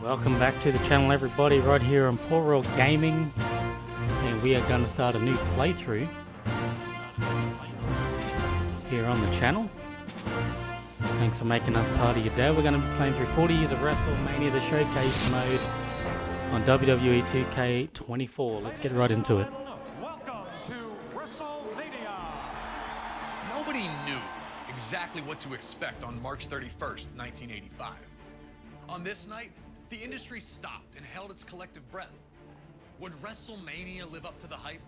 Welcome back to the channel, everybody, right here on Port Gaming, and we are going to start a new playthrough here on the channel. Thanks for making us part of your day. We're going to be playing through 40 Years of WrestleMania, the showcase mode on WWE 2K24. Let's get right into it. Welcome to WrestleMania. Nobody knew exactly what to expect on March 31st, 1985. On this night, the industry stopped and held its collective breath. Would WrestleMania live up to the hype?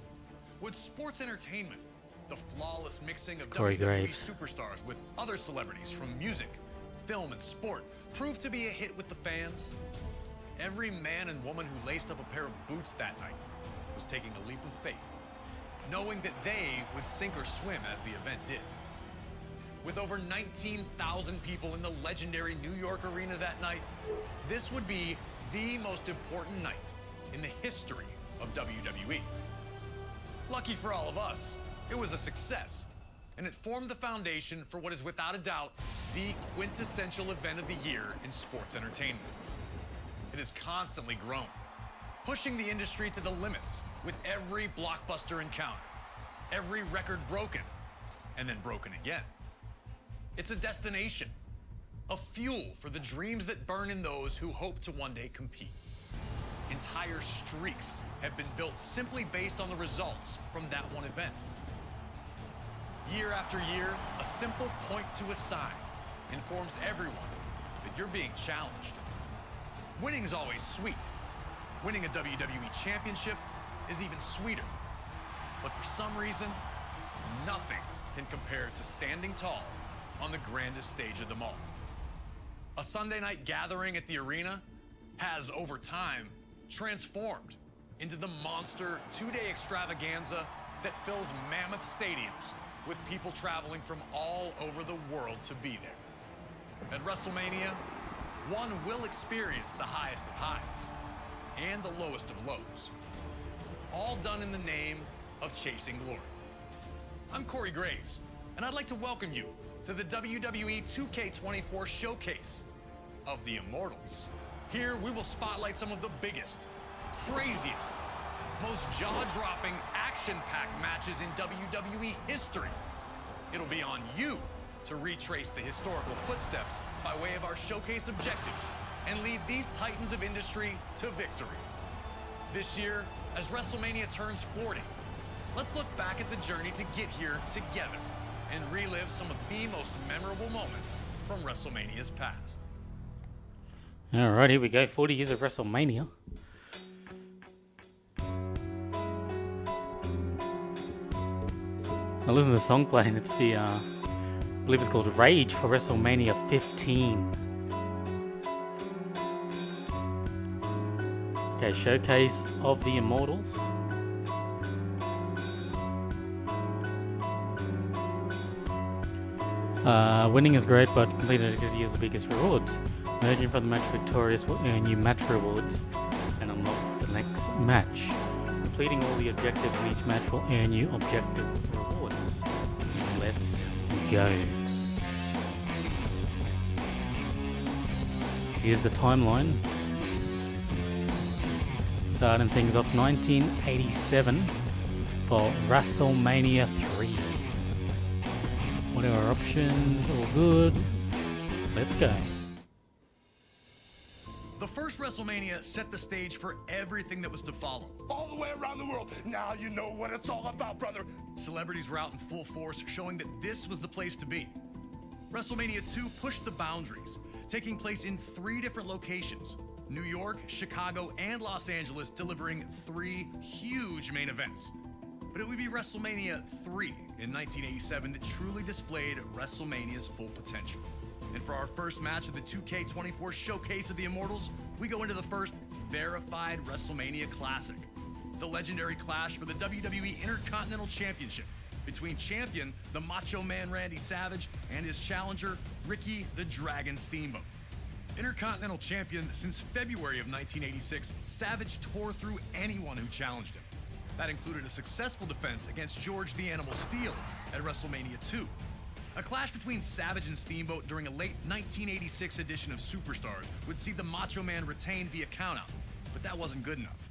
Would sports entertainment, the flawless mixing of WWE superstars with other celebrities from music, film, and sport, prove to be a hit with the fans? Every man and woman who laced up a pair of boots that night was taking a leap of faith, knowing that they would sink or swim as the event did. With over 19,000 people in the legendary New York arena that night, this would be the most important night in the history of WWE. Lucky for all of us, it was a success, and it formed the foundation for what is without a doubt the quintessential event of the year in sports entertainment. It has constantly grown, pushing the industry to the limits with every blockbuster encounter, every record broken, and then broken again. It's a destination, a fuel for the dreams that burn in those who hope to one day compete. Entire streaks have been built simply based on the results from that one event. Year after year, a simple point to a sign informs everyone that you're being challenged. Winning's always sweet. Winning a WWE championship is even sweeter. But for some reason, nothing can compare to standing tall on the grandest stage of them all. A Sunday night gathering at the arena has, over time, transformed into the monster two-day extravaganza that fills mammoth stadiums with people traveling from all over the world to be there. At WrestleMania, one will experience the highest of highs and the lowest of lows, all done in the name of chasing glory. I'm Corey Graves, and I'd like to welcome you to the WWE 2K24 showcase of the Immortals. Here we will spotlight some of the biggest, craziest, most jaw-dropping, action-packed matches in WWE history. It'll be on you to retrace the historical footsteps by way of our showcase objectives and lead these titans of industry to victory. This year, as WrestleMania turns 40, let's look back at the journey to get here together and relive some of the most memorable moments from WrestleMania's past. Alright, here we go. 40 Years of WrestleMania. Now listen to the song playing. It's the, I believe it's called Rage for WrestleMania 15. Okay, showcase of the Immortals. Winning is great, but completing it gives the biggest rewards. Emerging from the match victorious will earn you match rewards and unlock the next match. Completing all the objectives in each match will earn you objective rewards. Let's go. Here's the timeline. Starting things off 1987 for WrestleMania 3. What are our options? All good. Let's go. The first WrestleMania set the stage for everything that was to follow. All the way around the world. Now you know what it's all about, brother. Celebrities were out in full force, showing that this was the place to be. WrestleMania 2 pushed the boundaries, taking place in 3 different locations: New York, Chicago, and Los Angeles, delivering 3 huge main events. But it would be WrestleMania 3 in 1987 that truly displayed WrestleMania's full potential. And for our first match of the 2K24 showcase of the Immortals, we go into the first verified WrestleMania Classic, the legendary clash for the WWE Intercontinental Championship between champion, the Macho Man Randy Savage, and his challenger, Ricky the Dragon Steamboat. Intercontinental champion since February of 1986, Savage tore through anyone who challenged him. That included a successful defense against George the Animal Steele at WrestleMania 2, A clash between Savage and Steamboat during a late 1986 edition of Superstars would see the Macho Man retain via countout, but that wasn't good enough.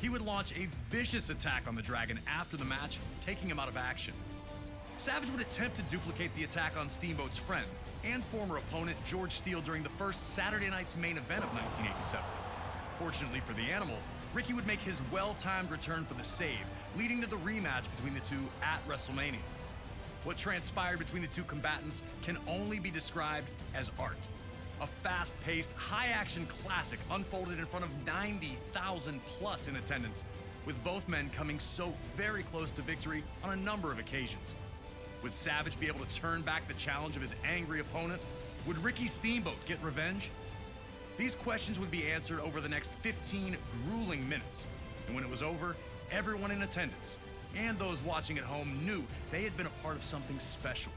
He would launch a vicious attack on the Dragon after the match, taking him out of action. Savage would attempt to duplicate the attack on Steamboat's friend and former opponent George Steele during the first Saturday night's main event of 1987. Fortunately for the Animal, Ricky would make his well-timed return for the save, leading to the rematch between the two at WrestleMania. What transpired between the two combatants can only be described as art. A fast-paced, high-action classic unfolded in front of 90,000 plus in attendance, with both men coming so very close to victory on a number of occasions. Would Savage be able to turn back the challenge of his angry opponent? Would Ricky Steamboat get revenge? These questions would be answered over the next 15 grueling minutes. And when it was over, everyone in attendance and those watching at home knew they had been a part of something special.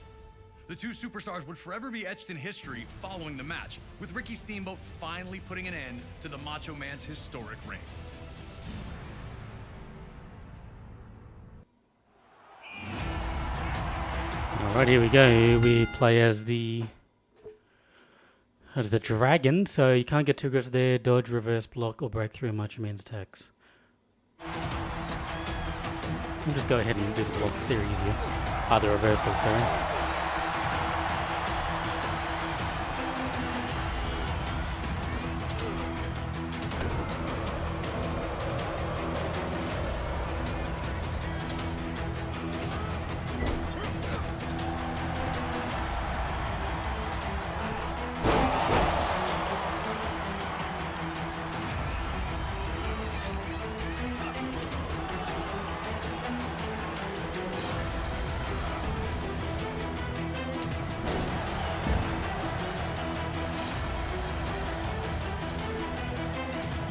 The two superstars would forever be etched in history following the match, with Ricky Steamboat finally putting an end to the Macho Man's historic reign. Alright, here we go. We play as the Dragon, so you can't get too aggressive there. Dodge, reverse, block, or break through Macho Man's attacks. We'll just go ahead and do the blocks, they're easier. The reversals, sorry.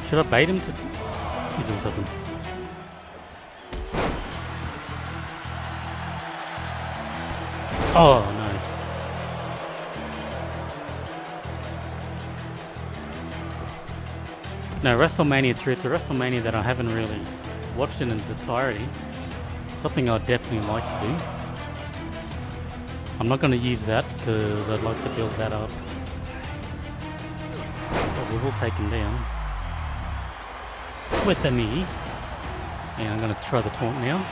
Should I bait him to... He's doing something. Oh, no. No, WrestleMania 3, it's a WrestleMania that I haven't really watched in its entirety. Something I'd definitely like to do. I'm not going to use that because I'd like to build that up. But we will take him down. With the knee. And I'm going to try the taunt now.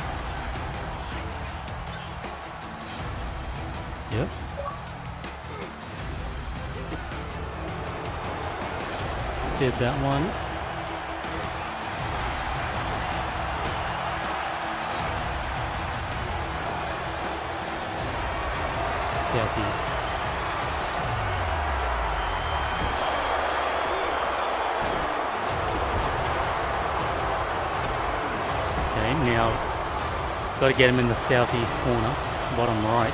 Yep. Did that one. Southeast. Now, got to get him in the southeast corner, bottom right.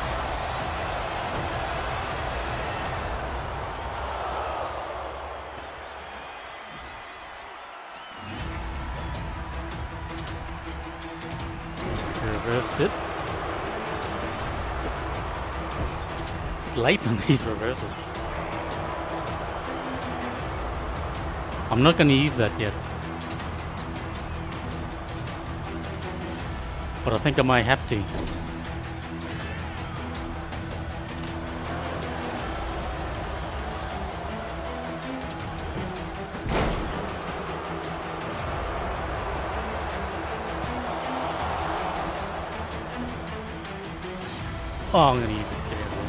Reversed it. Late on these reversals. I'm not going to use that yet. But I think I might have to. Oh, I'm going to use it to get out of there.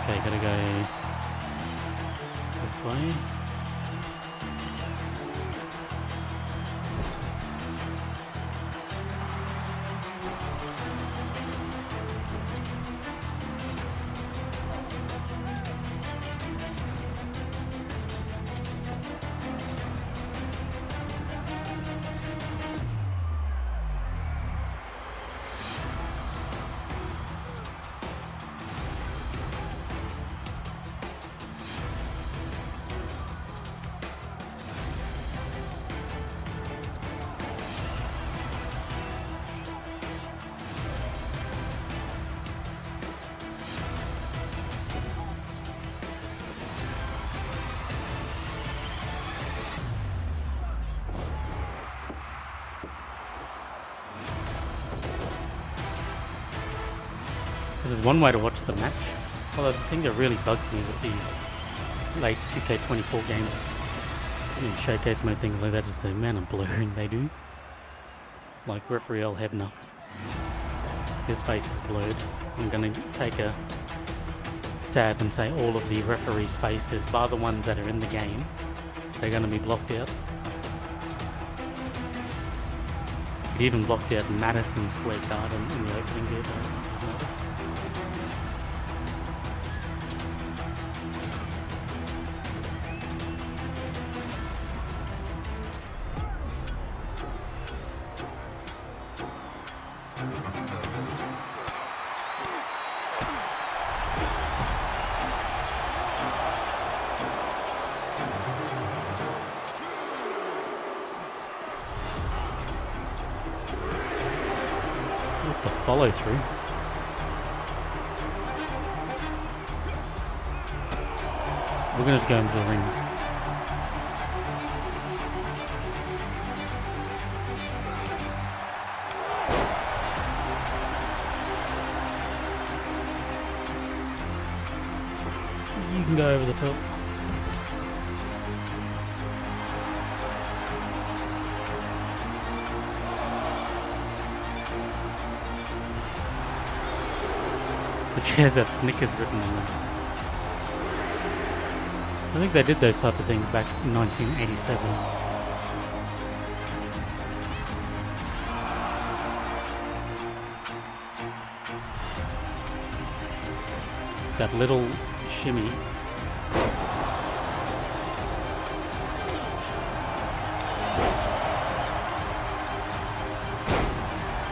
Okay, gotta go this way. This is one way to watch the match. Although the thing that really bugs me with these late 2K24 games, showcase many things like that, is the amount of blurring they do. Like referee El Hebner. His face is blurred. I'm gonna take a stab and say all of the referees' faces, bar the ones that are in the game, they're gonna be blocked out. It even blocked out Madison Square Garden in the opening bit. I just noticed. What the follow through? We're gonna just go into the ring. You can go over the top. The chairs have Snickers written on them. I think they did those type of things back in 1987. That little shimmy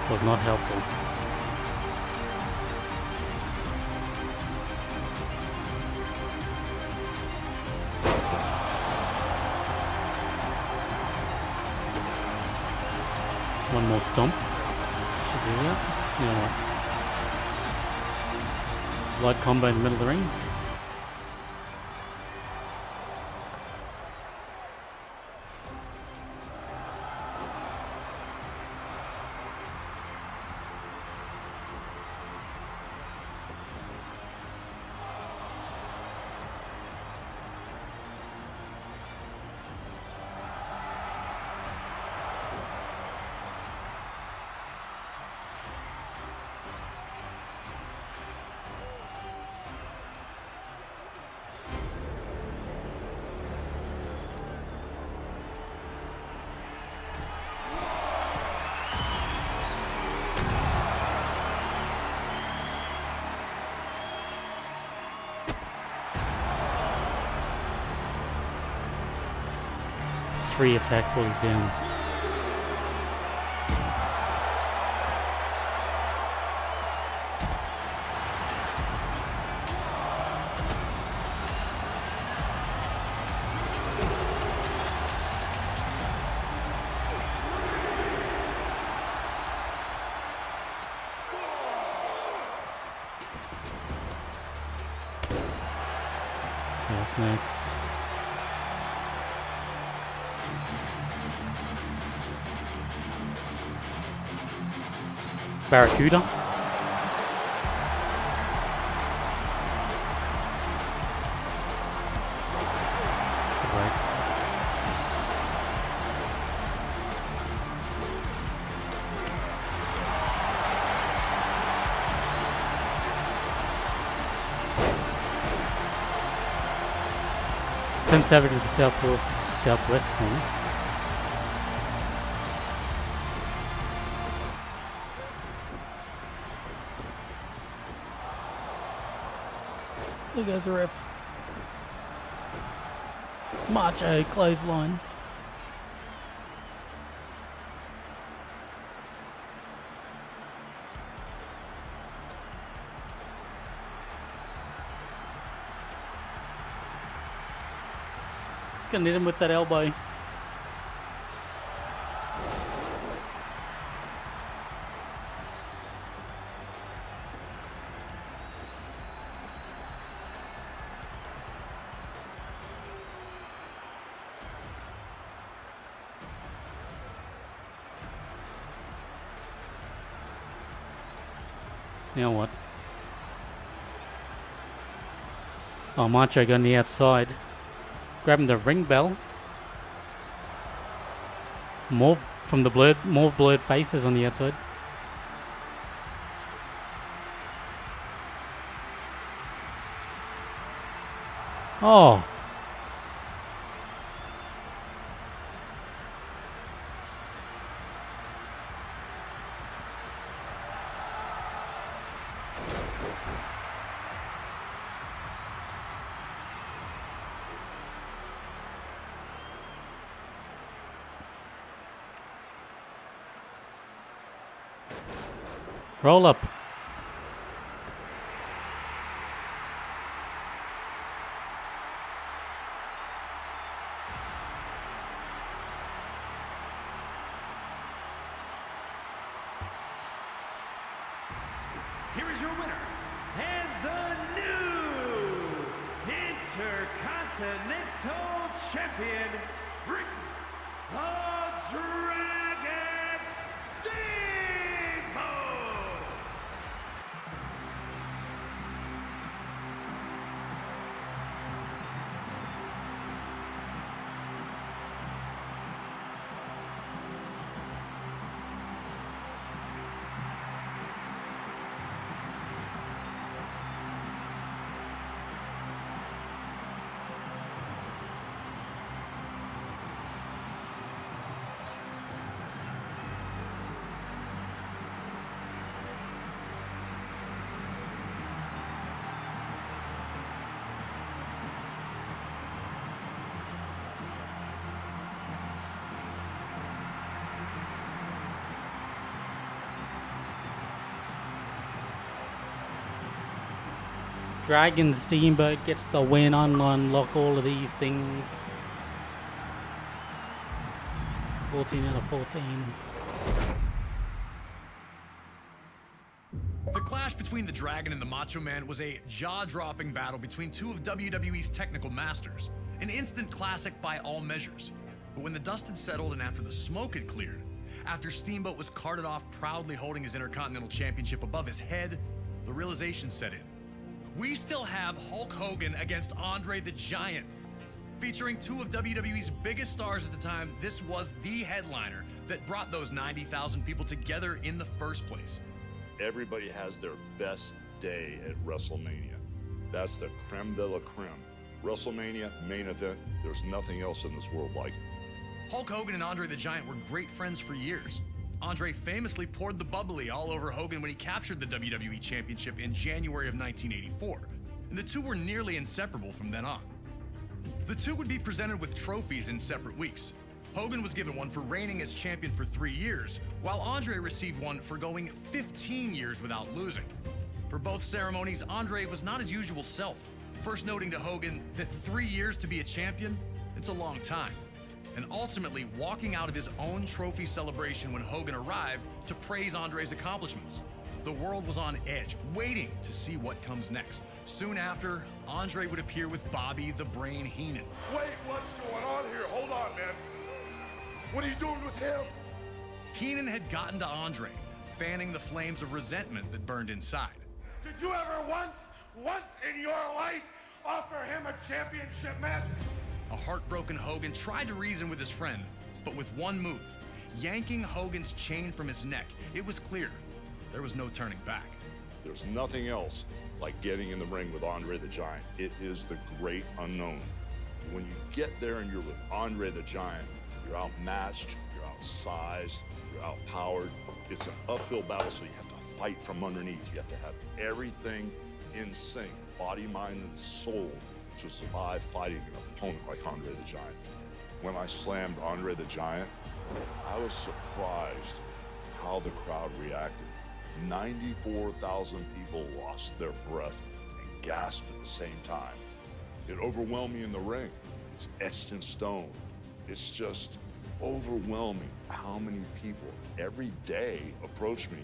was not helpful. One more stomp. Should do that. Now what? Light combo in the middle of the ring. Three attacks while he's down. What's next? Barracuda. It's a break. Sam Savage is the southwest corner. There goes the ref. Macho clothesline. Gonna hit him with that elbow. Now what? Oh, Macho got on the outside. Grabbing the ring bell. More blurred faces on the outside. Oh. Roll up. Here is your winner, and the new Intercontinental Champion, Ricky the Dragon Steamboat! Dragon Steamboat gets the win. Unlock all of these things. 14 out of 14. The clash between the Dragon and the Macho Man was a jaw-dropping battle between two of WWE's technical masters. An instant classic by all measures. But when the dust had settled and after the smoke had cleared, after Steamboat was carted off proudly holding his Intercontinental Championship above his head, the realization set in. We still have Hulk Hogan against Andre the Giant. Featuring two of WWE's biggest stars at the time, this was the headliner that brought those 90,000 people together in the first place. Everybody has their best day at WrestleMania. That's the creme de la creme. WrestleMania, main event, there's nothing else in this world like it. Hulk Hogan and Andre the Giant were great friends for years. Andre famously poured the bubbly all over Hogan when he captured the WWE Championship in January of 1984, and the two were nearly inseparable from then on. The two would be presented with trophies in separate weeks. Hogan was given one for reigning as champion for 3 years, while Andre received one for going 15 years without losing. For both ceremonies, Andre was not his usual self, first noting to Hogan that 3 years to be a champion, it's a long time, and ultimately walking out of his own trophy celebration when Hogan arrived to praise Andre's accomplishments. The world was on edge, waiting to see what comes next. Soon after, Andre would appear with Bobby the Brain Heenan. Wait, what's going on here? Hold on, man. What are you doing with him? Heenan had gotten to Andre, fanning the flames of resentment that burned inside. Did you ever once in your life offer him a championship match? A heartbroken Hogan tried to reason with his friend, but with one move, yanking Hogan's chain from his neck, it was clear there was no turning back. There's nothing else like getting in the ring with Andre the Giant. It is the great unknown. When you get there and you're with Andre the Giant, you're outmatched, you're outsized, you're outpowered. It's an uphill battle, so you have to fight from underneath. You have to have everything in sync, body, mind, and soul, to survive fighting an opponent like Andre the Giant. When I slammed Andre the Giant, I was surprised how the crowd reacted. 94,000 people lost their breath and gasped at the same time. It overwhelmed me in the ring. It's etched in stone. It's just overwhelming how many people every day approach me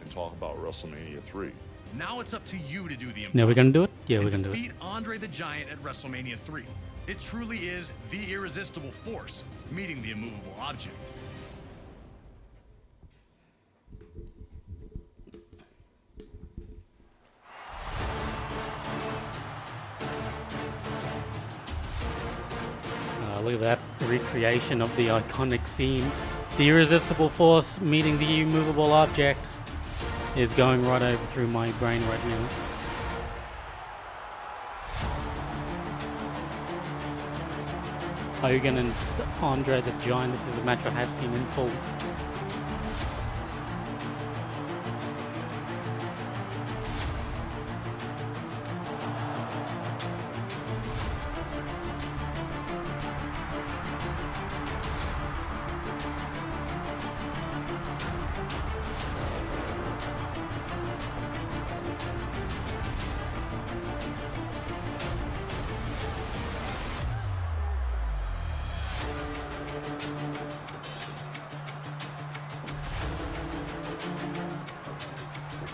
and talk about WrestleMania 3. Now it's up to you to do the impossible. Now we're gonna do it? Yeah, we're and gonna do it. defeat Andre the Giant at WrestleMania 3. It truly is the irresistible force meeting the immovable object. recreation of the iconic scene. The irresistible force meeting the immovable object is going right over through my brain right now. Hogan and Andre the Giant. This is a match I have seen in full.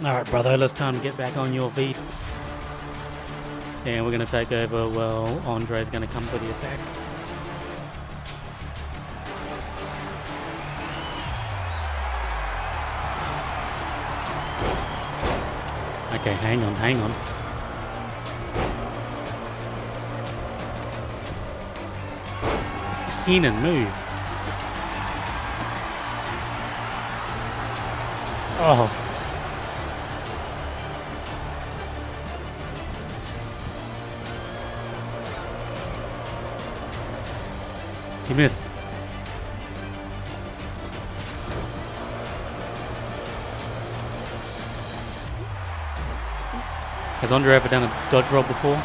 Alright, brother, it's time to get back on your feet. And we're going to take over. Well, Andre's going to come for the attack. Okay, hang on. Heenan, move. Oh. He missed. Has Andre ever done a dodge roll before?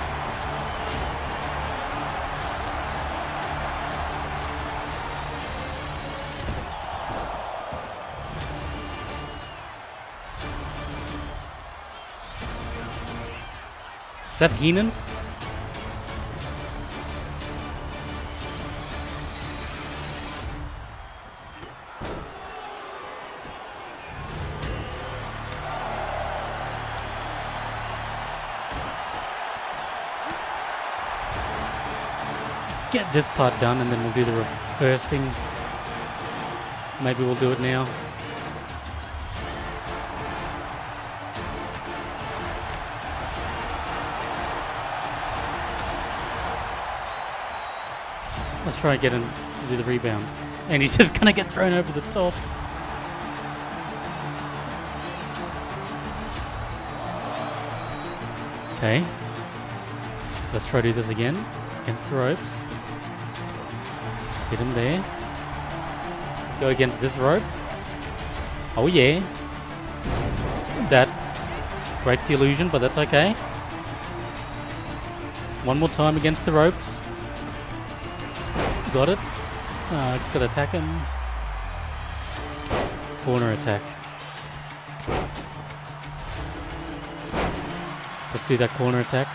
Is that Heenan? Get this part done and then we'll do the reversing. Maybe we'll do it now. Let's try and get him to do the rebound. And he's just gonna get thrown over the top. Okay. Let's try to do this again. Against the ropes. Hit him there. Go against this rope. Oh yeah. That breaks the illusion, but that's okay. One more time against the ropes. Got it. Just gotta attack him. Corner attack. Let's do that corner attack.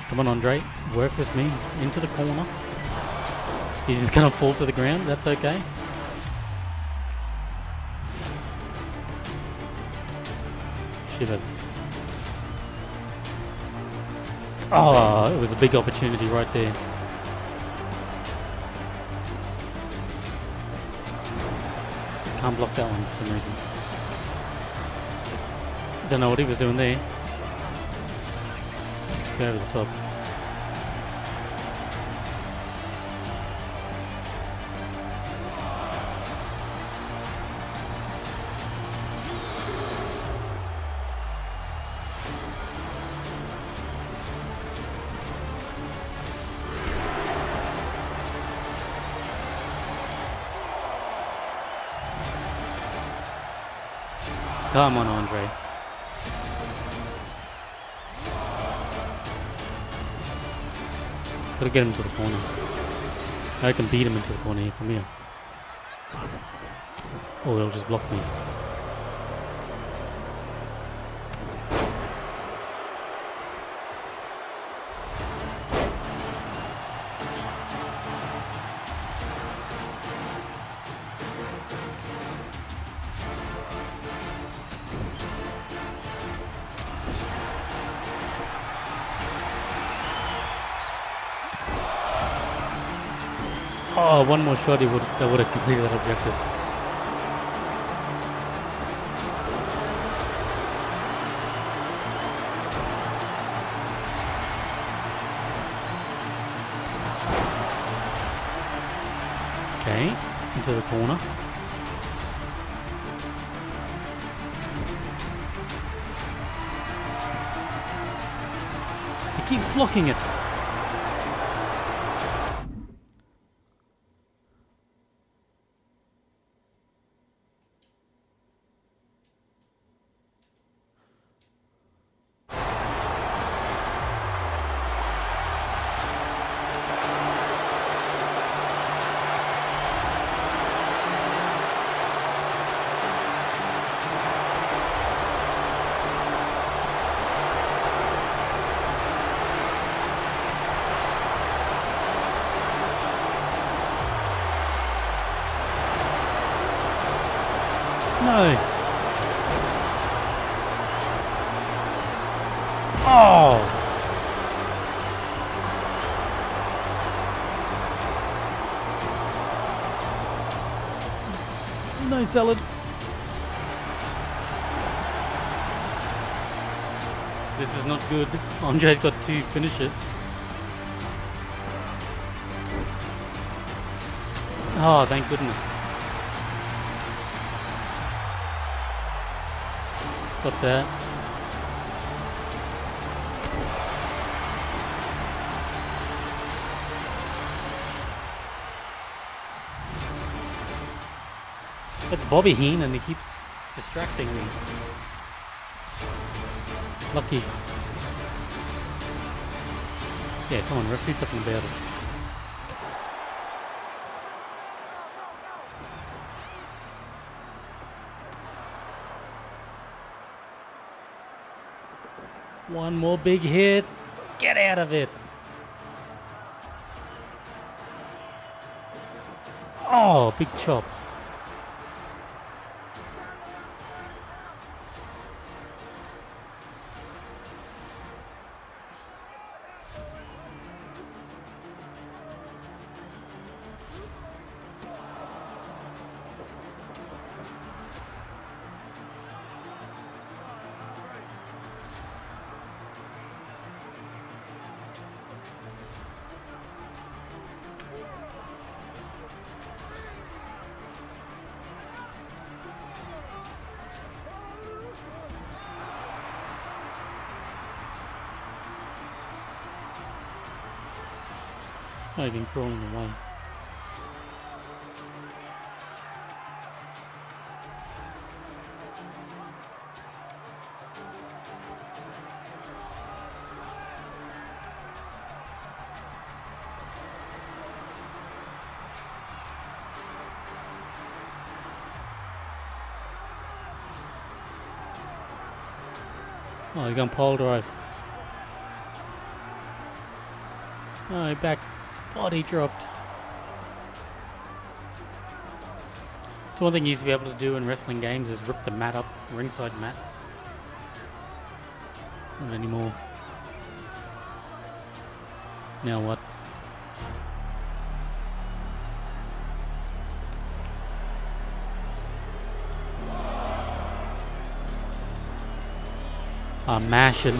Come on, Andre. Work with me. Into the corner. He's just gonna fall to the ground. That's okay. Shivers. Oh, it was a big opportunity right there. Can't block that one for some reason. Don't know what he was doing there. Go over the top. Come on, Andre. Gotta get him to the corner. I can beat him into the corner here from here. Or he'll just block me. Oh, one more shot, that would have completed that objective. Okay, into the corner. He keeps blocking it. No. Oh. No salad. This is not good. Andre's got 2 finishes. Oh, thank goodness. Got that. It's Bobby Heen and he keeps distracting me. Lucky. Yeah, come on, ref, do something about it. One more big hit. Get out of it. Oh, big chop. Hogan crawling away. Oh, he's going pole drive. Oh, back. Body dropped. So one thing you used to be able to do in wrestling games is rip the mat up, ringside mat. Not anymore. Now what? I'm mashing.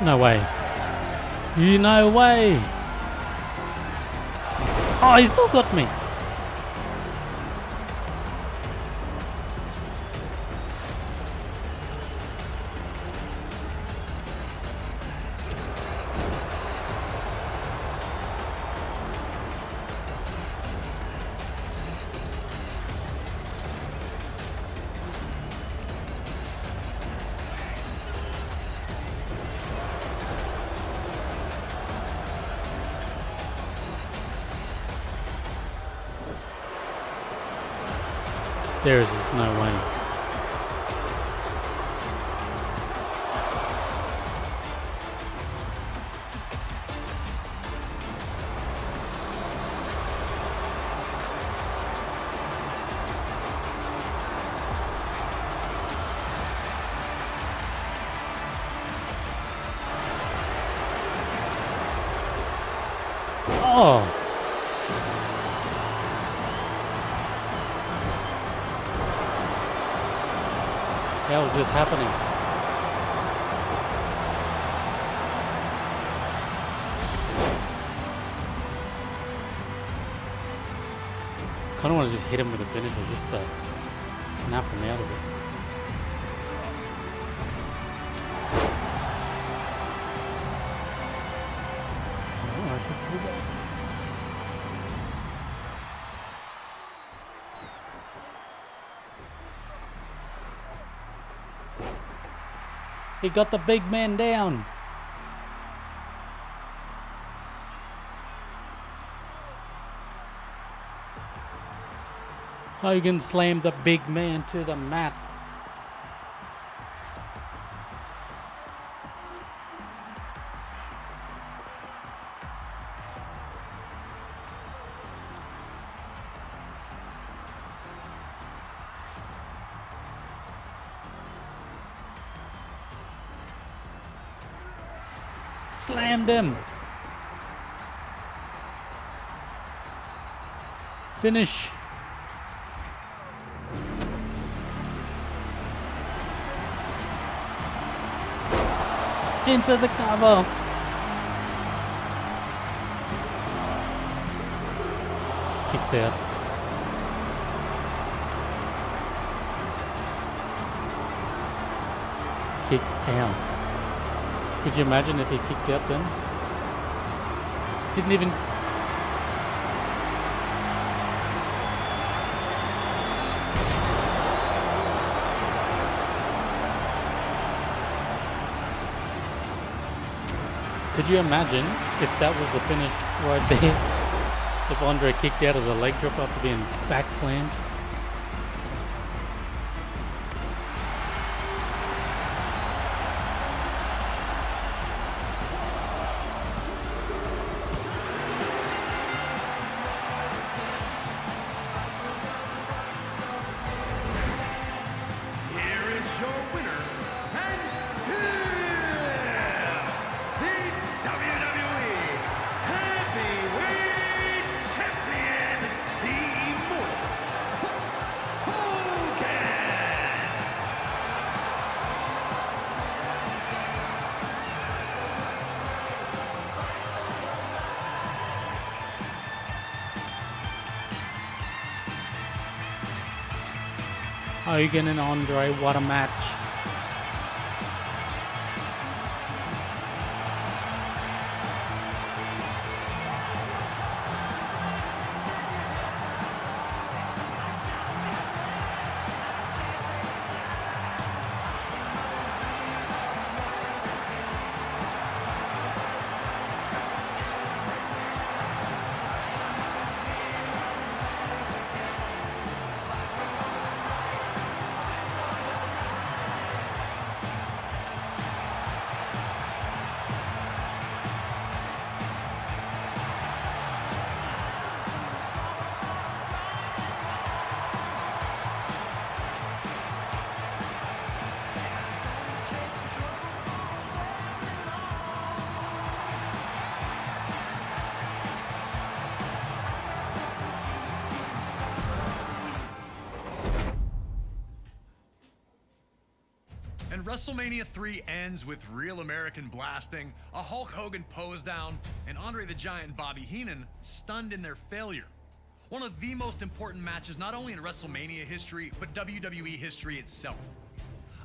No way. You no way. Oh, he still got me. There is just no way. Oh. How is this happening? Kind of want to just hit him with a finisher just to snap him out of it. So I should pull back. He got the big man down. Hogan slammed the big man to the mat. Slammed him. Finish. Into the cover. Kicks out. Kicks out. Could you imagine if he kicked out then? Didn't even... Could you imagine if that was the finish right there? If Andre kicked out of the leg drop after being back slammed? Hogan and Andre, what a match. And WrestleMania 3 ends with real American blasting, a Hulk Hogan pose down, and Andre the Giant and Bobby Heenan stunned in their failure. One of the most important matches not only in WrestleMania history, but WWE history itself.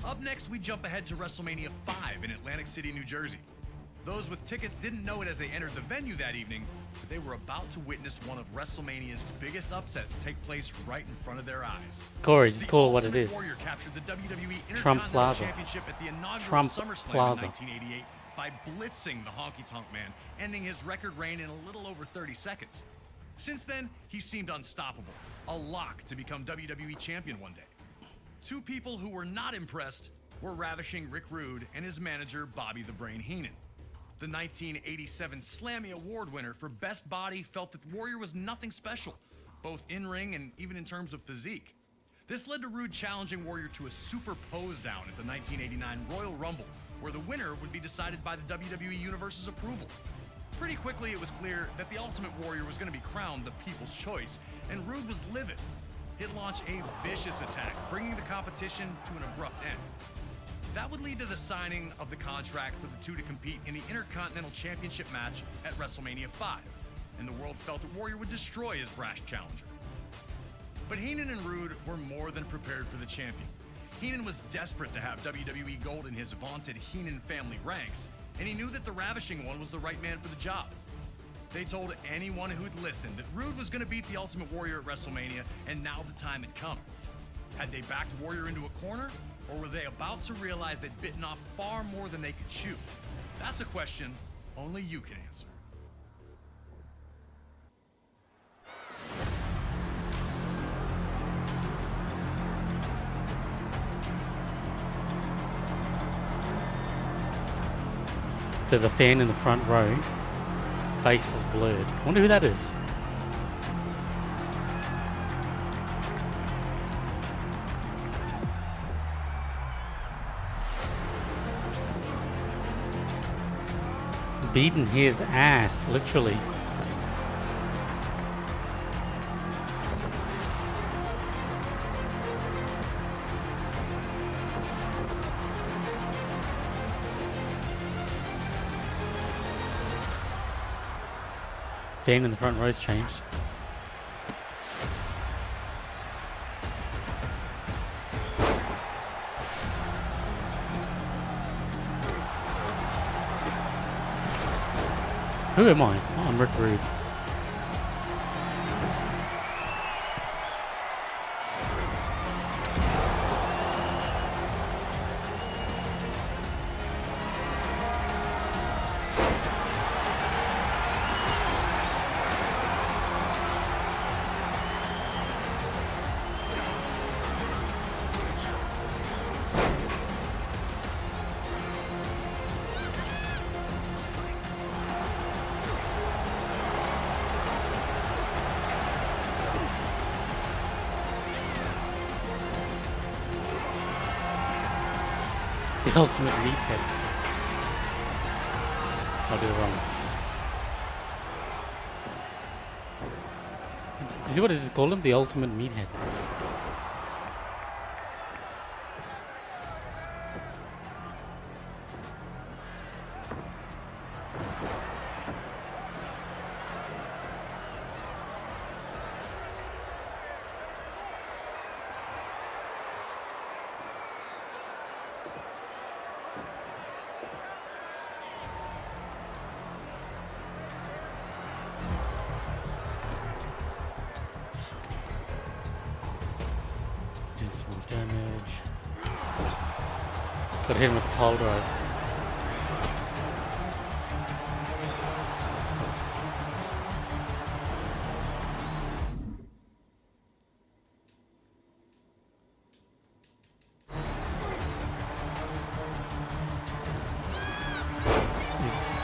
Up next, we jump ahead to WrestleMania 5 in Atlantic City, New Jersey. Those with tickets didn't know it as they entered the venue that evening, but they were about to witness one of WrestleMania's biggest upsets take place right in front of their eyes. Corey, just call it what it is. Warrior captured the WWE Trump Intercontinental Plaza. Championship at the inaugural Trump SummerSlam Plaza. in 1988 by blitzing the Honky Tonk Man, ending his record reign in a little over 30 seconds. Since then, he seemed unstoppable, a lock to become WWE Champion one day. Two people who were not impressed were ravishing Rick Rude and his manager Bobby the Brain Heenan. The 1987 Slammy Award winner for Best Body felt that Warrior was nothing special, both in-ring and even in terms of physique. This led to Rude challenging Warrior to a super pose down at the 1989 Royal Rumble, where the winner would be decided by the WWE Universe's approval. Pretty quickly, it was clear that the Ultimate Warrior was going to be crowned the people's choice, and Rude was livid. he'd launch a vicious attack, bringing the competition to an abrupt end. That would lead to the signing of the contract for the two to compete in the Intercontinental Championship match at WrestleMania 5, and the world felt that Warrior would destroy his brash challenger. But Heenan and Rude were more than prepared for the champion. Heenan was desperate to have WWE Gold in his vaunted Heenan family ranks, and he knew that the Ravishing One was the right man for the job. They told anyone who'd listened that Rude was going to beat the Ultimate Warrior at WrestleMania, and now the time had come. Had they backed Warrior into a corner, or were they about to realize they'd bitten off far more than they could chew? That's a question only you can answer. There's a fan in the front row. Face is blurred. I wonder who that is. Beating his ass, literally. Fan in the front row's changed. Who am I? Oh, I'm Rick Rude. The ultimate meathead. I'll do it wrong. Do you see what it is called him? The ultimate meathead. Some damage. Got hit him with the pole drive. Oops.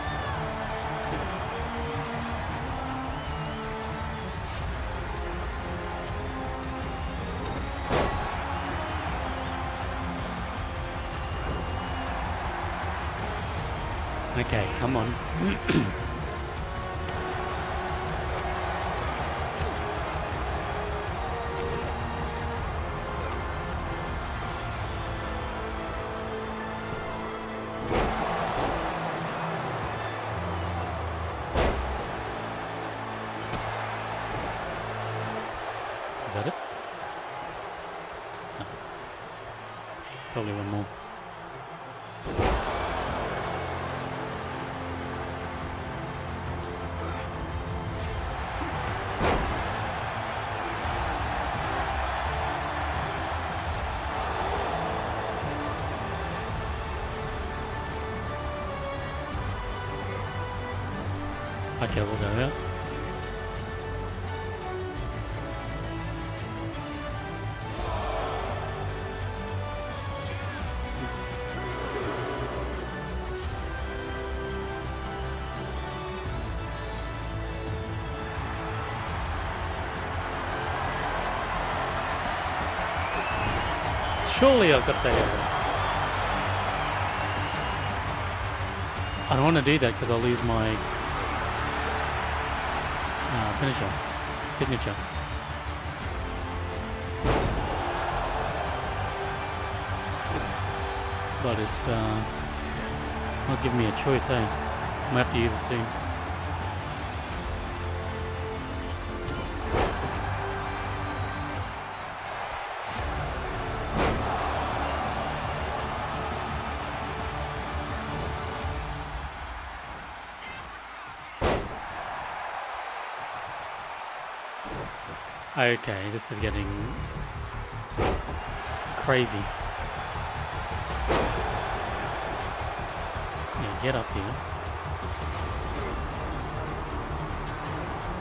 Okay, come on. Is that it? No. Probably one more. Okay, we'll go there. Surely I've got that over. I don't want to do that because I'll lose my finisher, signature. but it's not giving me a choice, eh? I'm gonna have to use it soon. Okay, this is getting crazy. Yeah, get up here.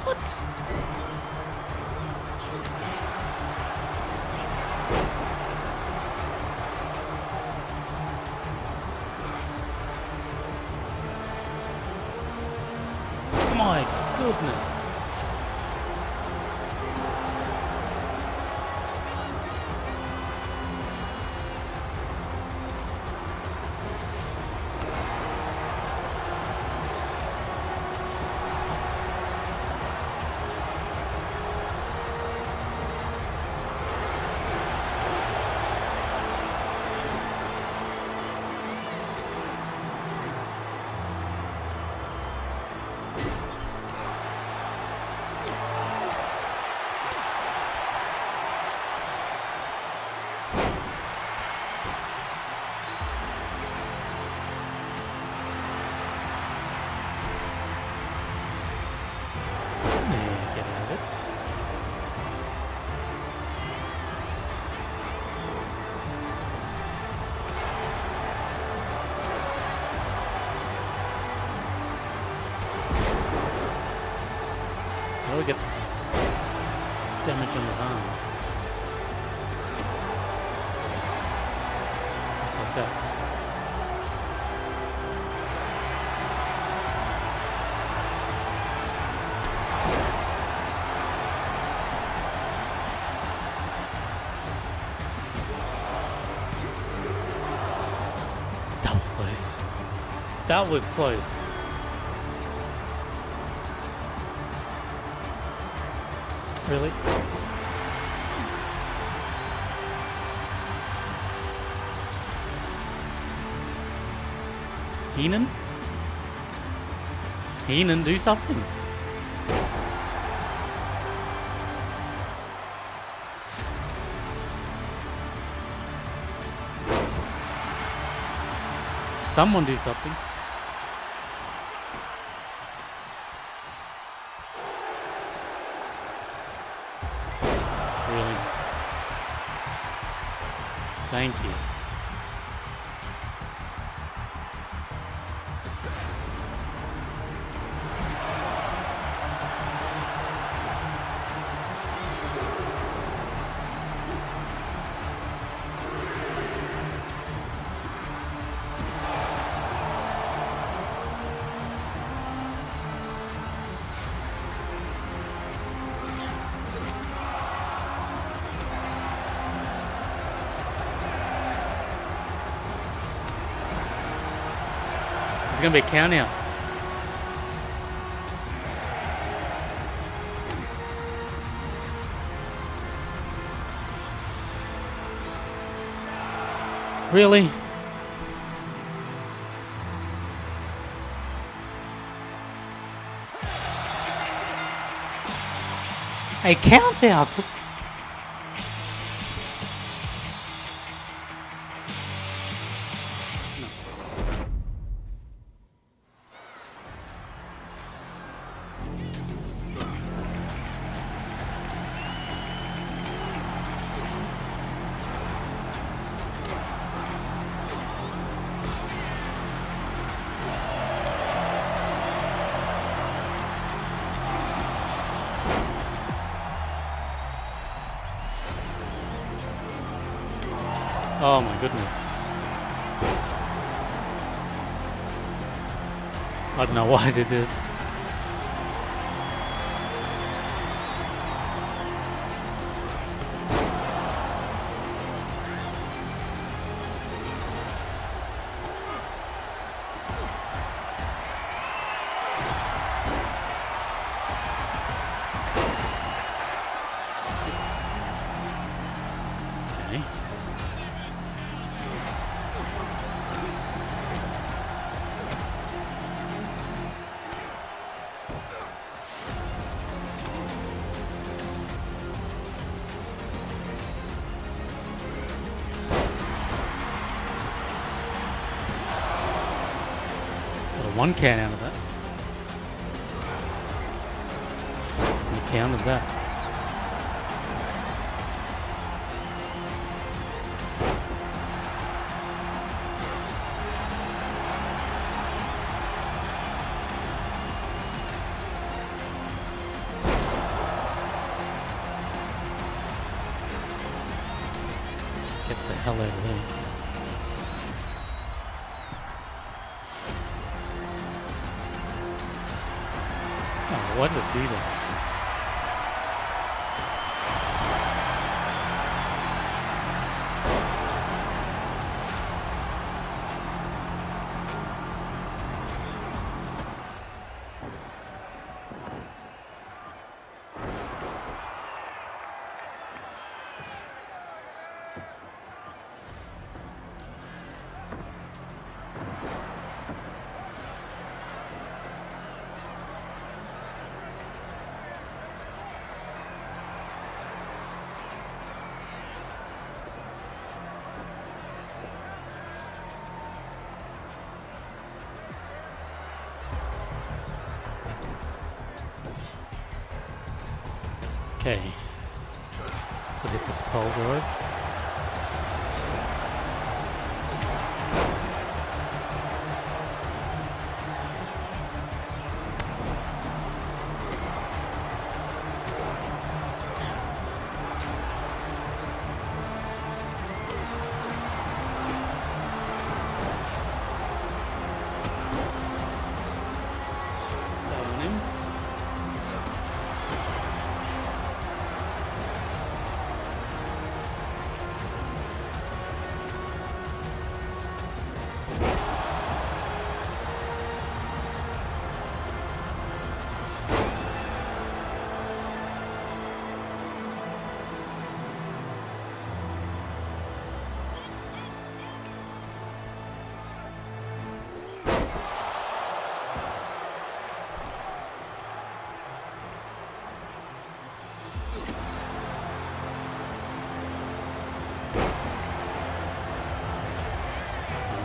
What? My goodness. Oh, we get damage on his arms. Just like that. That was close. That was close. Really? Heenan? Heenan, do something. Someone do something. Really? Thank you. It's gonna be a count out. Really? A count out? Oh my goodness. I don't know why I did this. Okay. one count out of that. You counted that. Get the hell out of there. Oh, why does it do that? Okay. Gotta hit this pole drive. Stay on him.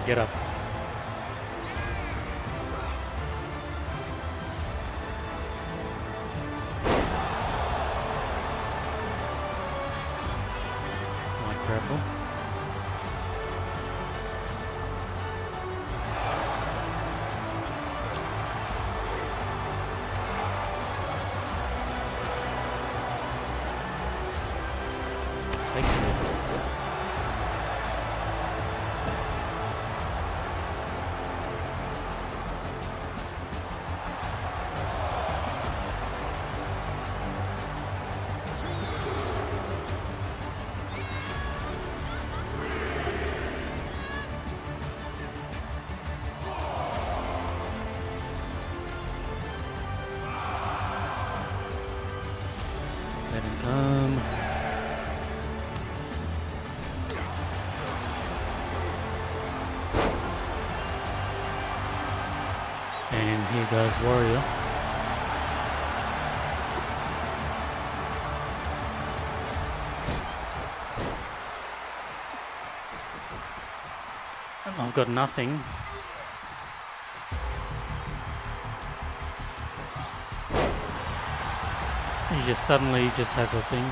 Get up. Like grapple. Take it. Let him come. And here goes Warrior. I've got nothing. He just suddenly just has a thing.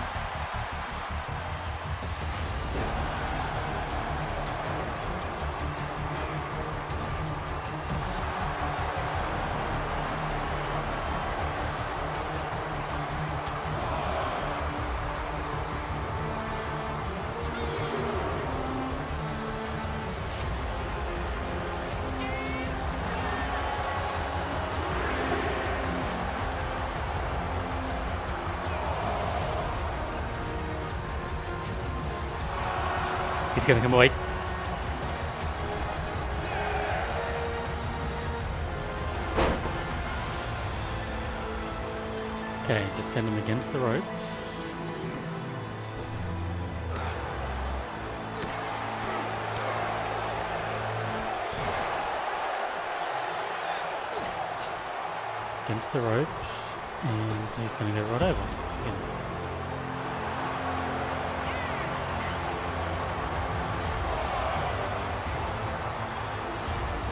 He's gonna come away. Okay, just send him against the ropes. Against the ropes, and he's gonna go right over again.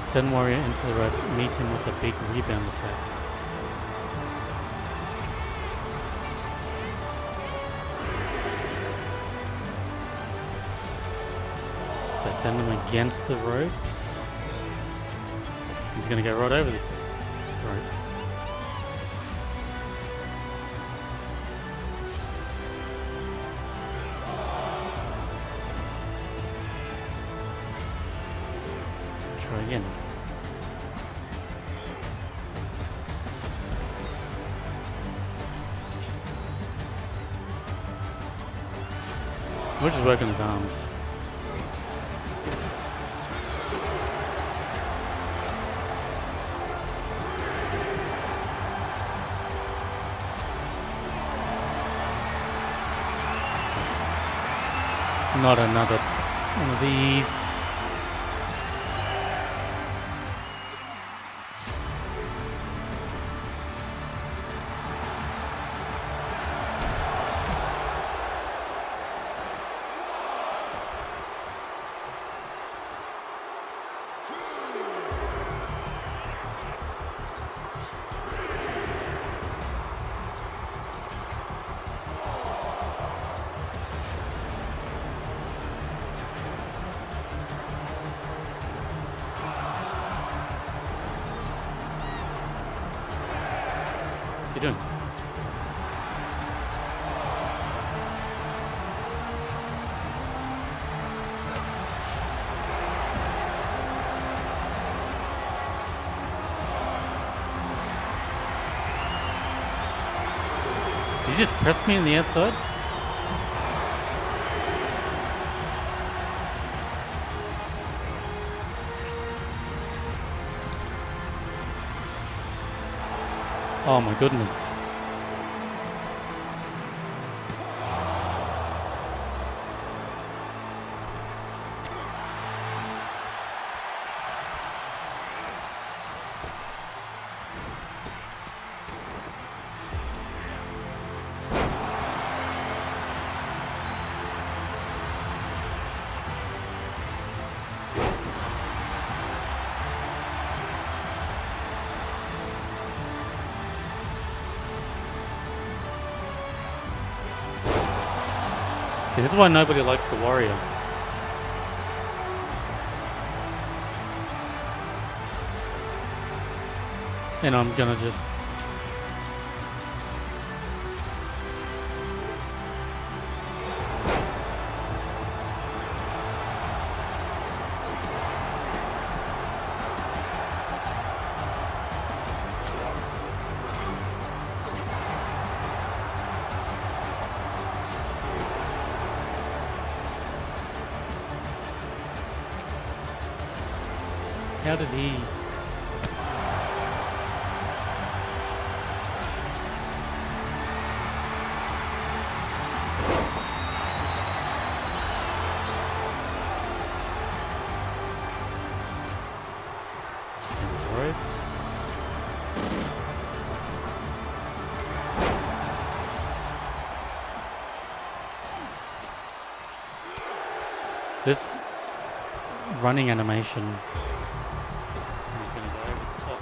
Send warrior into the ropes. Meet him with a big rebound attack. So send him against the ropes. He's going to go right over the rope. Try again. We'll just work on his arms. Not another one of these. What's he doing? Did you just press me on the outside? Oh my goodness. See, this is why nobody likes the warrior. And I'm gonna just... How did he... His ropes... This running animation... He's going to go over the top.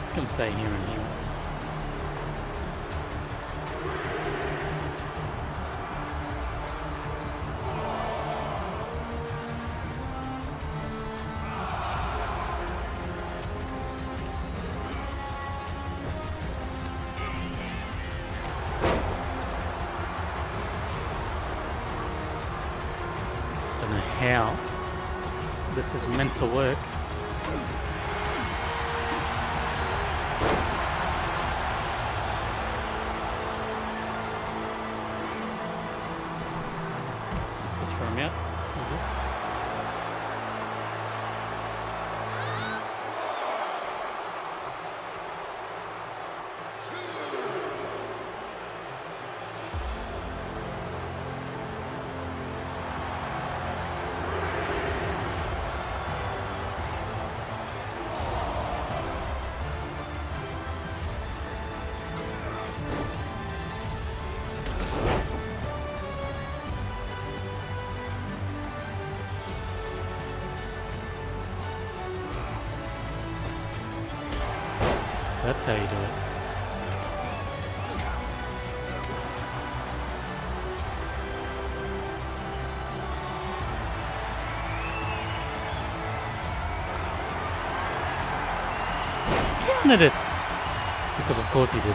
He's going to stay here and here. How this is meant to work. Let's throw him out. That's how you do it. He counted it! Because of course he did.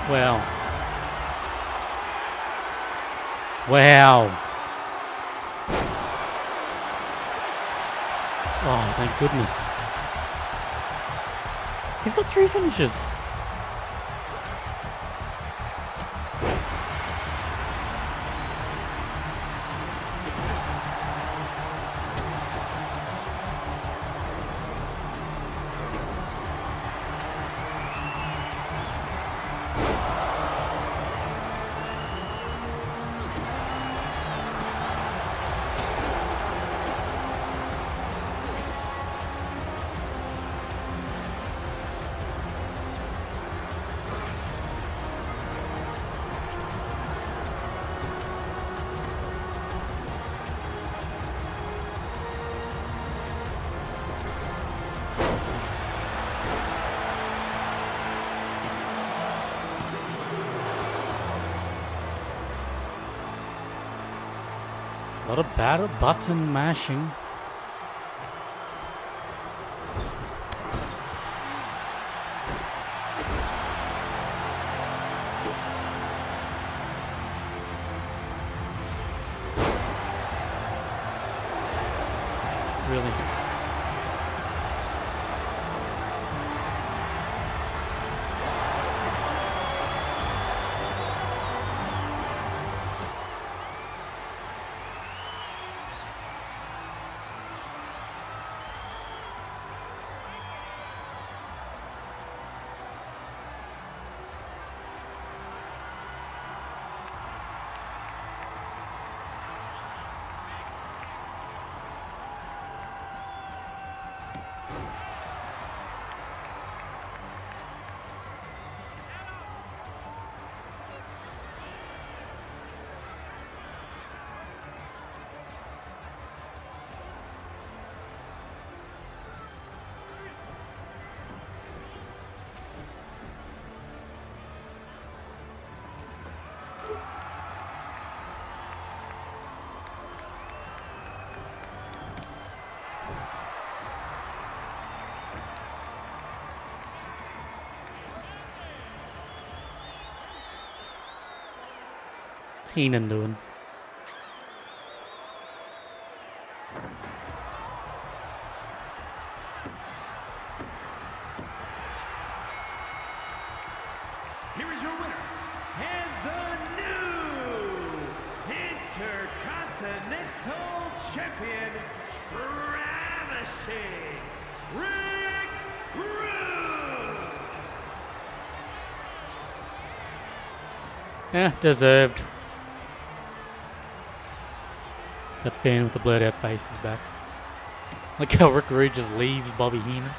Wow. Wow. Oh, thank goodness. He's got 3 finishes. A lot of button mashing. Really? Heenan doing? Here is your winner, and the new Intercontinental Champion, Ravishing Rick Rude. Yeah, deserved. That fan with the blurred out face is back. Like how Rick Rude just leaves Bobby Heenan.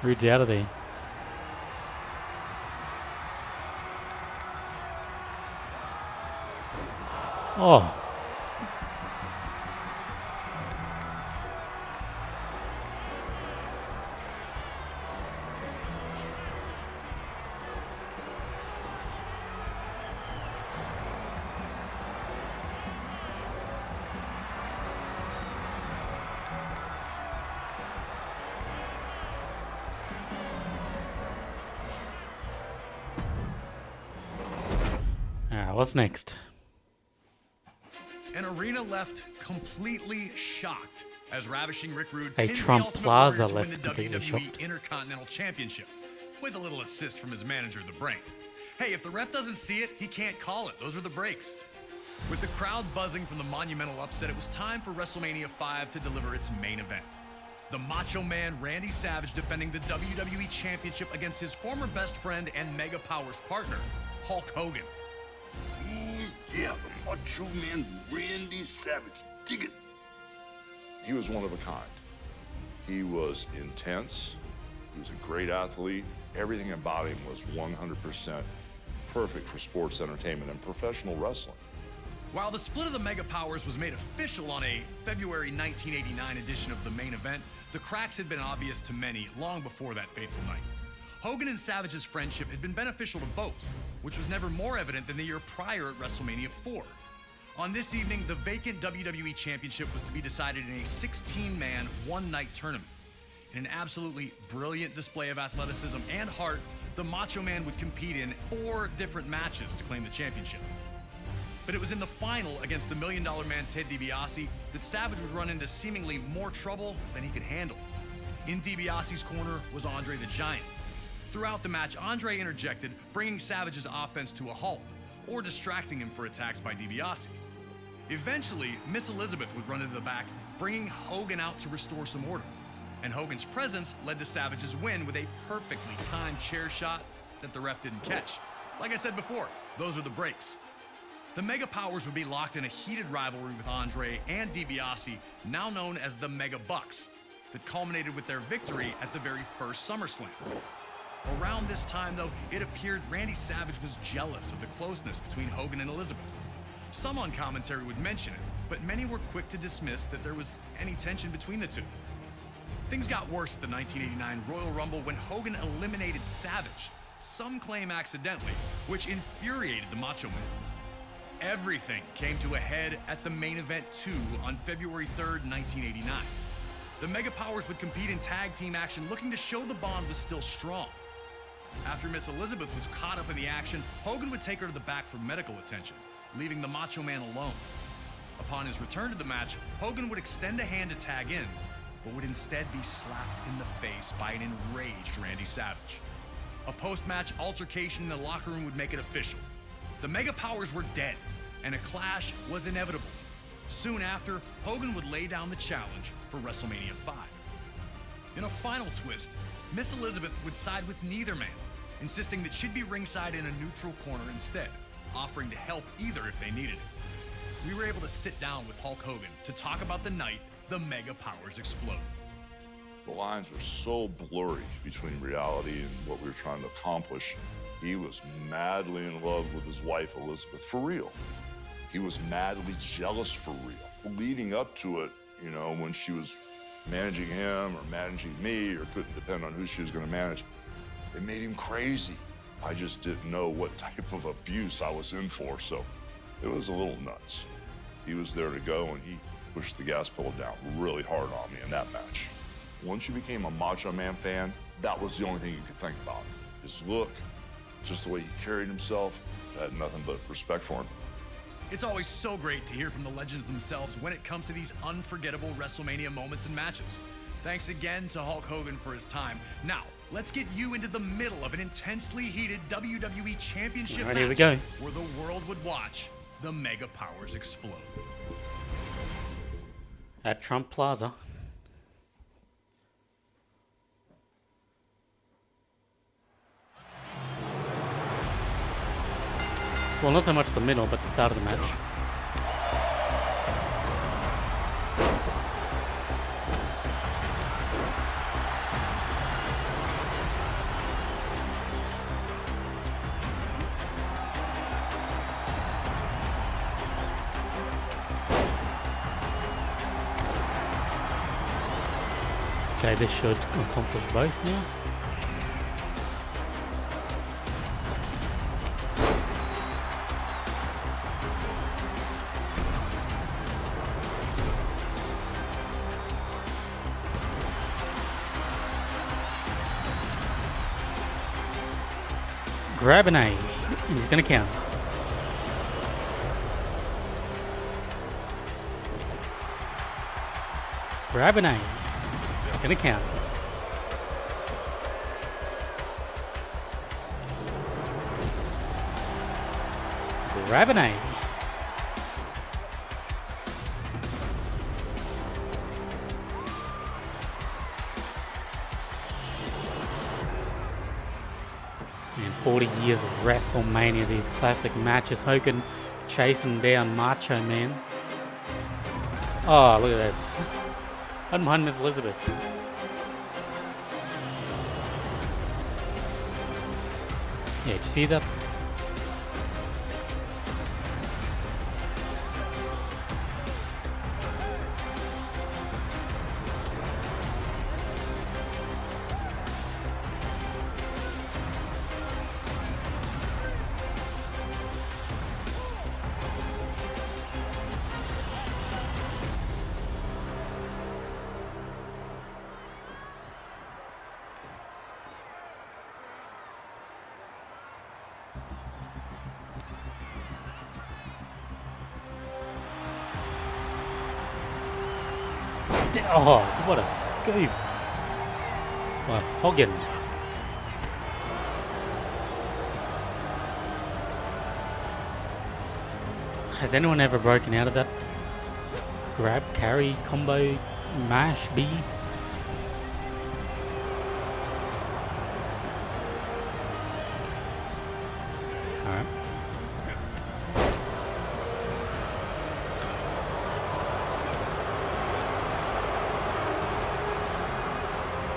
Rude's out of there. Oh. What's next? An arena left completely shocked as Ravishing Rick Rude Hey, pinned the Trump Ultimate Plaza Warrior to win left the completely WWE shocked. Intercontinental Championship with a little assist from his manager, The Brain. Hey, if the ref doesn't see it, he can't call it. Those are the breaks. With the crowd buzzing from the monumental upset, it was time for WrestleMania 5 to deliver its main event. The Macho Man Randy Savage defending the WWE Championship against his former best friend and Mega Powers partner, Hulk Hogan. Yeah, the Macho Man Randy Savage. Dig it. He was one of a kind. He was intense. He was a great athlete. Everything about him was 100% perfect for sports entertainment and professional wrestling. While the split of the Mega Powers was made official on a February 1989 edition of the main event, the cracks had been obvious to many long before that fateful night. Hogan and Savage's friendship had been beneficial to both, which was never more evident than the year prior at WrestleMania 4. On this evening, the vacant WWE Championship was to be decided in a 16-man, one-night tournament. In an absolutely brilliant display of athleticism and heart, the Macho Man would compete in 4 different matches to claim the championship. But it was in the final against the $1 Million Man Ted DiBiase that Savage would run into seemingly more trouble than he could handle. In DiBiase's corner was Andre the Giant. Throughout the match, Andre interjected, bringing Savage's offense to a halt, or distracting him for attacks by DiBiase. Eventually, Miss Elizabeth would run into the back, bringing Hogan out to restore some order. And Hogan's presence led to Savage's win with a perfectly timed chair shot that the ref didn't catch. Like I said before, those are the breaks. The Mega Powers would be locked in a heated rivalry with Andre and DiBiase, now known as the Mega Bucks, that culminated with their victory at the very first SummerSlam. Around this time, though, it appeared Randy Savage was jealous of the closeness between Hogan and Elizabeth. Some on commentary would mention it, but many were quick to dismiss that there was any tension between the two. Things got worse at the 1989 Royal Rumble when Hogan eliminated Savage, some claim accidentally, which infuriated the Macho Man. Everything came to a head at the main event 2 on February 3rd, 1989. The Mega Powers would compete in tag team action, looking to show the bond was still strong. After Miss Elizabeth was caught up in the action, Hogan would take her to the back for medical attention, leaving the Macho Man alone. Upon his return to the match, Hogan would extend a hand to tag in, but would instead be slapped in the face by an enraged Randy Savage. A post-match altercation in the locker room would make it official. The Mega Powers were dead, and a clash was inevitable. Soon after, Hogan would lay down the challenge for WrestleMania 5. In a final twist, Miss Elizabeth would side with neither man, insisting that she'd be ringside in a neutral corner instead, offering to help either if they needed it. We were able to sit down with Hulk Hogan to talk about the night the Mega Powers exploded. The lines were so blurry between reality and what we were trying to accomplish. He was madly in love with his wife, Elizabeth, for real. He was madly jealous for real. Leading up to it, you know, when she was managing him or managing me or couldn't depend on who she was going to manage, it made him crazy. I just didn't know what type of abuse I was in for, so it was a little nuts. He was there to go, and he pushed the gas pedal down really hard on me in that match. Once you became a Macho Man fan, that was the only thing you could think about. His look, just the way he carried himself. I had nothing but respect for him. It's always so great to hear from the legends themselves when it comes to these unforgettable WrestleMania moments and matches. Thanks again to Hulk Hogan for his time. Now, let's get you into the middle of an intensely heated WWE Championship match here we go. where the world would watch the Mega Powers explode. At Trump Plaza. Well, not so much the middle, but the start of the match. Okay, this should accomplish both now. Grab an A, and he's gonna count. Grab an A, gonna count. Grab an A. 40 years of WrestleMania, these classic matches. Hogan chasing down Macho Man. Oh, look at this. I'm behind Miss Elizabeth. Yeah, did you see that? Oh, what a scoop. Well, Hogan. Has anyone ever broken out of that grab, carry, combo, mash, B? Alright.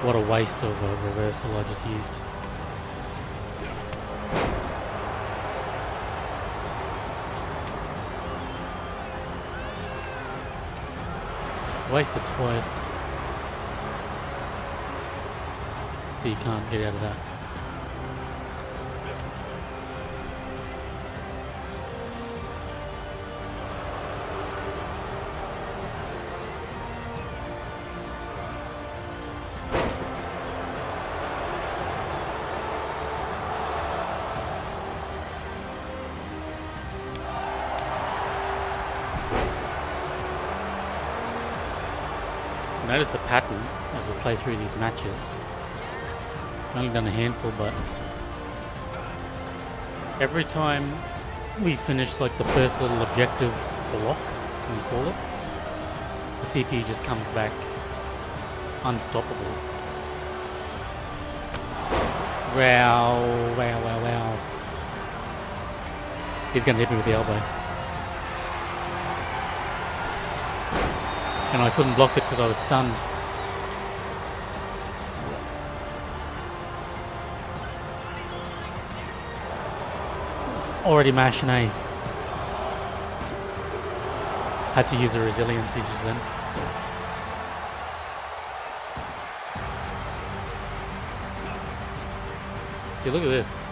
What a waste of a reversal I just used. Wasted twice. So you can't get out of that. Notice the pattern as we play through these matches. I've only done a handful, but every time we finish like the first little objective block, we call it, the CPU just comes back unstoppable. Wow, wow, wow, wow. He's gonna hit me with the elbow. And I couldn't block it because I was stunned. Already mashing A. Had to use a resiliency just then. See, look at this.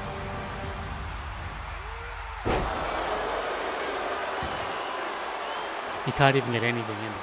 You can't even get anything in.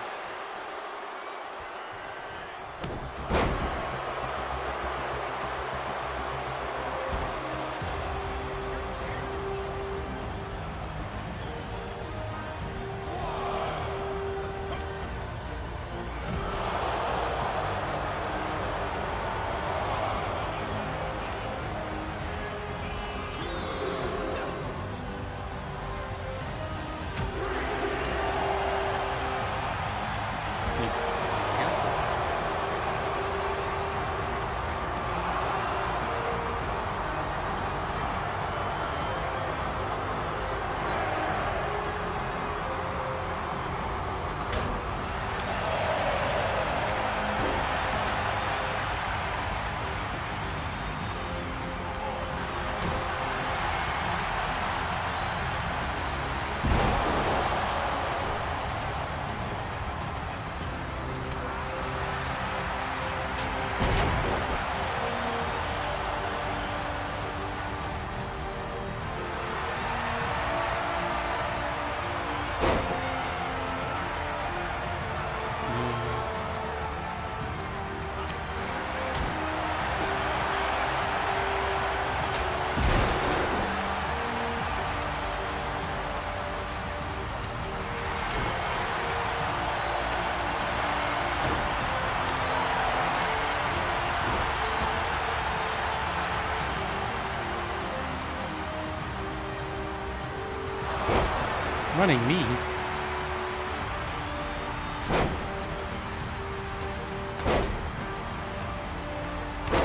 Running me.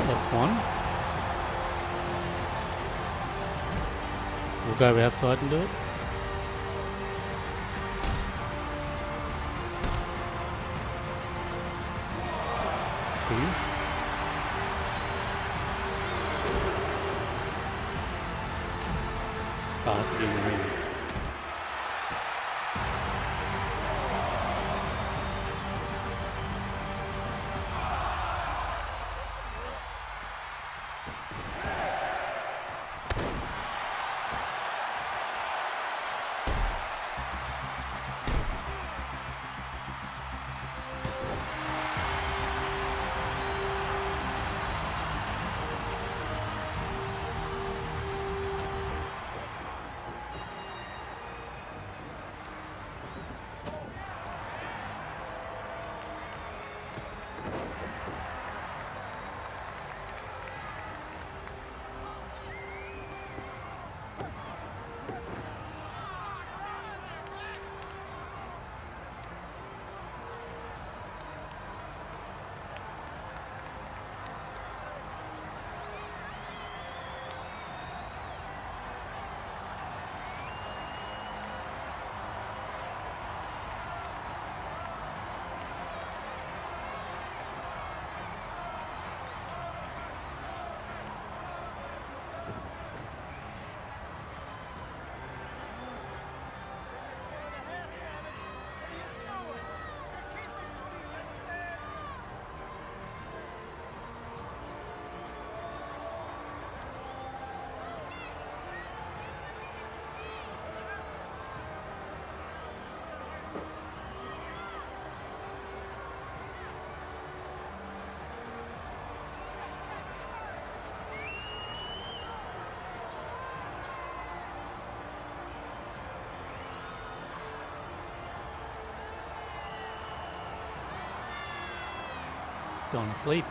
That's one. go outside and do it. Two. Has to be in the ring. It's going to sleep.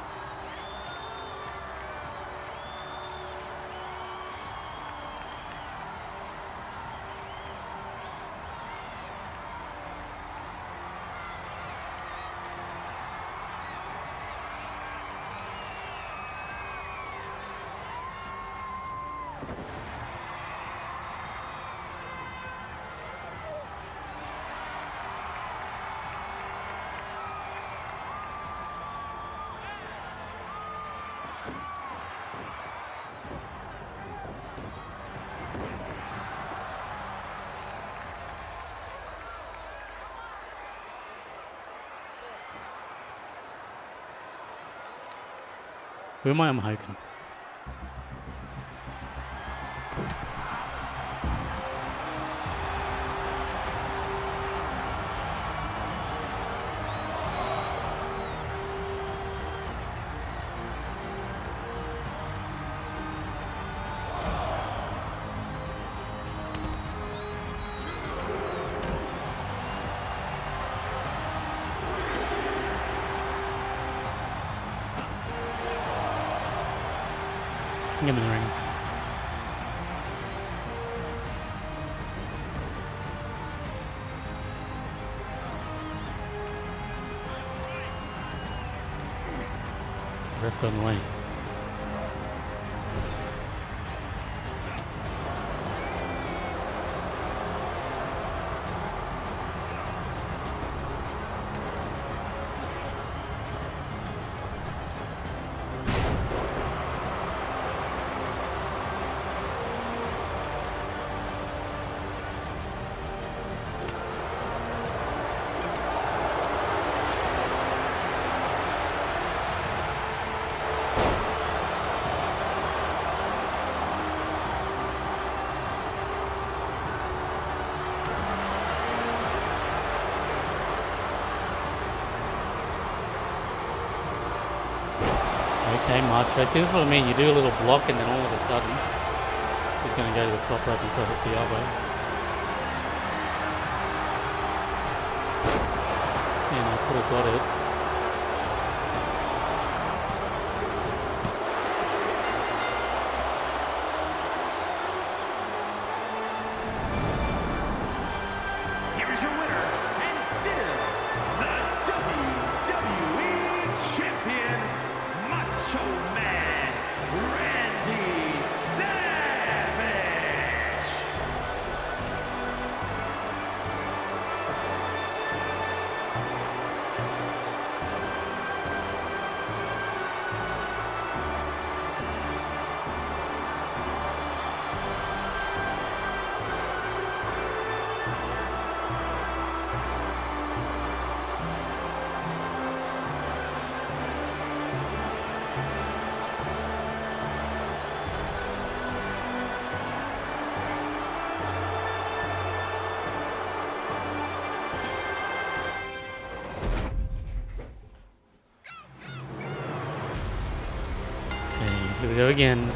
Who am I? I'm Hogan. Get him in the ring. Ref got in the way. Okay, Macho. See, this is what I mean. You do a little block and then all of a sudden he's going to go to the top rope and try to hit the elbow. And I could have got it. Here is your winner, and still the WWE Champion, Macho Man Randy Savage. go again.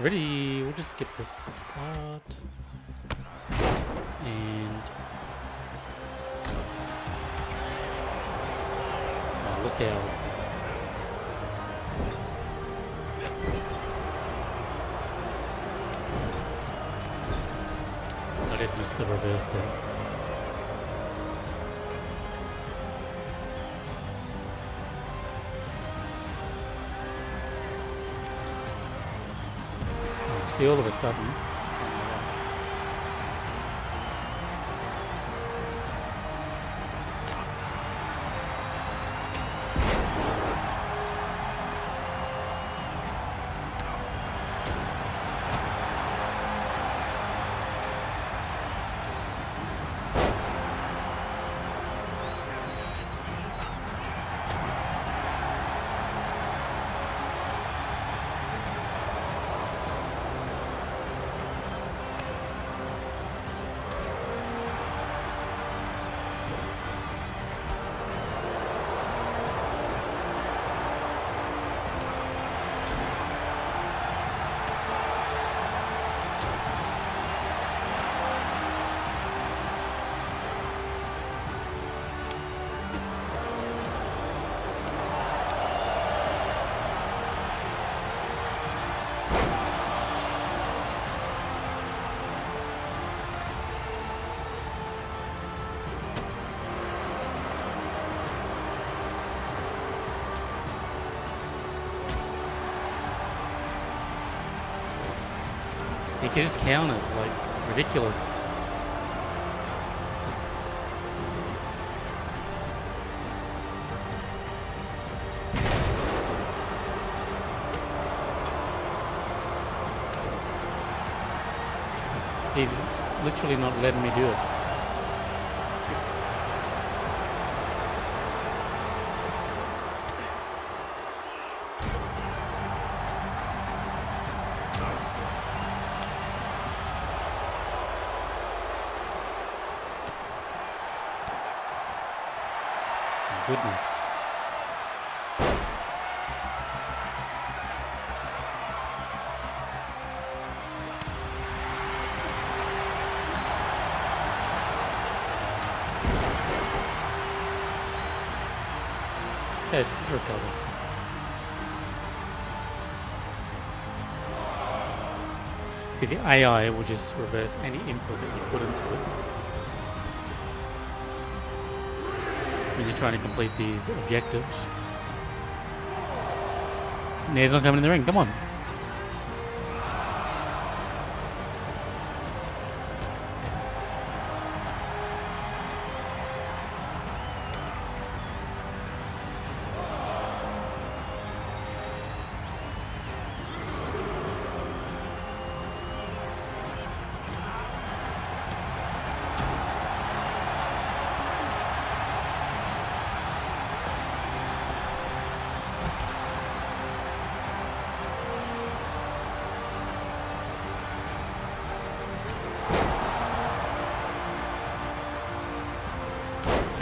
Ready? We'll just skip this part. And oh, look out. I did miss the reverse then. See, all of a sudden, it's coming out. He can just counters like ridiculous. He's literally not letting me do it. Goodness. Let's recover. See, the AI will just reverse any input that you put into it when you're trying to complete these objectives. Nair's not coming in the ring, come on.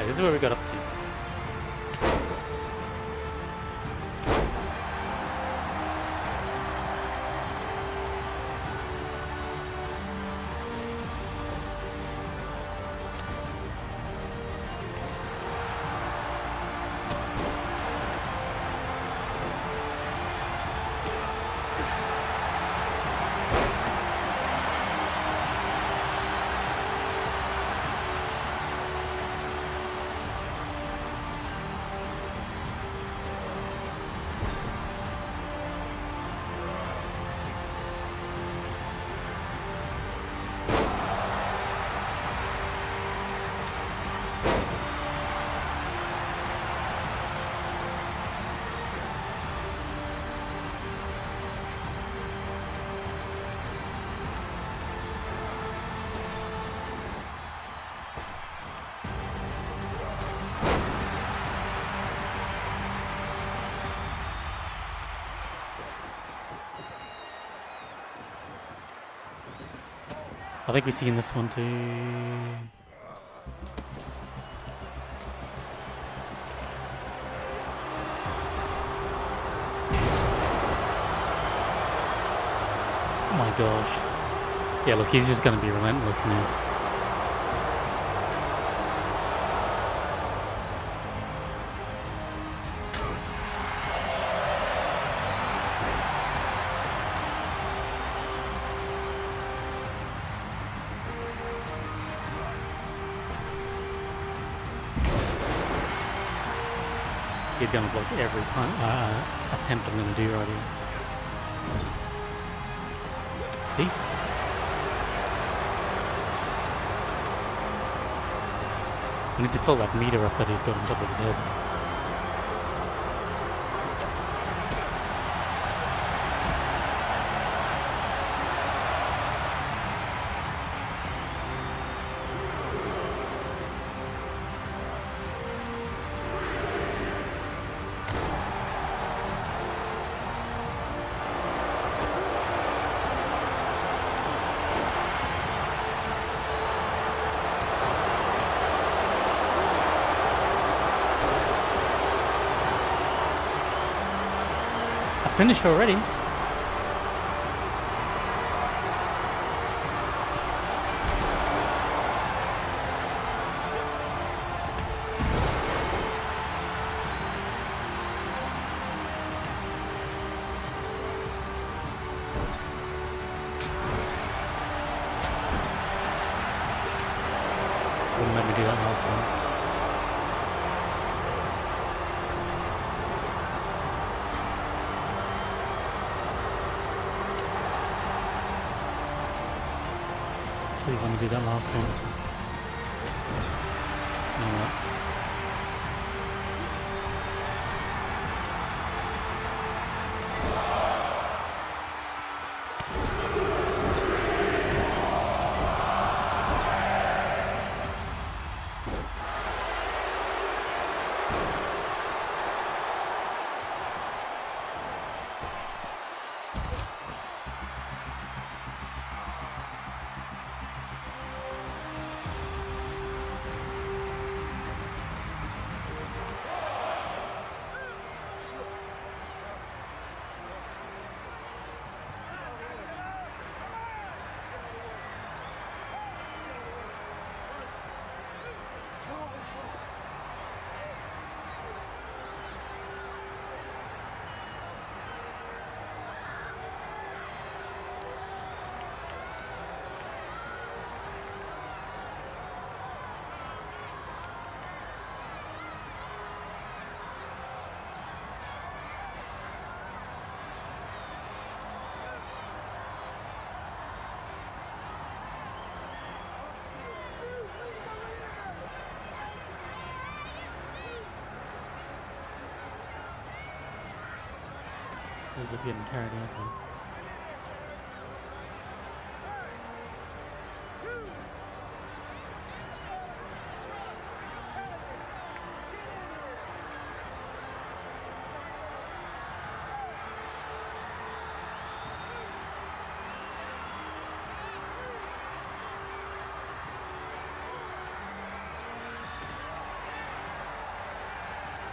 This is where we got up to. I think we've seen this one too. Oh my gosh. Yeah, look, he's just gonna be relentless now. He's gonna block every attempt I'm gonna do right here. See? I need to fill that meter up that he's got on top of his head. Finished already. Wouldn't let me do that last time. Please let me do that last one. You know what? Elizabeth getting carried out then.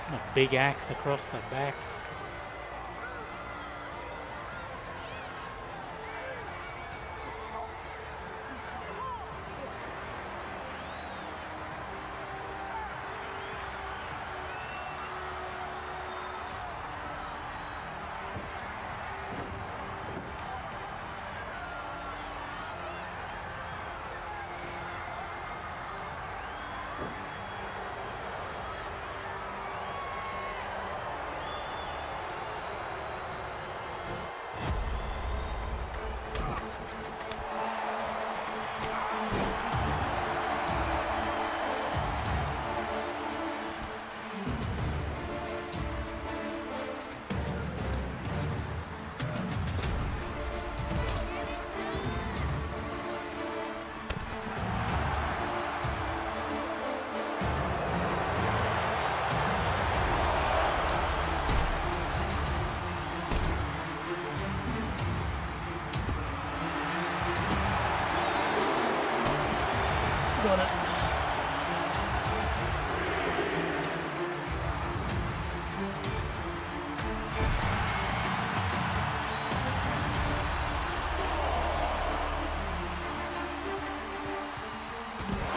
And a big axe across the back.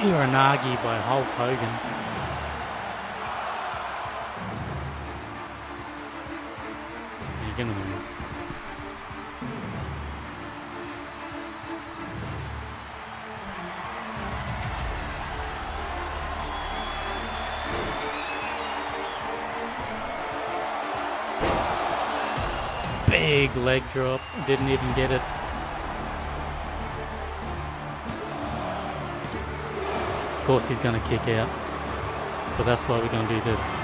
Uranagi by Hulk Hogan. You're gonna win. Big leg drop, didn't even get it. Of course he's gonna kick out, but that's why we're gonna do this.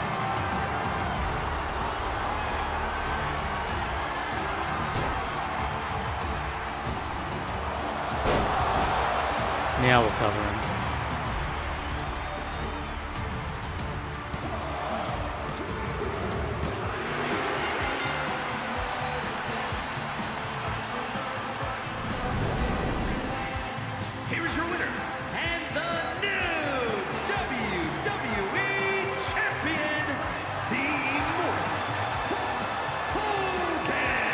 Now we'll cover him. Here is your winner, and the new WWE Champion, the Immortals, Hogan!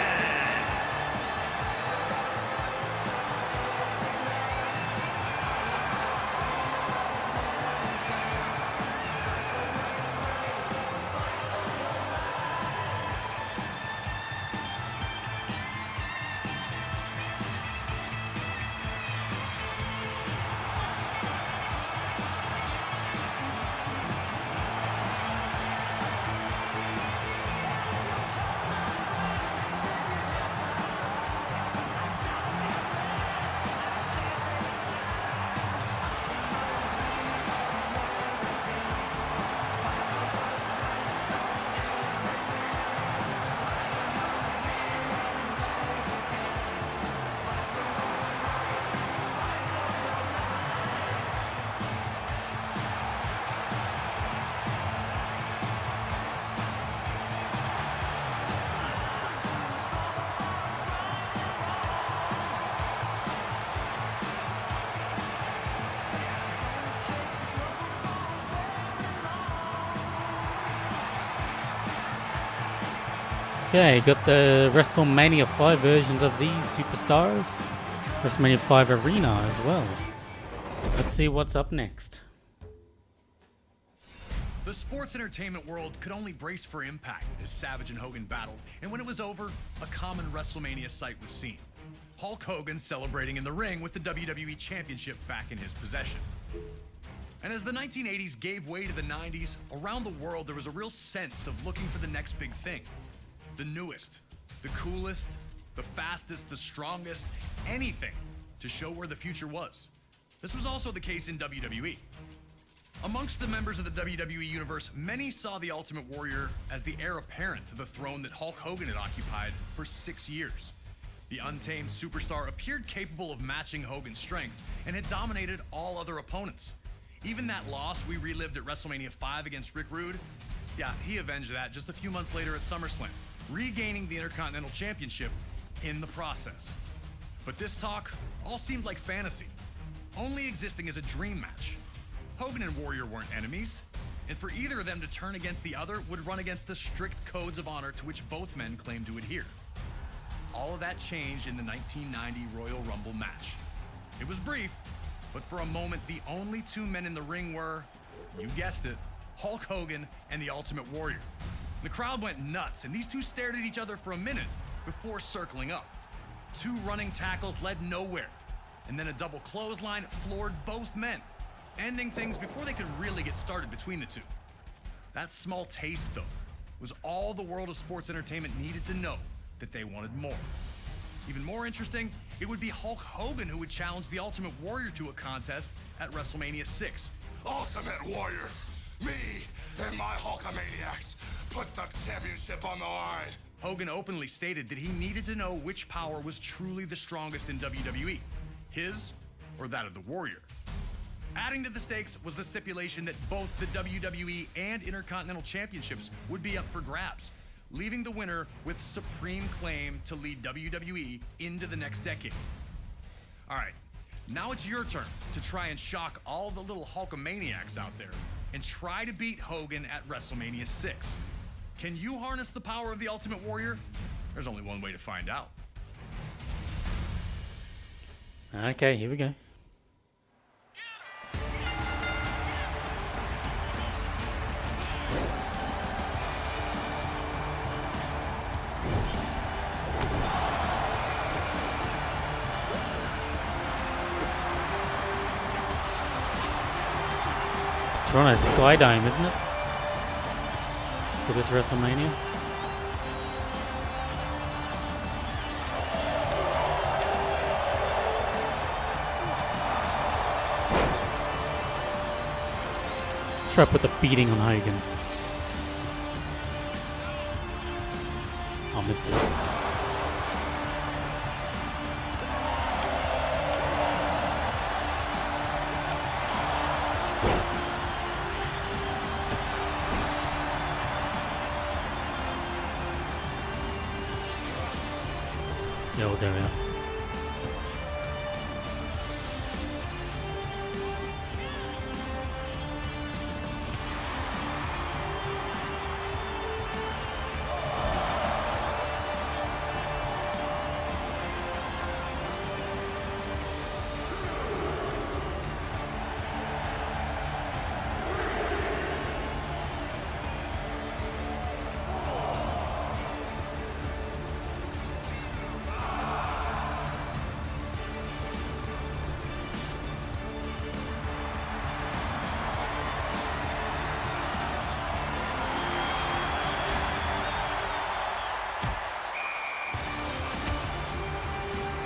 Okay, got the WrestleMania 5 versions of these superstars. WrestleMania 5 Arena as well. Let's see what's up next. The sports entertainment world could only brace for impact as Savage and Hogan battled, and when it was over, a common WrestleMania sight was seen. Hulk Hogan celebrating in the ring with the WWE Championship back in his possession. And as the 1980s gave way to the 90s, around the world there was a real sense of looking for the next big thing. The newest, the coolest, the fastest, the strongest, anything to show where the future was. This was also the case in WWE. Amongst the members of the WWE universe, many saw the Ultimate Warrior as the heir apparent to the throne that Hulk Hogan had occupied for 6 years. The untamed superstar appeared capable of matching Hogan's strength and had dominated all other opponents. Even that loss we relived at WrestleMania 5 against Rick Rude, yeah, he avenged that just a few months later at SummerSlam, regaining the Intercontinental Championship in the process. But this talk all seemed like fantasy, only existing as a dream match. Hogan and Warrior weren't enemies, and for either of them to turn against the other would run against the strict codes of honor to which both men claimed to adhere. All of that changed in the 1990 Royal Rumble match. It was brief, but for a moment the only two men in the ring were, you guessed it, Hulk Hogan and the Ultimate Warrior. The crowd went nuts, and these two stared at each other for a minute before circling up. Two running tackles led nowhere, and then a double clothesline floored both men, ending things before they could really get started between the two. That small taste, though, was all the world of sports entertainment needed to know that they wanted more. Even more interesting, it would be Hulk Hogan who would challenge the Ultimate Warrior to a contest at WrestleMania 6. Ultimate Warrior, me and my Hulkamaniacs put the championship on the line. Hogan openly stated that he needed to know which power was truly the strongest in WWE, his or that of the Warrior. Adding to the stakes was the stipulation that both the WWE and Intercontinental Championships would be up for grabs, leaving the winner with supreme claim to lead WWE into the next decade. All right, now it's your turn to try and shock all the little Hulkamaniacs out there and try to beat Hogan at WrestleMania 6. Can you harness the power of the Ultimate Warrior? There's only one way to find out. Okay, here we go. Toronto Skydome, isn't it? For this WrestleMania. Let's try to put the beating on Hogan. I missed it. Yeah, we'll go out.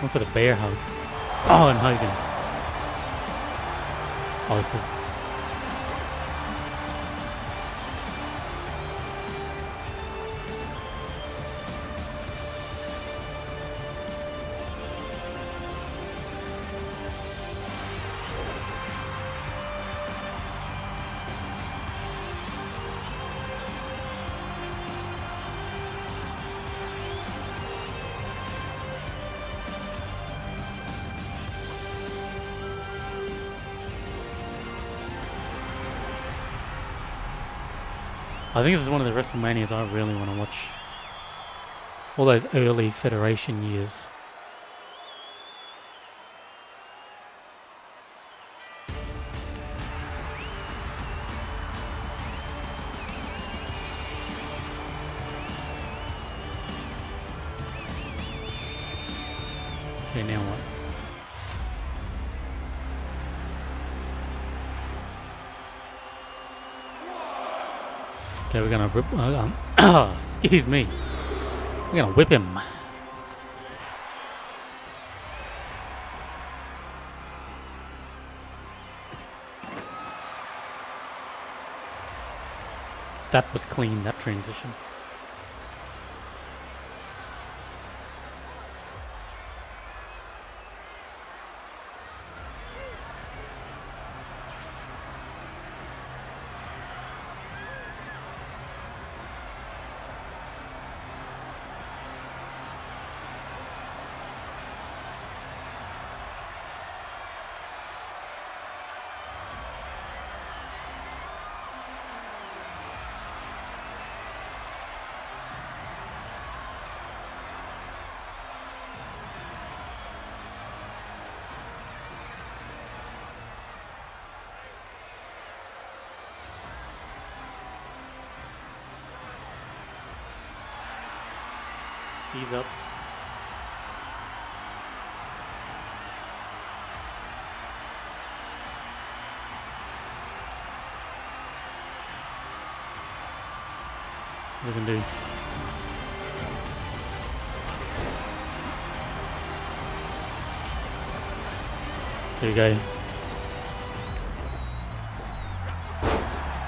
Went for the bear hug. Oh, and Hogan. Oh, this is... I think this is one of the WrestleManias I really want to watch. All those early Federation years. Okay, now what? Okay, we're gonna rip. Excuse me. We're gonna whip him. That was clean, that transition. He's up. What we can do? There you go.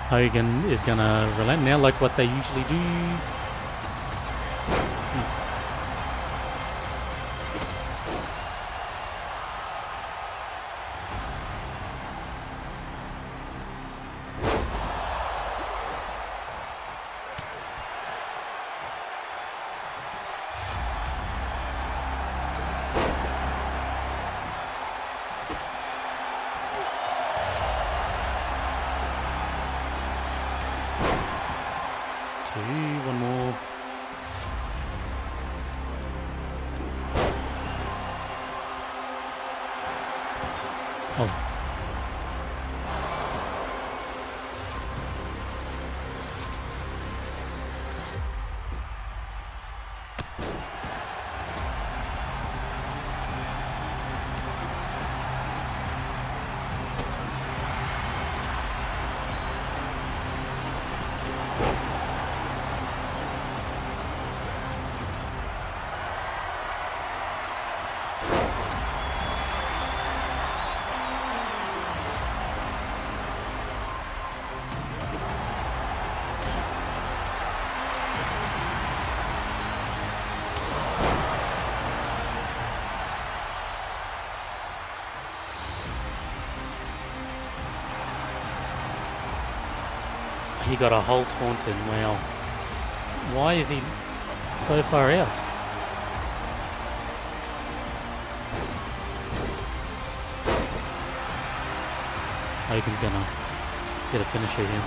Hogan is gonna relent now, like what they usually do. One more. Oh. He got a whole taunted. Wow. Why is he so far out? Hogan's gonna get a finisher here.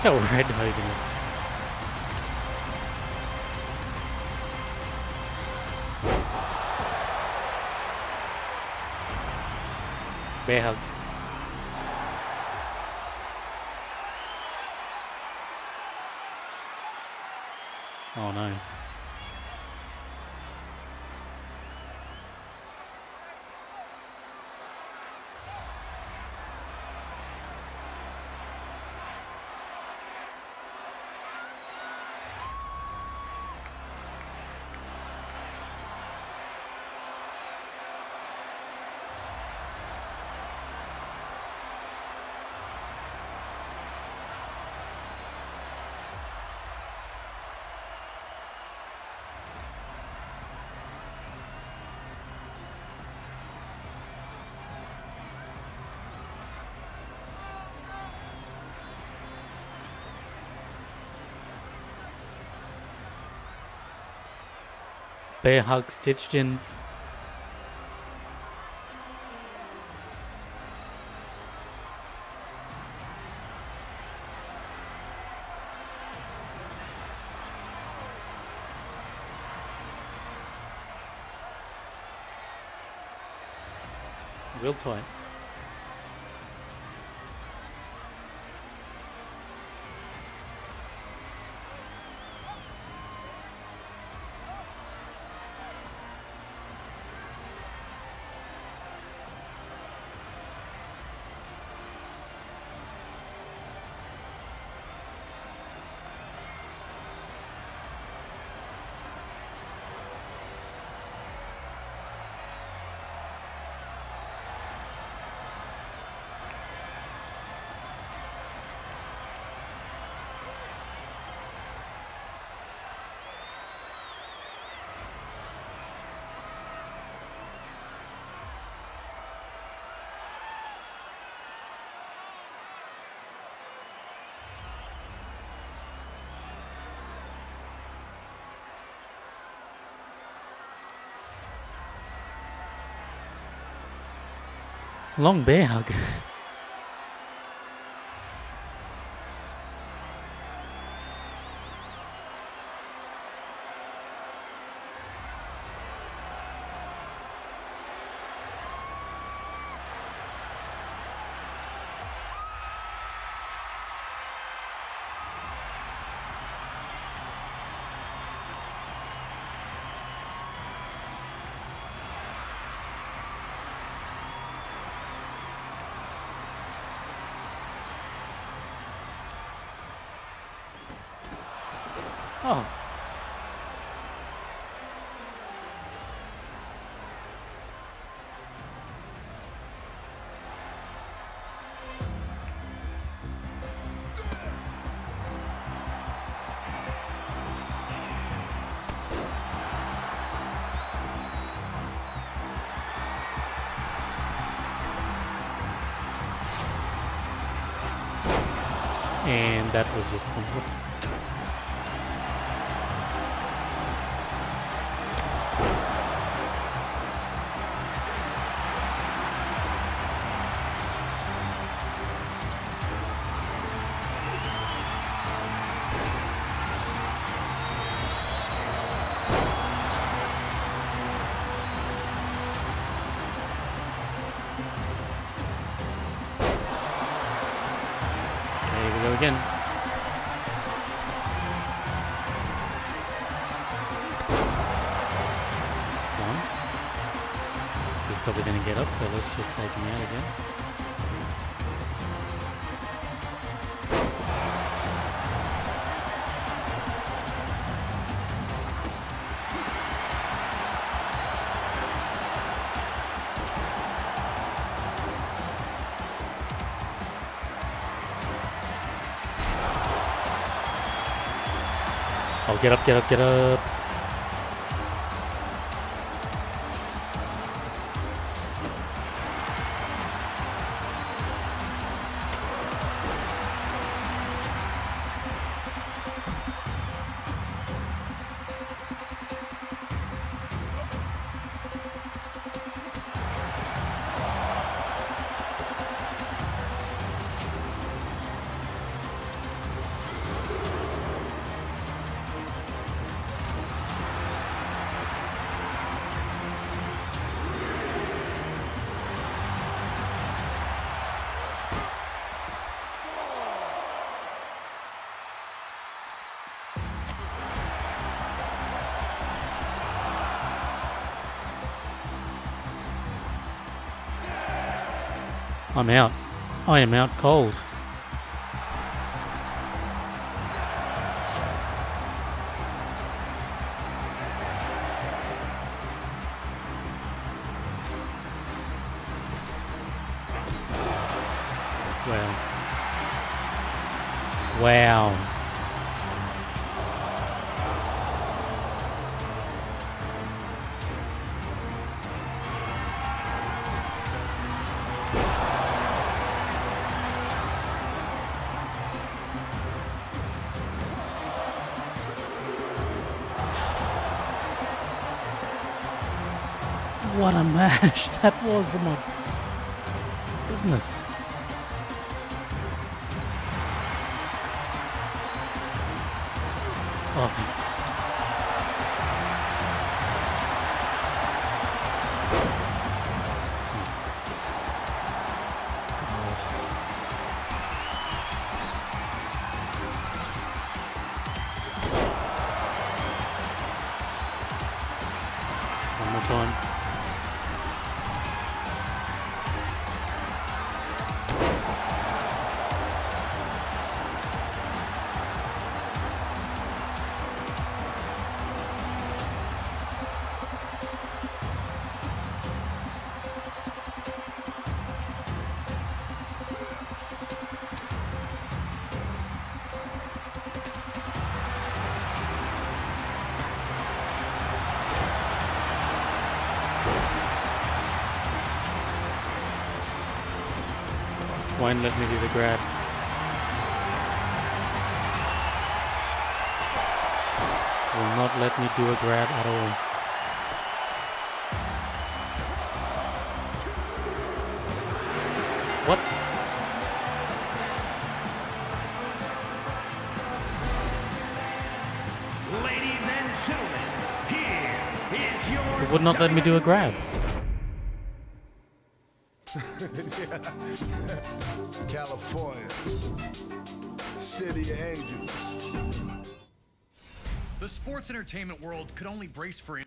How red Hogan is. Bear hug. Oh no. Bear hug stitched in. Real tight. Long bear hug. Oh. And that was just pointless. Here we go again. That's one. He's probably going to get up, so let's just take him out again. Oh, get up, get up, get up. I'm out. I am out cold. Wow. Wow. What a match that was, oh my goodness. Oh, thank God. One more time. Won't let me do the grab. Will not let me do a grab at all. What? Ladies and gentlemen, here is your It would not let me do a grab. California, City of Angels. The sports entertainment world could only brace for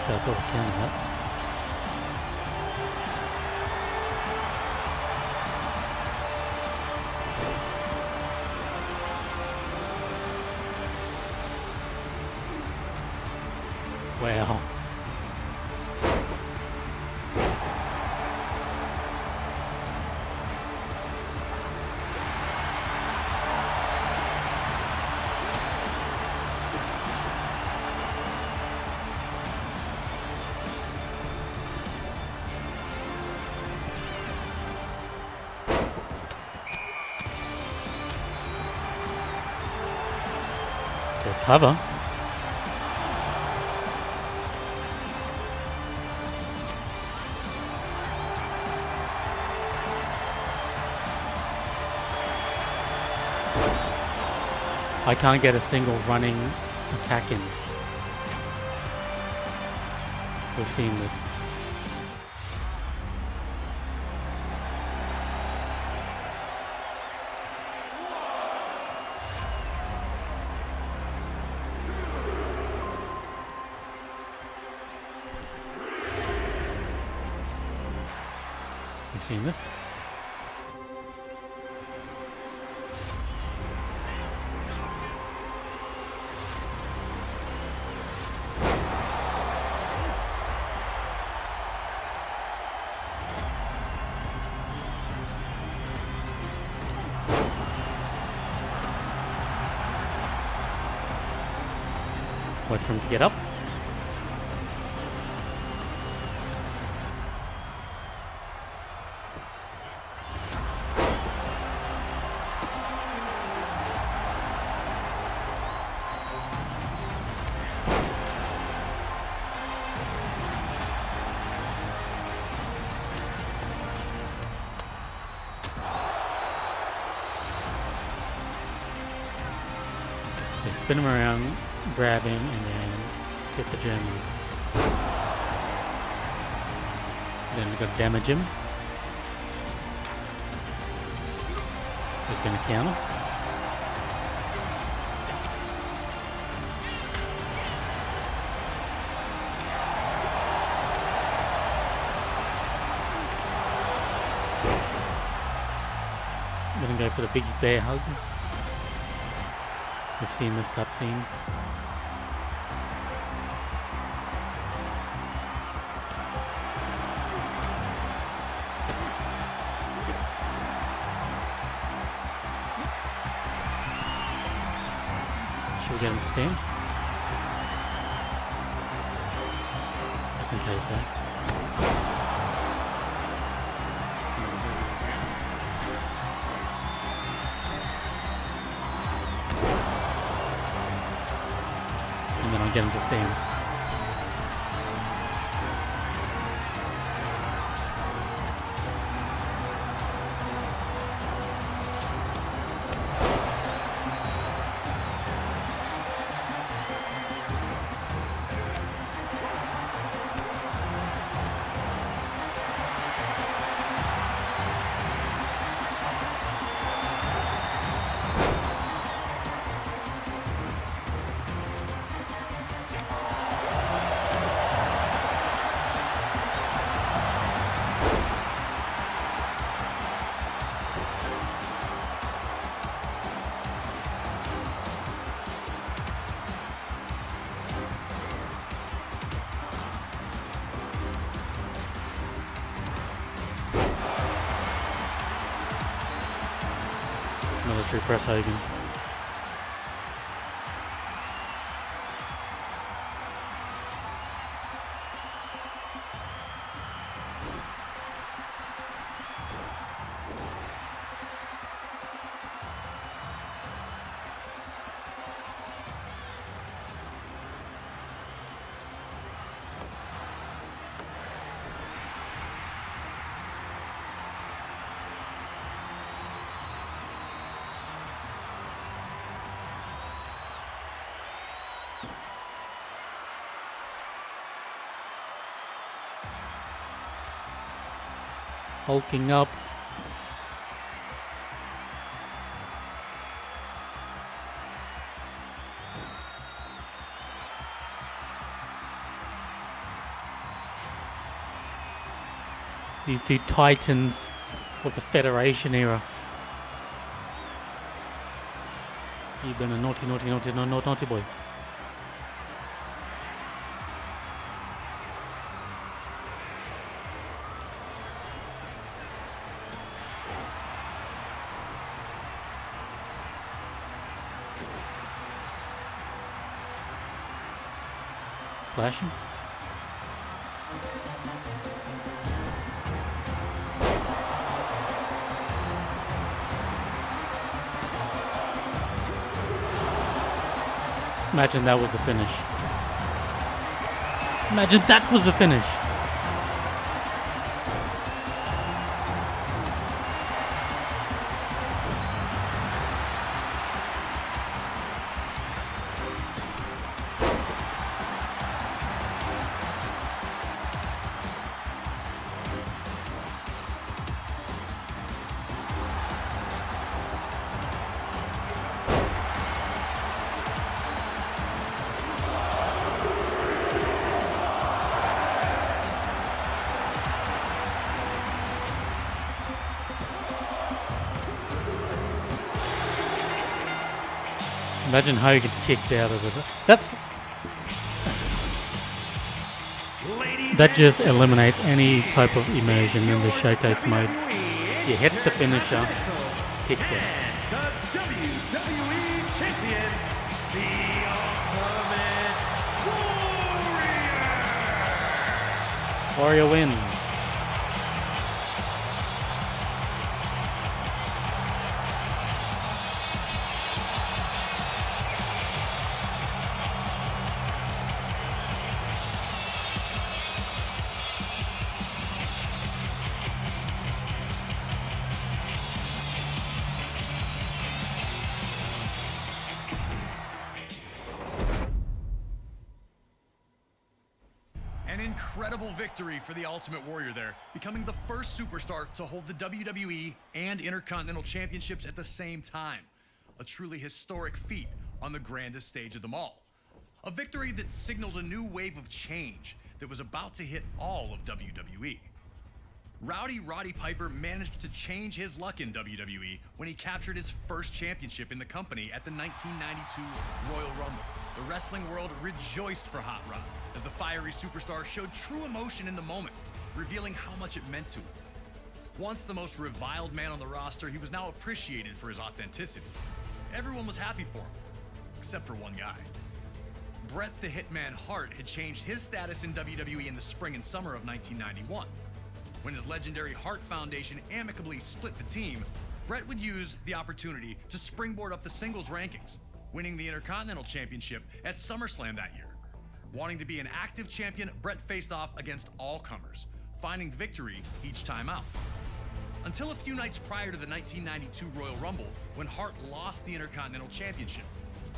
I thought I counted that. Wow. Clever. I can't get a single running attack in. We've seen this. We've seen this. Wait for him to get up. So spin him around, grab him, and then hit the German. Then we've got to damage him. He's going to counter. Going to go for the big bear hug. We've seen this cutscene. Should we get him to stand? Just in case, eh? And then I'll get him to stand. Military press Hogan. Hulking up. These two titans of the Federation era. You've been a naughty boy. Splashing. Imagine that was the finish. Imagine that was the finish. Imagine how you get kicked out of it. That just eliminates any type of immersion in the showcase mode. You hit the finisher, kicks out. The WWE Champion, the Ultimate Warrior. Warrior wins. Incredible victory for the Ultimate Warrior there, becoming the first superstar to hold the WWE and Intercontinental Championships at the same time. A truly historic feat on the grandest stage of them all. A victory that signaled a new wave of change that was about to hit all of WWE. Roddy Piper managed to change his luck in WWE when he captured his first championship in the company at the 1992 Royal Rumble. The wrestling world rejoiced for Hot Rod as the fiery superstar showed true emotion in the moment, revealing how much it meant to him. Once the most reviled man on the roster, he was now appreciated for his authenticity. Everyone was happy for him, except for one guy. Bret the Hitman Hart had changed his status in WWE in the spring and summer of 1991. When his legendary Hart Foundation amicably split the team, Bret would use the opportunity to springboard up the singles rankings, winning the Intercontinental Championship at SummerSlam that year. Wanting to be an active champion, Bret faced off against all comers, finding victory each time out. Until a few nights prior to the 1992 Royal Rumble, when Hart lost the Intercontinental Championship.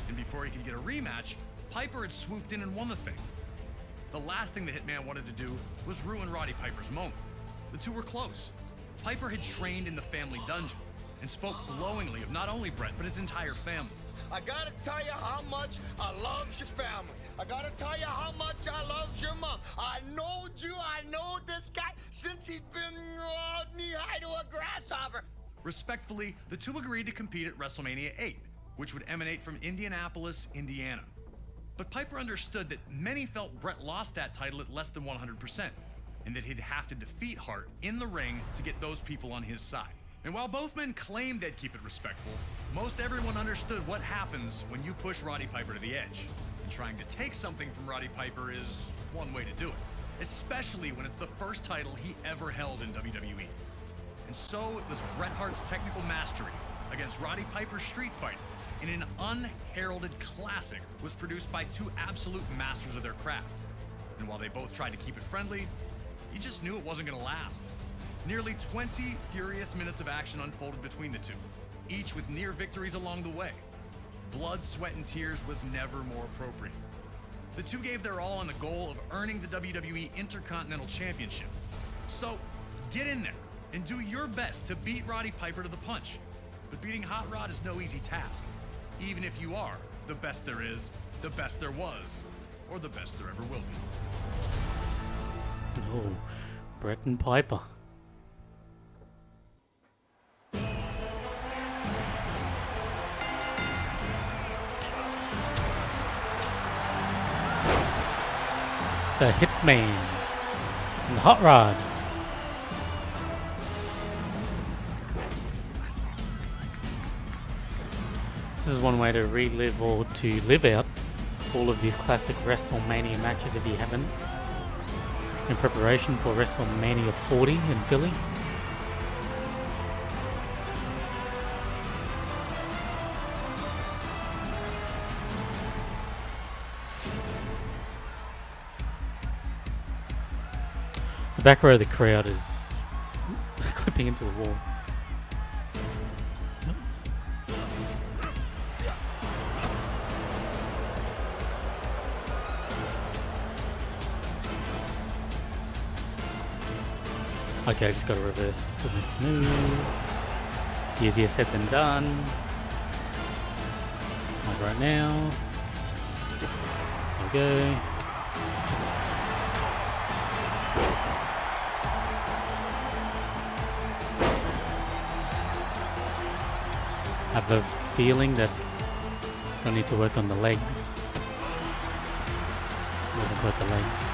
And before he could get a rematch, Piper had swooped in and won the thing. The last thing the Hitman wanted to do was ruin Roddy Piper's moment. The two were close. Piper had trained in the family dungeon and spoke glowingly of not only Bret, but his entire family. I gotta tell you how much I love your family. I gotta tell you how much I love your mom. I know this guy since he's been knee-high to a grasshopper. Respectfully, the two agreed to compete at WrestleMania 8, which would emanate from Indianapolis, Indiana. But Piper understood that many felt Bret lost that title at less than 100%, and that he'd have to defeat Hart in the ring to get those people on his side. And while both men claimed they'd keep it respectful, most everyone understood what happens when you push Roddy Piper to the edge. And trying to take something from Roddy Piper is one way to do it, especially when it's the first title he ever held in WWE. And so it was Bret Hart's technical mastery against Roddy Piper's street fighting in an unheralded classic was produced by two absolute masters of their craft. And while they both tried to keep it friendly, you just knew it wasn't gonna last. Nearly 20 furious minutes of action unfolded between the two, each with near victories along the way. Blood, sweat, and tears was never more appropriate. The two gave their all on the goal of earning the WWE Intercontinental Championship. So, get in there and do your best to beat Roddy Piper to the punch. But beating Hot Rod is no easy task, even if you are the best there is, the best there was, or the best there ever will be. Oh, Bret and Piper. The Hitman and the Hot Rod. This is one way to relive or to live out all of these classic WrestleMania matches if you haven't, in preparation for WrestleMania 40 in Philly. The back row of the crowd is clipping into the wall. Okay, I just gotta reverse the next move. Easier said than done. Like right now. There we go. I have the feeling that I need to work on the legs. Wasn't quite the legs.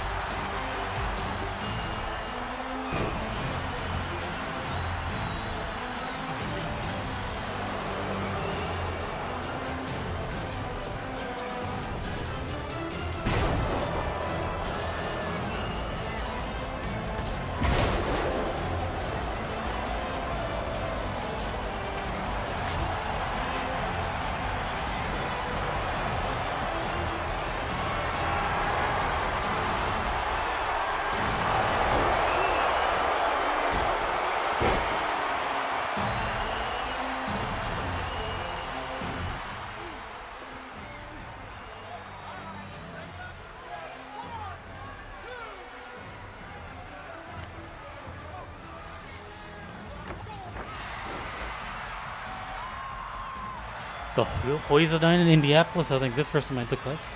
The Hoysadine in Indianapolis, I think this WrestleMania took place.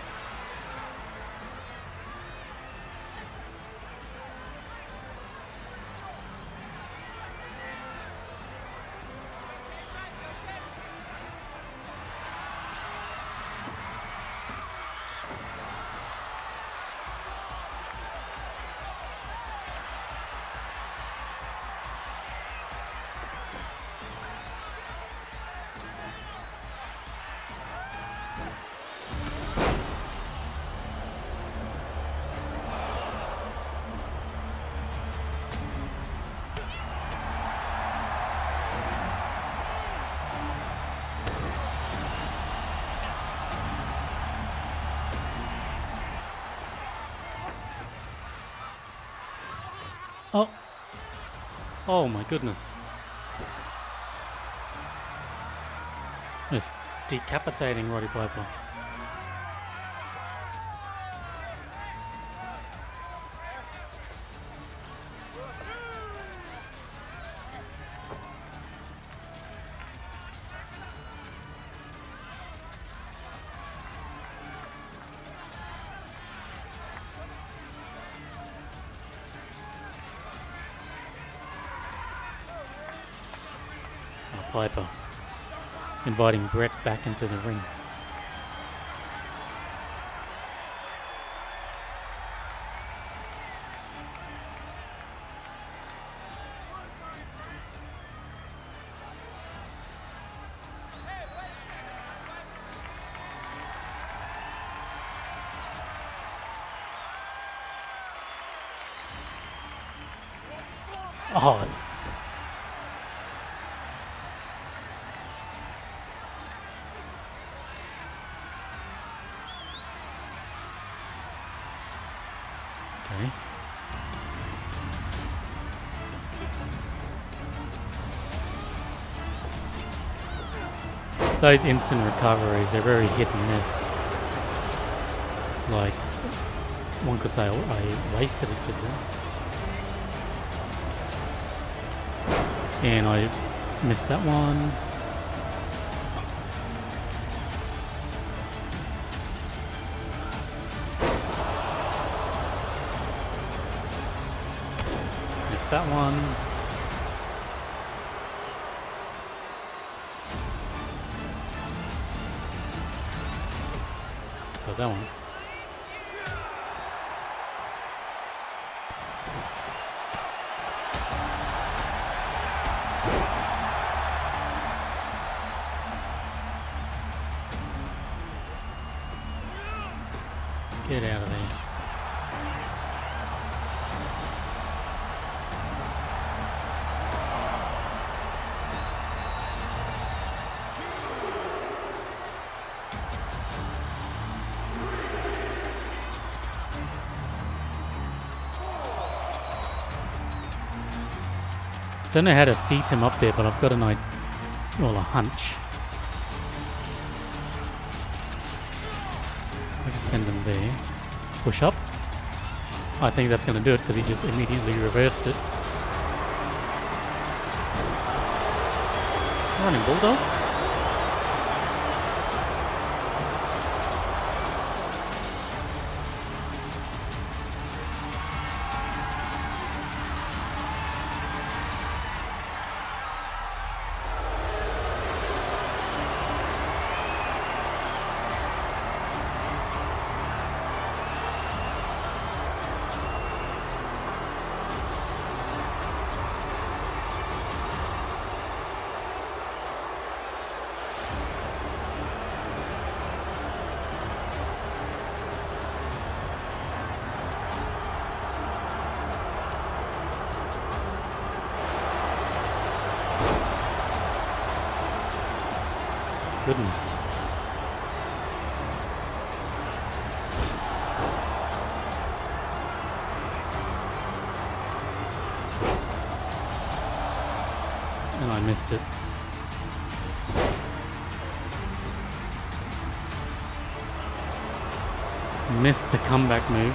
Oh. Oh my goodness. Just decapitating Roddy Piper. Piper inviting Brett back into the ring. Oh. Okay. Those instant recoveries, they're very hit and miss. Like, one could say I wasted it just then. And I missed that one. Missed that one. Got that one. Get out of there. Don't know how to seat him up there, but I've got an idea, well, a hunch. I'll just send him there. Push up. I think that's going to do it because he just immediately reversed it. Running Bulldog. Goodness. And I missed it. Missed the comeback move.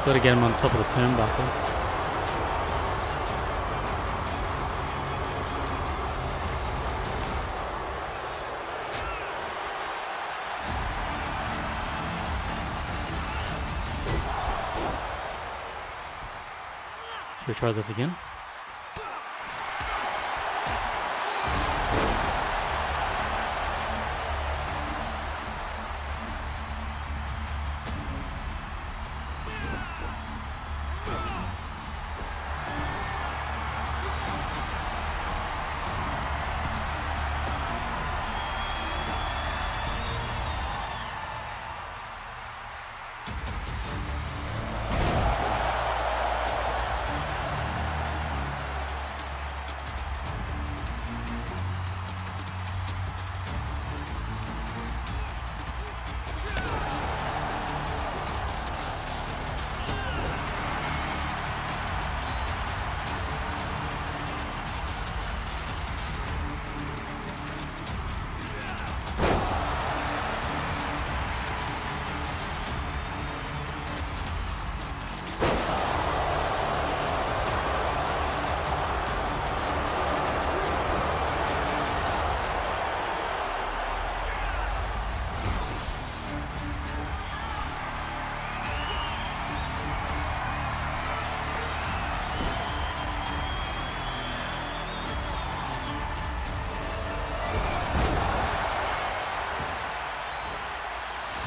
Got to get him on top of the turnbuckle. Should we try this again?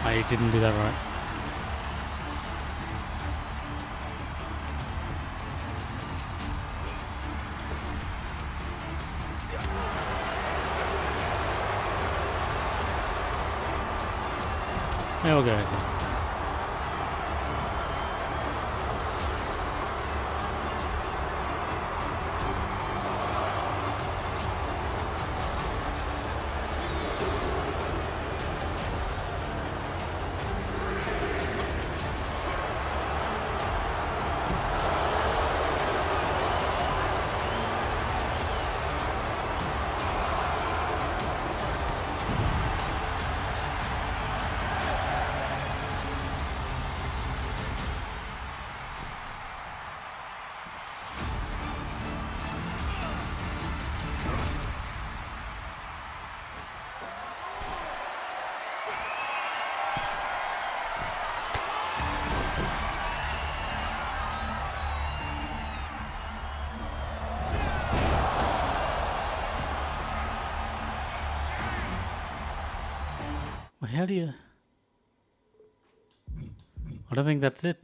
I didn't do that right. Yeah, we'll go ahead then. Well, how do you... I don't think that's it.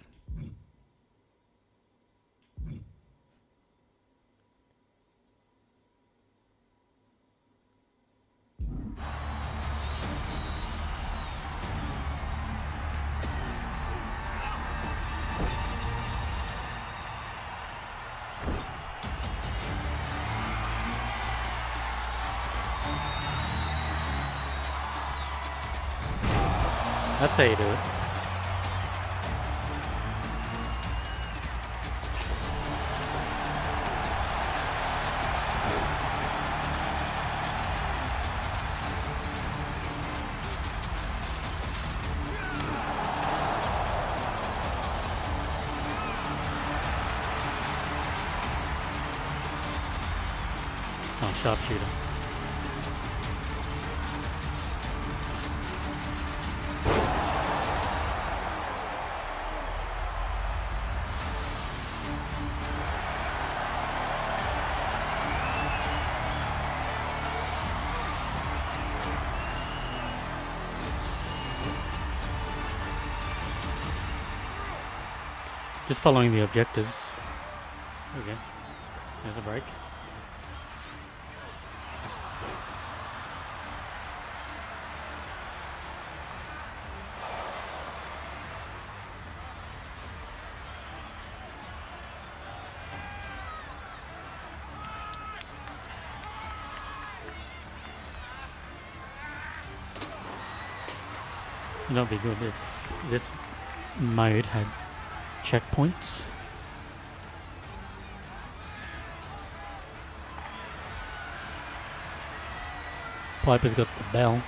That's how you do it. Sharpshooter. Just following the objectives. Okay, there's a break. You know, it'd be good if this mode had checkpoints. Piper's got the bell.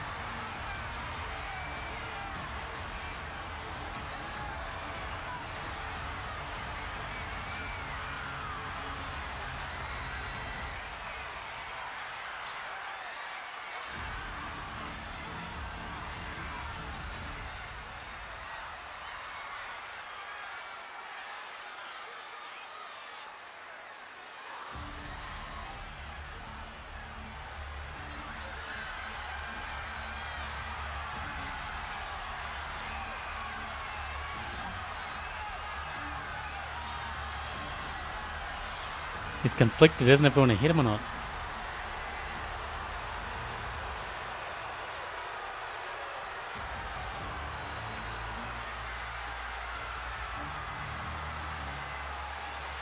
He's conflicted, doesn't know if we want to hit him or not.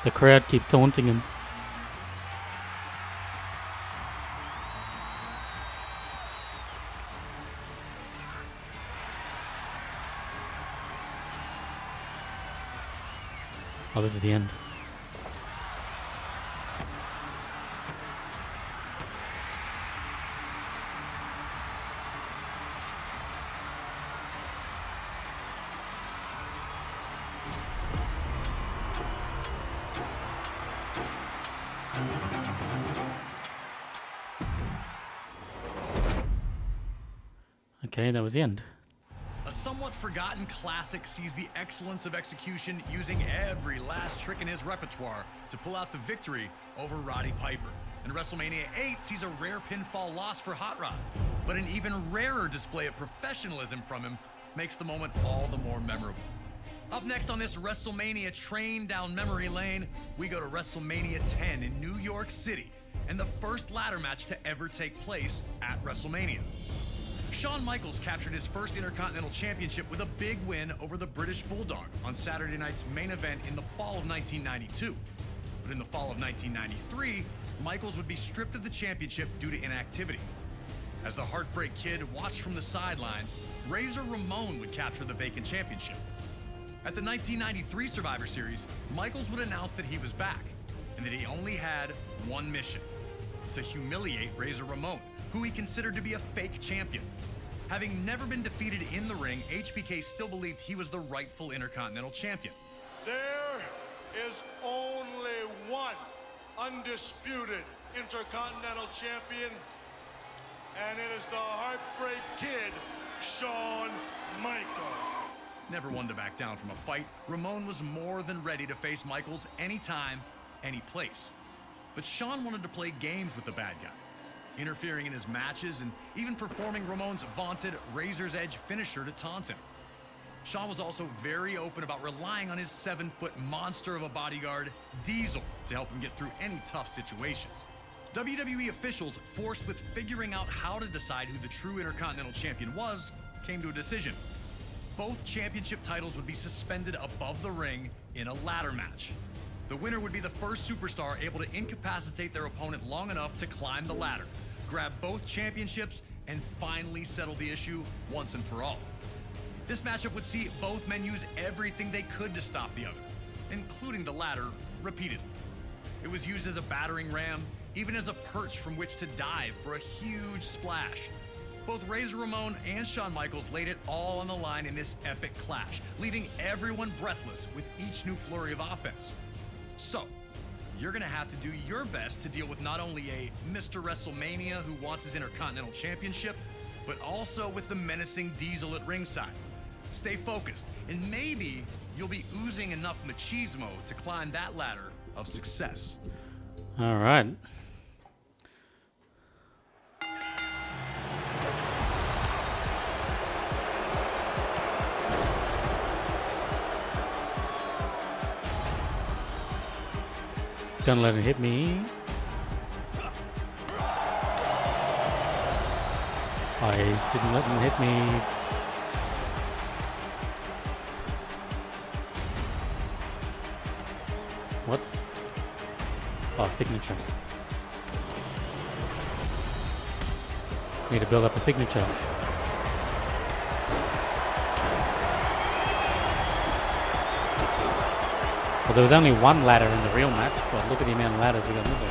The crowd keep taunting him. Oh, this is the end. Okay, that was the end. A somewhat forgotten classic sees the excellence of execution using every last trick in his repertoire to pull out the victory over Roddy Piper. And WrestleMania 8 sees a rare pinfall loss for Hot Rod, but an even rarer display of professionalism from him makes the moment all the more memorable. Up next on this WrestleMania train down memory lane, we go to WrestleMania 10 in New York City, and the first ladder match to ever take place at WrestleMania. Shawn Michaels captured his first Intercontinental Championship with a big win over the British Bulldog on Saturday night's main event in the fall of 1992. But in the fall of 1993, Michaels would be stripped of the championship due to inactivity. As the Heartbreak Kid watched from the sidelines, Razor Ramon would capture the vacant championship. At the 1993 Survivor Series, Michaels would announce that he was back and that he only had one mission: to humiliate Razor Ramon, who he considered to be a fake champion. Having never been defeated in the ring, HBK still believed he was the rightful Intercontinental Champion. There is only one undisputed Intercontinental Champion, and it is the Heartbreak Kid, Shawn Michaels. Never one to back down from a fight, Ramon was more than ready to face Michaels anytime, any place. But Shawn wanted to play games with the bad guy, interfering in his matches and even performing Ramon's vaunted Razor's Edge finisher to taunt him. Shawn was also very open about relying on his 7-foot monster of a bodyguard, Diesel, to help him get through any tough situations. WWE officials, forced with figuring out how to decide who the true Intercontinental Champion was, came to a decision. Both championship titles would be suspended above the ring in a ladder match. The winner would be the first superstar able to incapacitate their opponent long enough to climb the ladder, grab both championships, and finally settle the issue once and for all. This matchup would see both men use everything they could to stop the other, including the ladder repeatedly. It was used as a battering ram, even as a perch from which to dive for a huge splash. Both Razor Ramon and Shawn Michaels laid it all on the line in this epic clash, leaving everyone breathless with each new flurry of offense. So, you're gonna have to do your best to deal with not only a Mr. WrestleMania who wants his Intercontinental Championship, but also with the menacing Diesel at ringside. Stay focused, and maybe you'll be oozing enough machismo to climb that ladder of success. All right. Don't let him hit me. I didn't let him hit me. What? Oh, signature. Need to build up a signature. Well, there was only one ladder in the real match, but look at the amount of ladders we got missing.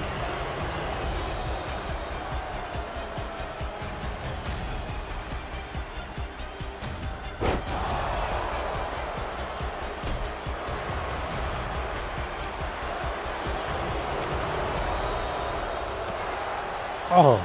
Oh.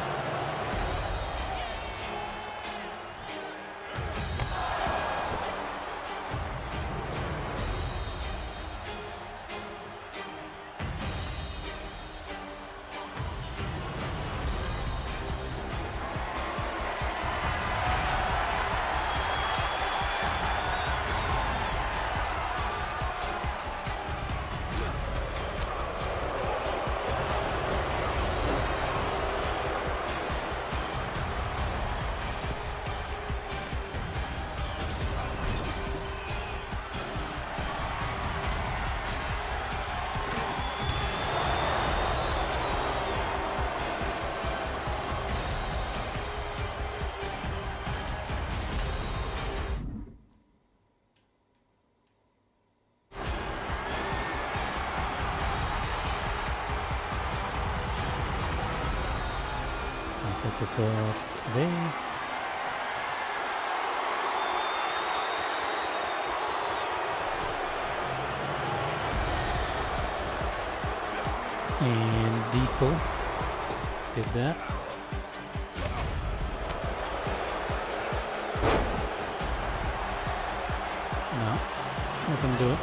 Set this up there. And Diesel did that. No, not gonna do it.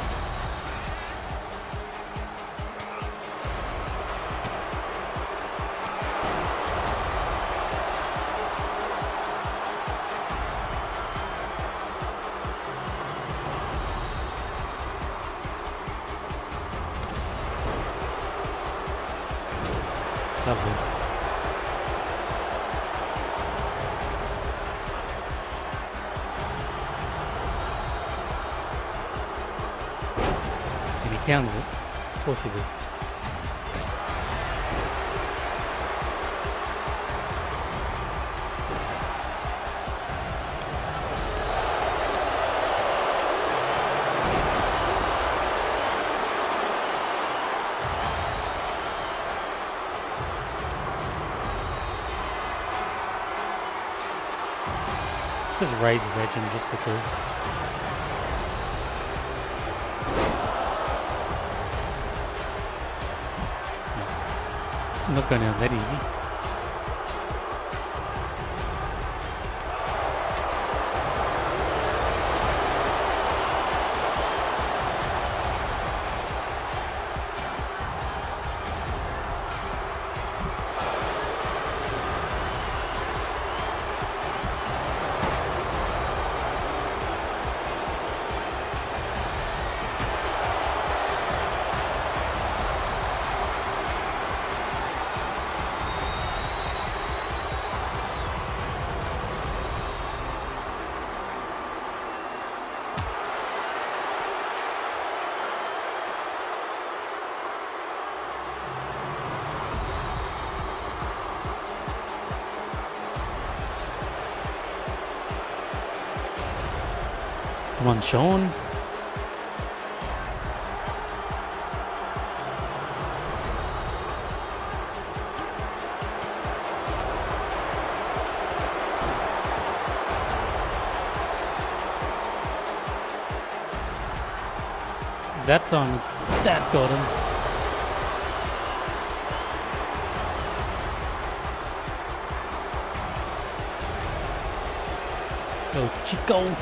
Lovely. And he counted it. Of course he did. Just raise his edge and just because. I'm not going out that easy. Come on, Sean. That time, that got him. Go, Chico.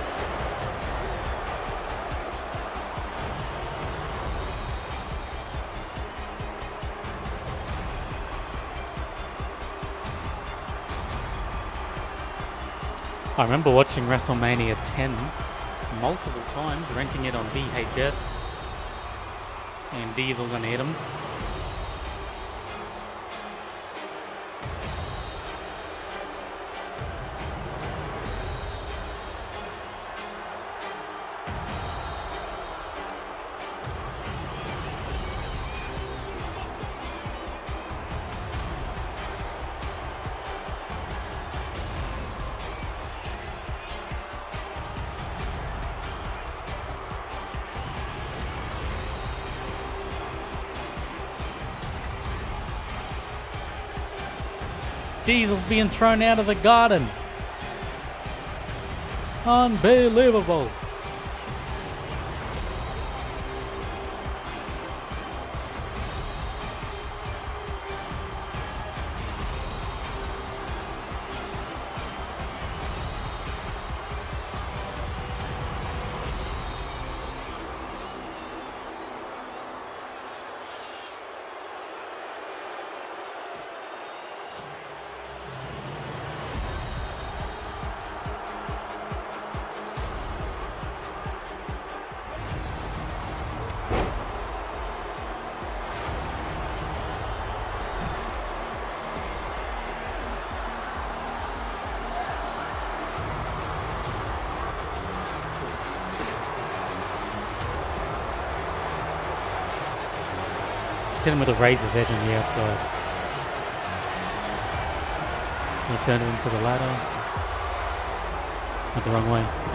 I remember watching WrestleMania 10 multiple times, renting it on VHS, and Diesel gonna hit him. Diesel's being thrown out of the garden. Unbelievable. Hit him with a razor's edge on the outside. He turned him to the ladder. Went the wrong way.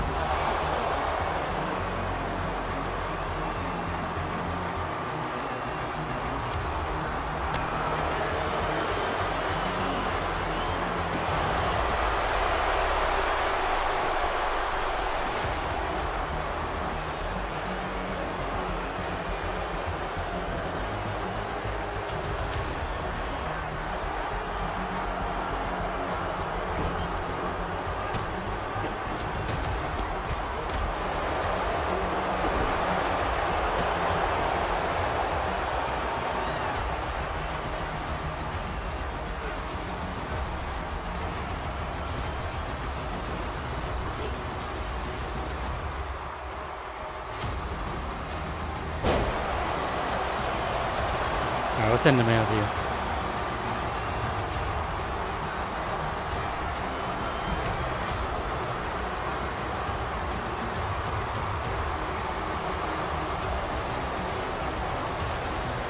Alright, we'll send him out here.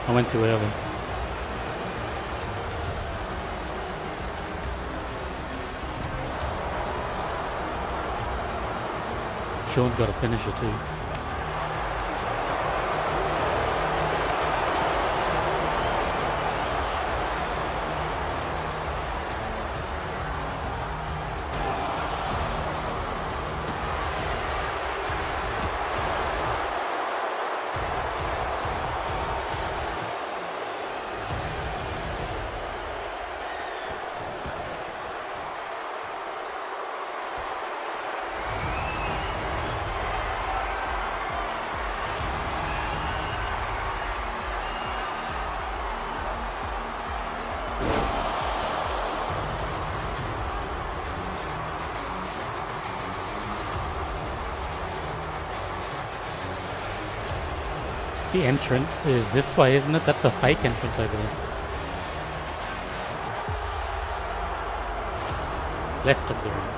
I went too early. Sean's got a finisher too. The entrance is this way, isn't it? That's a fake entrance over there. Left of the ring.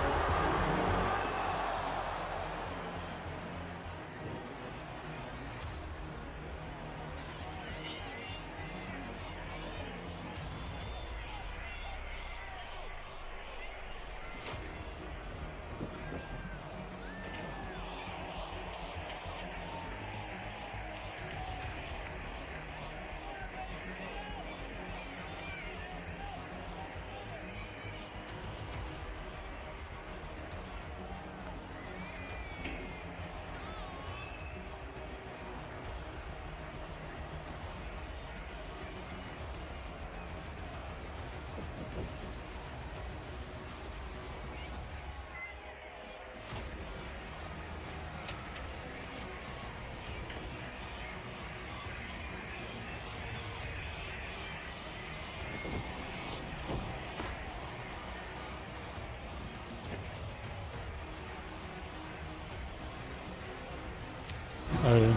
Uh-oh.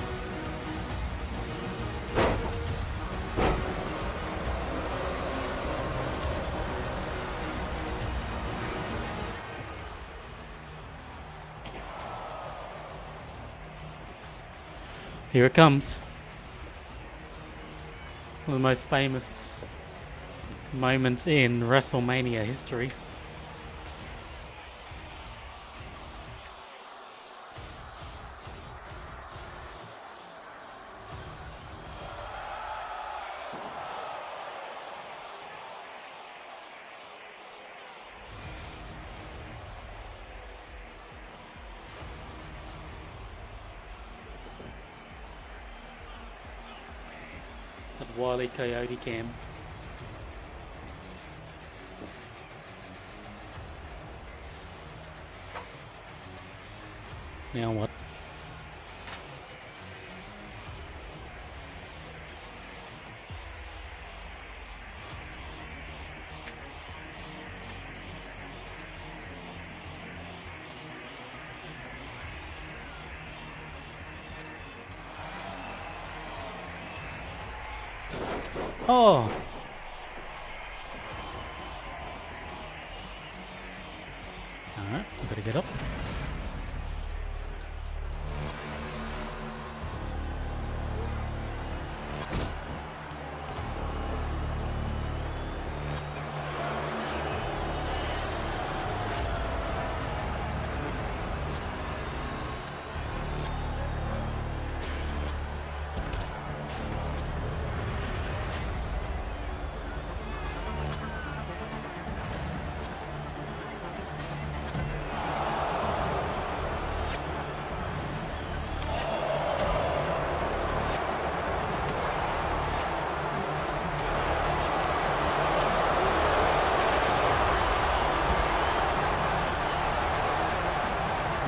Here it comes. One of the most famous moments in WrestleMania history. That Wile E. Coyote cam. Now what? Oh! Alright, we gotta get up.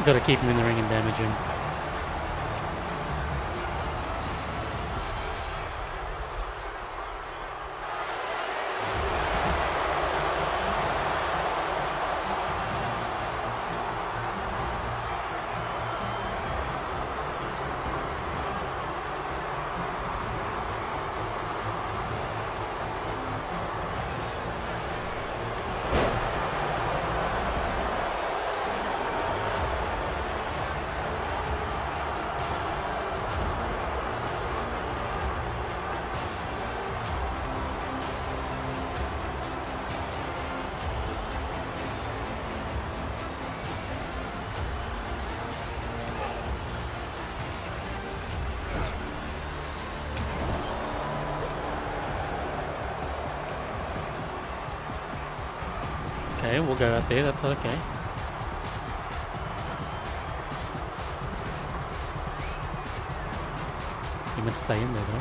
Gotta keep him in the ring and damage him. Okay, we'll go out there, that's okay. You meant to stay in there though.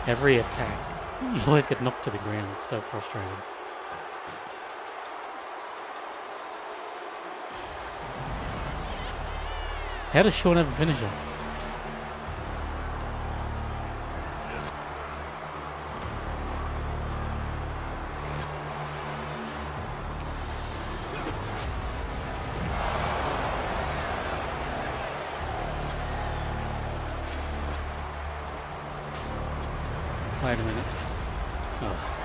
Every attack, you always get knocked to the ground, it's so frustrating. How does Shawn have a finisher? Wait a minute. Oh.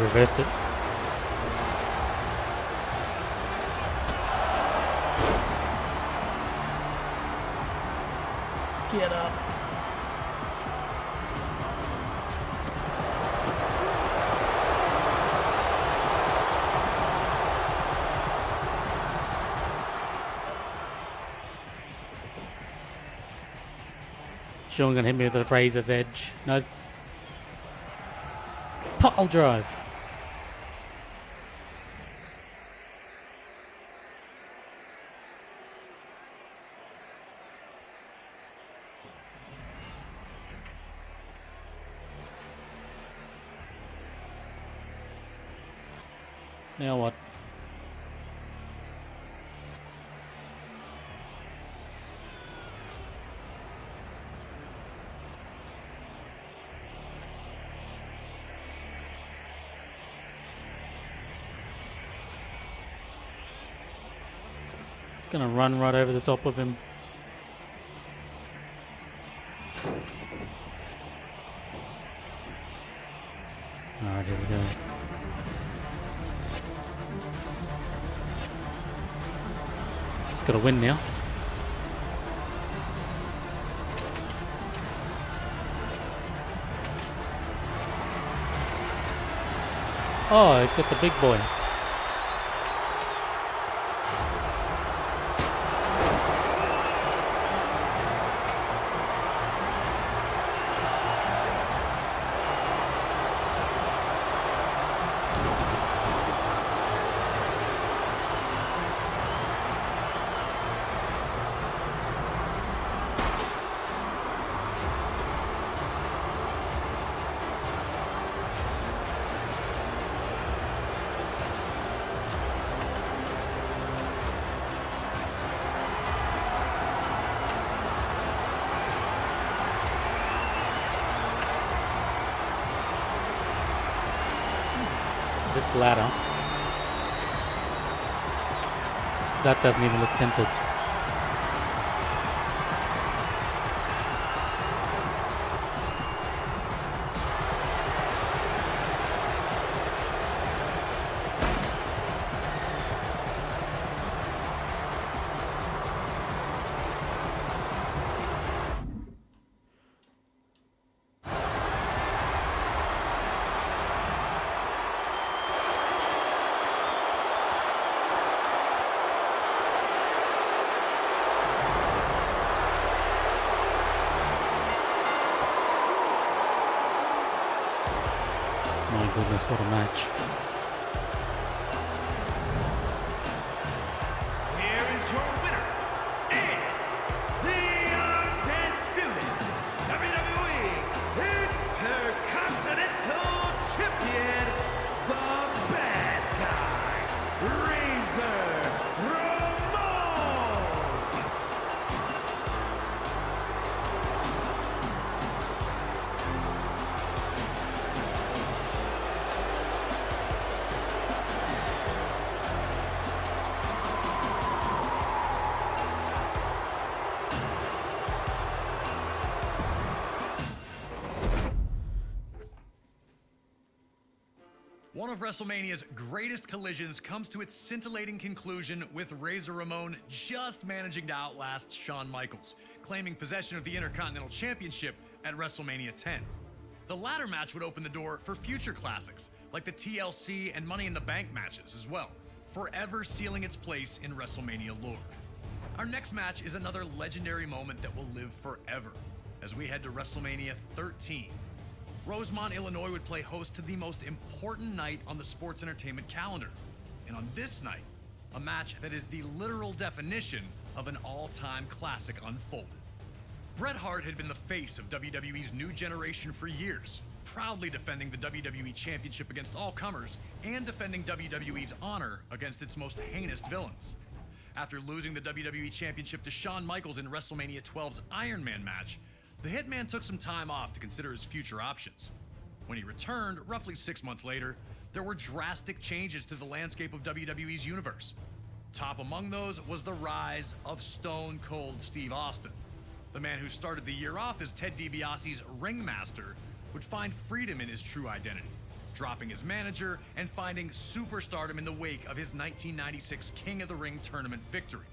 Reversed it. Get up. Sean gonna hit me with a razor's edge. Nice pile drive. Now what? It's gonna run right over the top of him. Alright, here we go. Just gotta win now. Oh, he's got the big boy. This ladder, that doesn't even look centered. My goodness, what a match. Here is your winner, and the undisputed WWE Intercontinental Champion, the bad guy, Razor Ramon. One of WrestleMania's greatest collisions comes to its scintillating conclusion with Razor Ramon just managing to outlast Shawn Michaels, claiming possession of the Intercontinental Championship at WrestleMania 10. The latter match would open the door for future classics, like the TLC and Money in the Bank matches as well, forever sealing its place in WrestleMania lore. Our next match is another legendary moment that will live forever, as we head to WrestleMania 13. Rosemont, Illinois would play host to the most important night on the sports entertainment calendar. And on this night, a match that is the literal definition of an all-time classic unfolded. Bret Hart had been the face of WWE's new generation for years, proudly defending the WWE Championship against all comers and defending WWE's honor against its most heinous villains. After losing the WWE Championship to Shawn Michaels in WrestleMania 12's Iron Man match, the Hitman took some time off to consider his future options. When he returned, roughly 6 months later, there were drastic changes to the landscape of WWE's universe. Top among those was the rise of Stone Cold Steve Austin. The man who started the year off as Ted DiBiase's ringmaster would find freedom in his true identity. dropping his manager and finding superstardom in the wake of his 1996 King of the Ring tournament victory.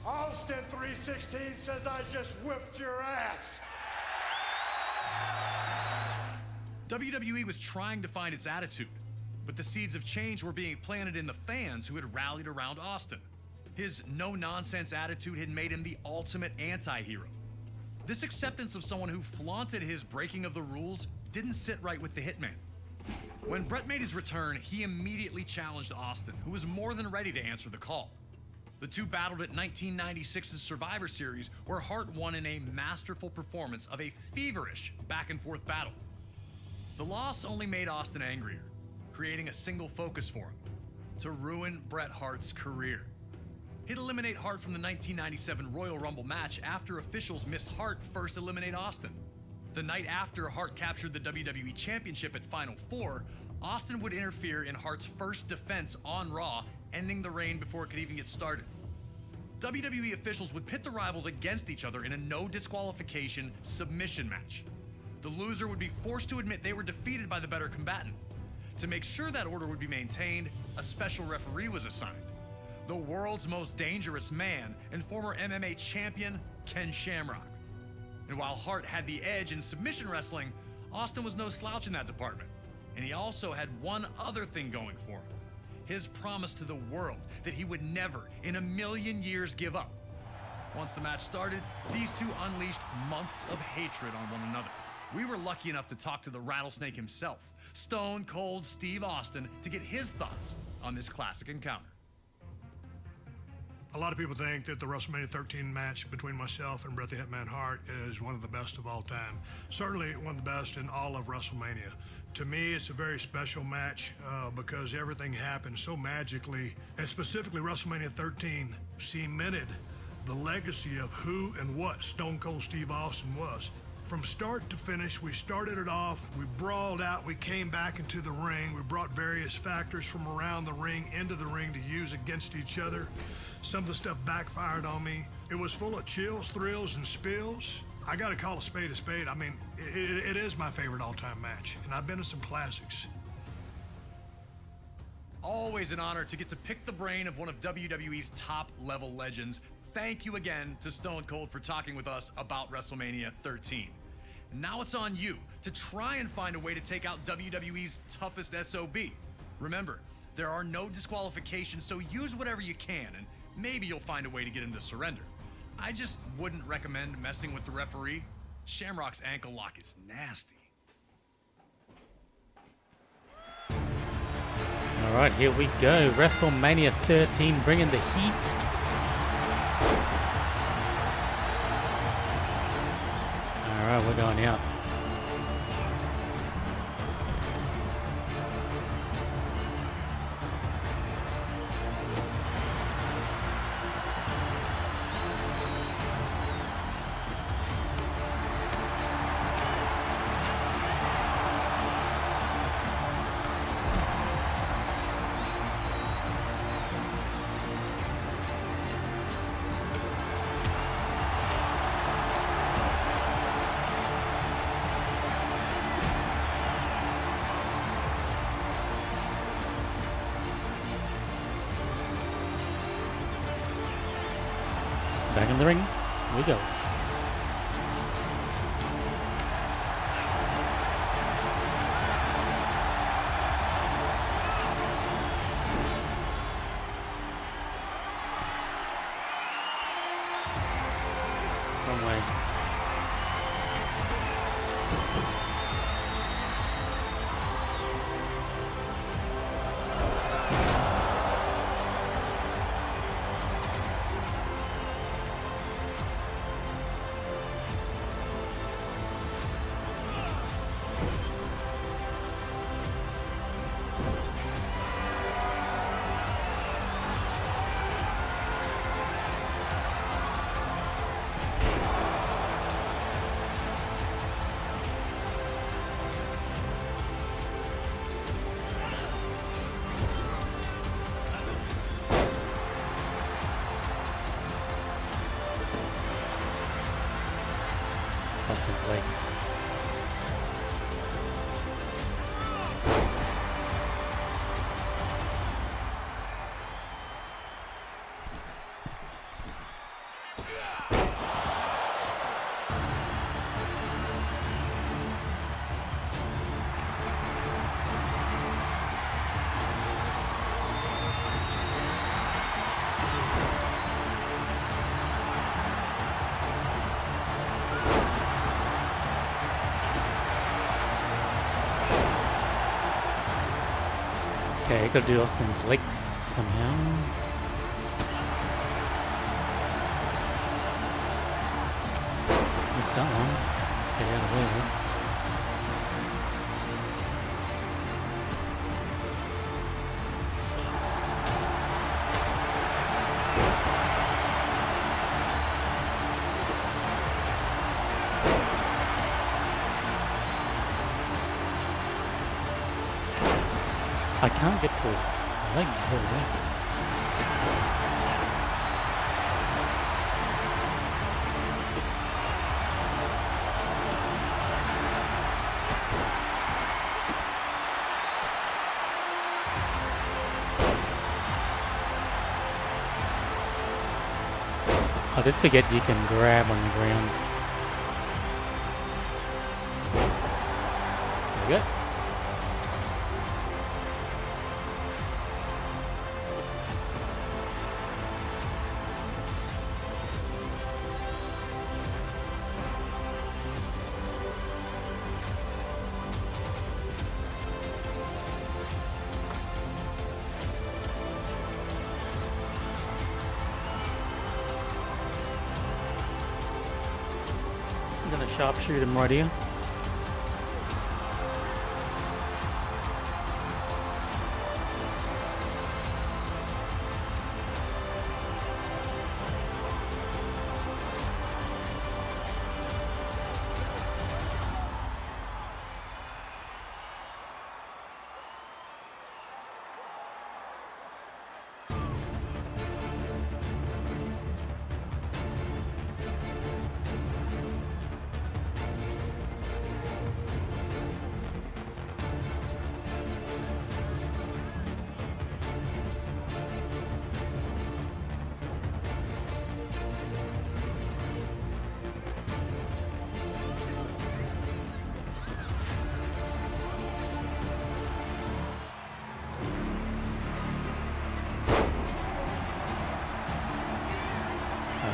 Austin 316 says I just whipped your ass. WWE was trying to find its attitude, but the seeds of change were being planted in the fans who had rallied around Austin. His no-nonsense attitude had made him the ultimate anti-hero. This acceptance of someone who flaunted his breaking of the rules didn't sit right with the Hitman. When Bret made his return, he immediately challenged Austin, who was more than ready to answer the call. The two battled at 1996's Survivor Series, where Hart won in a masterful performance of a feverish back-and-forth battle. The loss only made Austin angrier, creating a single focus for him: to ruin Bret Hart's career. He'd eliminate Hart from the 1997 Royal Rumble match after officials missed Hart first eliminate Austin. The night after Hart captured the WWE Championship at Final Four, Austin would interfere in Hart's first defense on Raw, ending the reign before it could even get started. WWE officials would pit the rivals against each other in a no disqualification submission match. The loser would be forced to admit they were defeated by the better combatant. To make sure that order would be maintained, a special referee was assigned: the world's most dangerous man and former MMA champion, Ken Shamrock. And while Hart had the edge in submission wrestling, Austin was no slouch in that department. And he also had one other thing going for him: his promise to the world that he would never in a million years give up. Once the match started, these two unleashed months of hatred on one another. We were lucky enough to talk to the Rattlesnake himself, Stone Cold Steve Austin, to get his thoughts on this classic encounter. A lot of people think that the WrestleMania 13 match between myself and Bret the Hitman Hart is one of the best of all time. Certainly one of the best in all of WrestleMania. To me, it's a very special match because everything happened so magically, and specifically WrestleMania 13 cemented the legacy of who and what Stone Cold Steve Austin was. From start to finish, we started it off, we brawled out, we came back into the ring, we brought various factors from around the ring into the ring to use against each other. Some of the stuff backfired on me. It was full of chills, thrills, and spills. I gotta call a spade a spade. I mean, it is my favorite all-time match, and I've been to some classics. Always an honor to get to pick the brain of one of WWE's top-level legends. Thank you again to Stone Cold for talking with us about WrestleMania 13. Now it's on you to try and find a way to take out WWE's toughest SOB. Remember, there are no disqualifications, so use whatever you can, and maybe you'll find a way to get him to surrender. I just wouldn't recommend messing with the referee. Shamrock's ankle lock is nasty. All right, here we go. WrestleMania 13, bringing the heat. All right, we're going out. Back in the ring, we go. Wrong way. Austin's legs. Okay, gotta do Austin's legs somehow. Missed that one. Get out of there. I can't get to his legs over there. I did forget you can grab on the ground. There we go. I'm gonna sharpshoot him right here.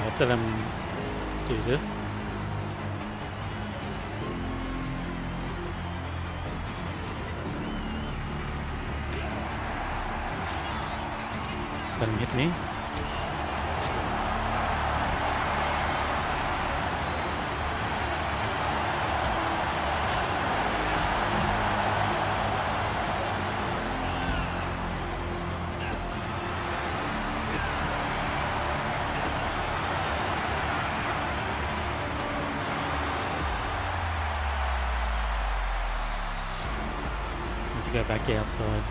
Let's let him do this. Let him hit me. Go back outside.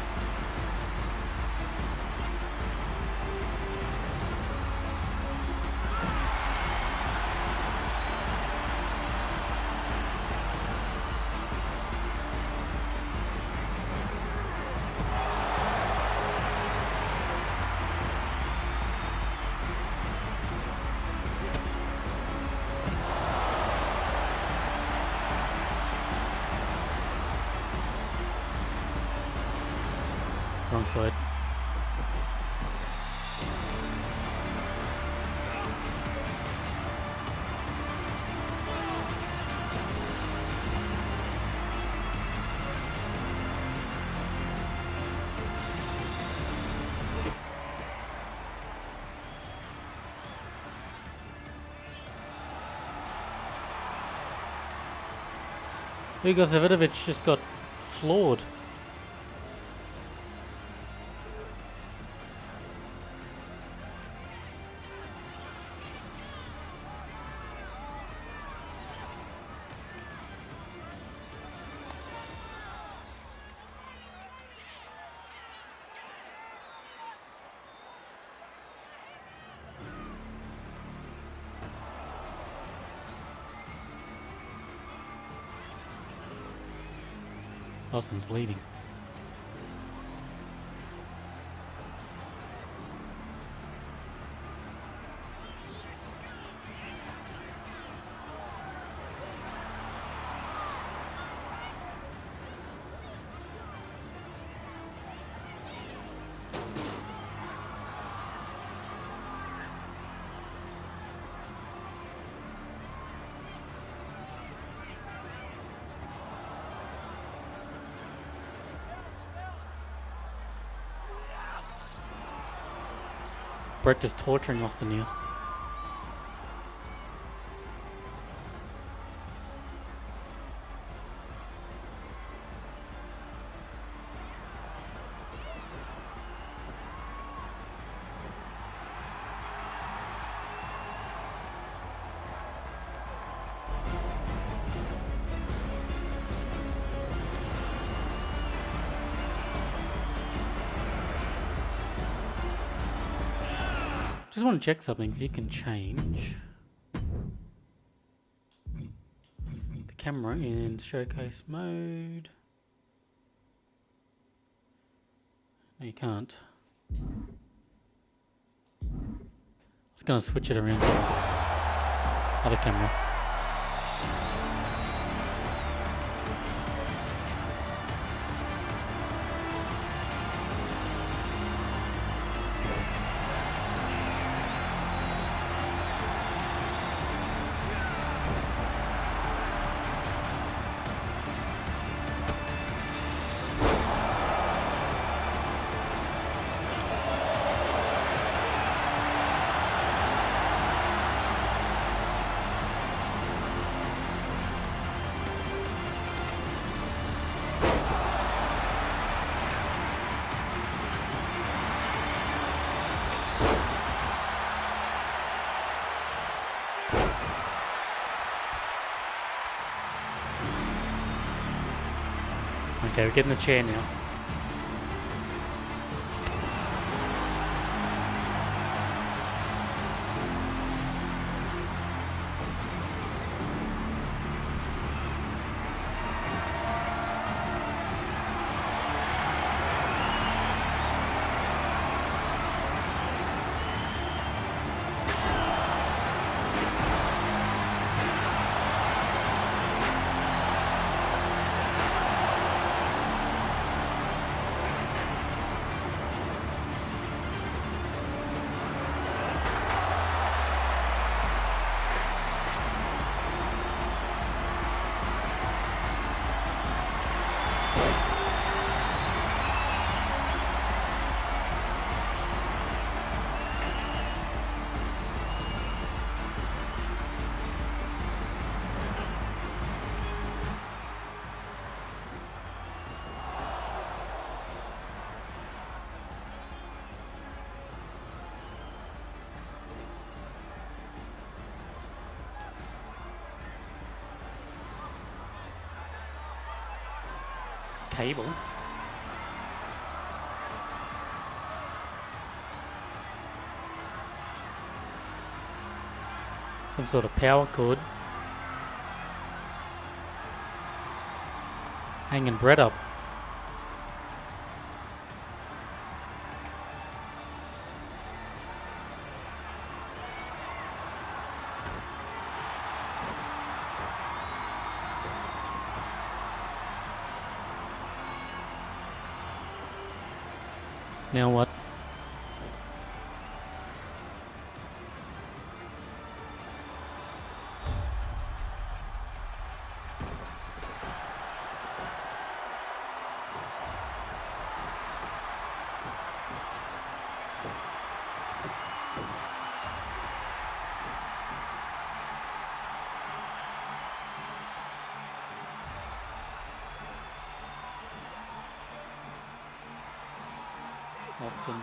Wrong side. Igor Zavidovic just got floored. Austin's bleeding. Brett just torturing Austin here. Just want to check something. If you can change the camera in showcase mode. No, you can't. I was going to switch it around to the other camera. Okay, we're getting the chair now. Cable. Some sort of power cord. Hanging Brett up. Now what? Austin.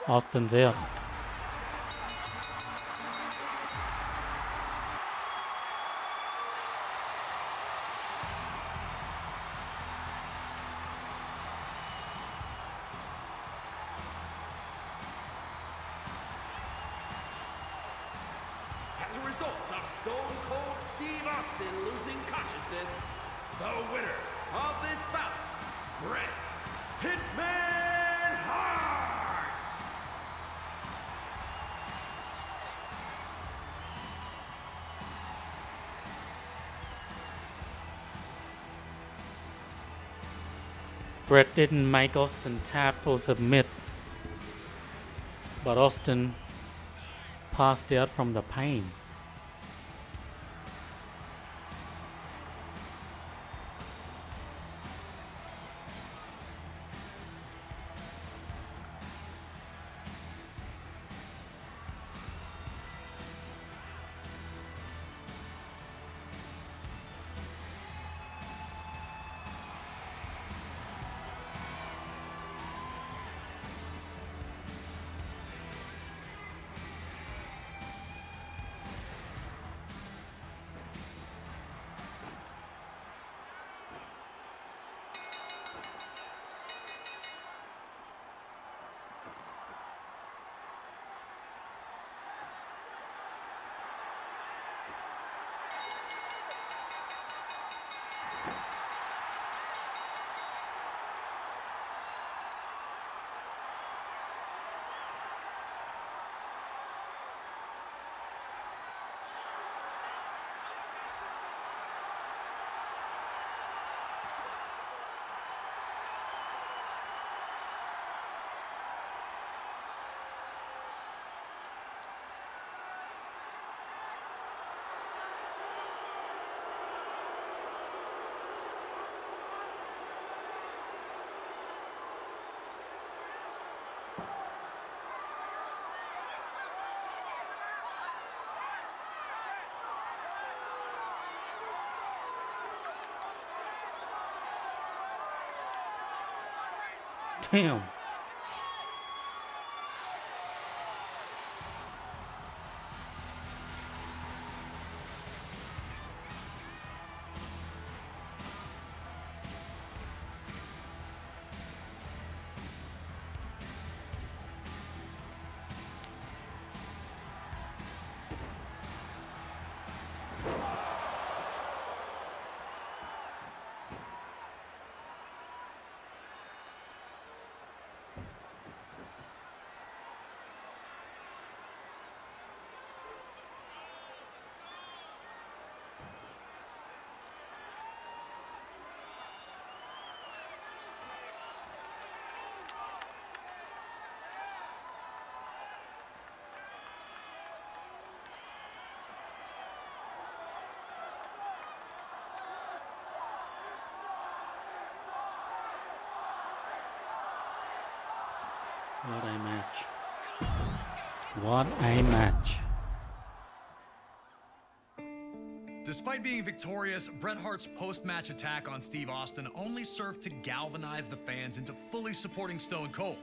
Austin's out. As a result of Stone Cold Steve Austin losing consciousness, the winner of this bout, Bret Hitman Hart! Bret didn't make Austin tap or submit, but Austin passed out from the pain. Damn. What a match. What a match. Despite being victorious, Bret Hart's post-match attack on Steve Austin only served to galvanize the fans into fully supporting Stone Cold.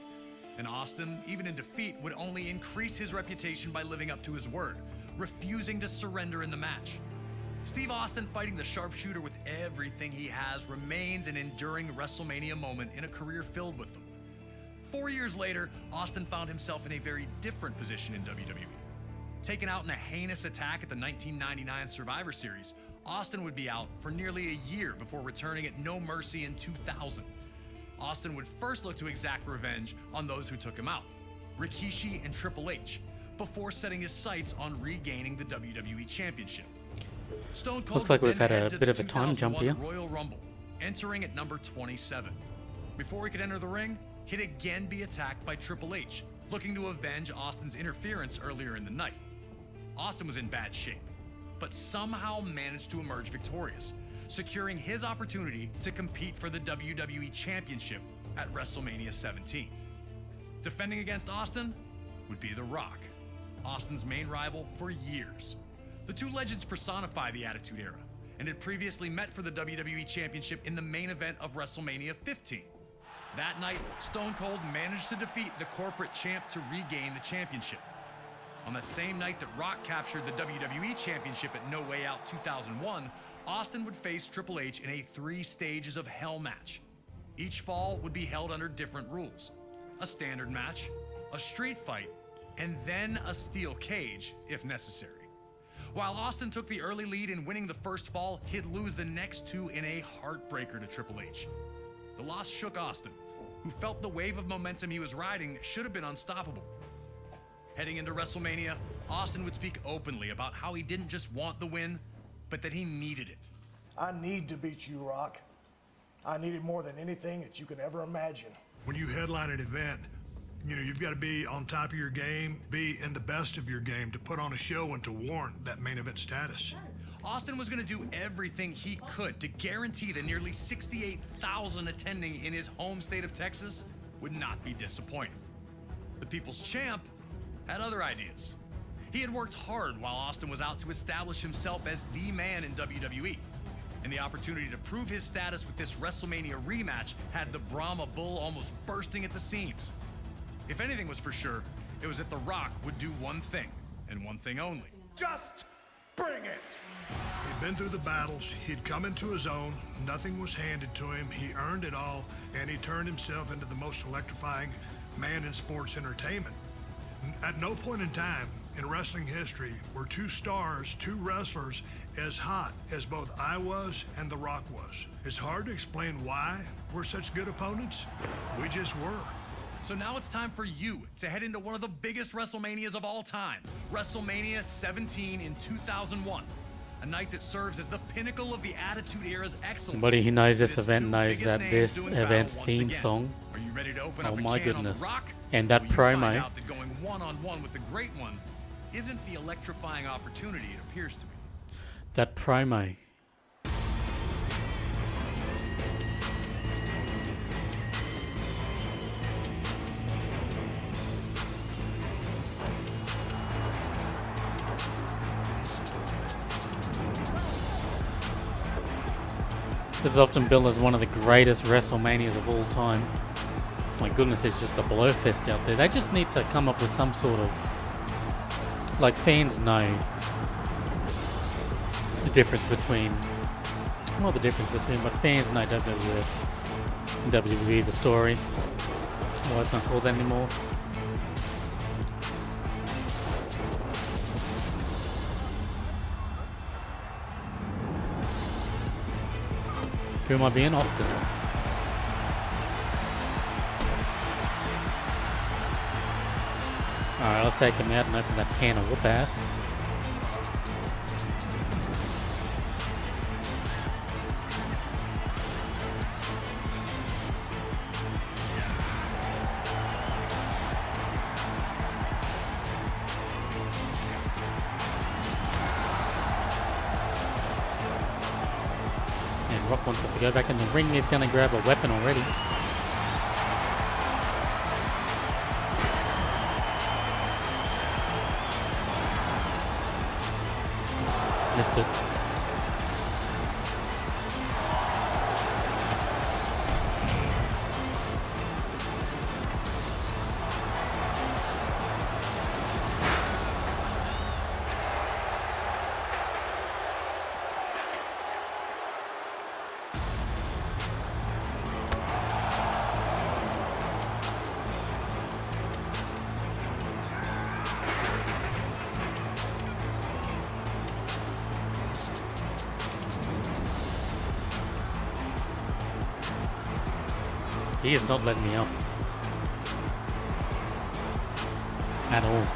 And Austin, even in defeat, would only increase his reputation by living up to his word, refusing to surrender in the match. Steve Austin, fighting the sharpshooter with everything he has, remains an enduring WrestleMania moment in a career filled with them. 4 years later, Austin found himself in a very different position in WWE. Taken out in a heinous attack at the 1999 Survivor Series, Austin would be out for nearly a year before returning at No Mercy in 2000. Austin would first look to exact revenge on those who took him out, Rikishi and Triple H, before setting his sights on regaining the WWE Championship. Stone Cold Looks like we've then had a head to bit the of a time jump 2001 here. Royal Rumble, entering at number 27. Before he could enter the ring, he'd again be attacked by Triple H, looking to avenge Austin's interference earlier in the night. Austin was in bad shape, but somehow managed to emerge victorious, securing his opportunity to compete for the WWE Championship at WrestleMania 17. Defending against Austin would be The Rock, Austin's main rival for years. The two legends personify the Attitude Era and had previously met for the WWE Championship in the main event of WrestleMania 15. That night, Stone Cold managed to defeat the corporate champ to regain the championship. On that same night that Rock captured the WWE Championship at No Way Out 2001, Austin would face Triple H in a 3 stages of hell match. Each fall would be held under different rules. A standard match, a street fight, and then a steel cage if necessary. While Austin took the early lead in winning the first fall, he'd lose the next 2 in a heartbreaker to Triple H. The loss shook Austin, who felt the wave of momentum he was riding should have been unstoppable. Heading into WrestleMania, Austin would speak openly about how he didn't just want the win, but that he needed it. I need to beat you, Rock. I need it more than anything that you can ever imagine. When you headline an event, you know, you've got to be on top of your game, be in the best of your game to put on a show and to warrant that main event status. Austin was going to do everything he could to guarantee the nearly 68,000 attending in his home state of Texas would not be disappointed. The People's Champ had other ideas. He had worked hard while Austin was out to establish himself as the man in WWE. And the opportunity to prove his status with this WrestleMania rematch had the Brahma Bull almost bursting at the seams. If anything was for sure, it was that The Rock would do one thing, and one thing only. Just bring it! He'd been through the battles, he'd come into his own, nothing was handed to him, he earned it all, and he turned himself into the most electrifying man in sports entertainment. At no point in time in wrestling history were 2 stars, 2 wrestlers as hot as both I was and The Rock was. It's hard to explain why we're such good opponents. We just were. So now it's time for you to head into one of the biggest WrestleManias of all time, WrestleMania 17 in 2001. A night that serves as the pinnacle of the Attitude Era's excellence. Anybody who knows this With its event 2 knows biggest that names this doing battle event's once theme again. song, Are you ready to open oh up a my can on goodness, The Rock? and that Will you find promo, out that going one-on-one with the Great One isn't the electrifying opportunity it appears to be. that promo. This is often billed as one of the greatest WrestleManias of all time. My goodness, it's just a blowfest out there. They just need to come up with some sort of, like, fans know the difference between, not the difference between, but fans know WWF and WWE, the story. Well, it's not called that anymore. Who am I being? Austin. Alright, let's take him out and open that can of whoop ass. Rock wants us to go back in the ring. He's going to grab a weapon already. Missed it. He is not letting me up. At all.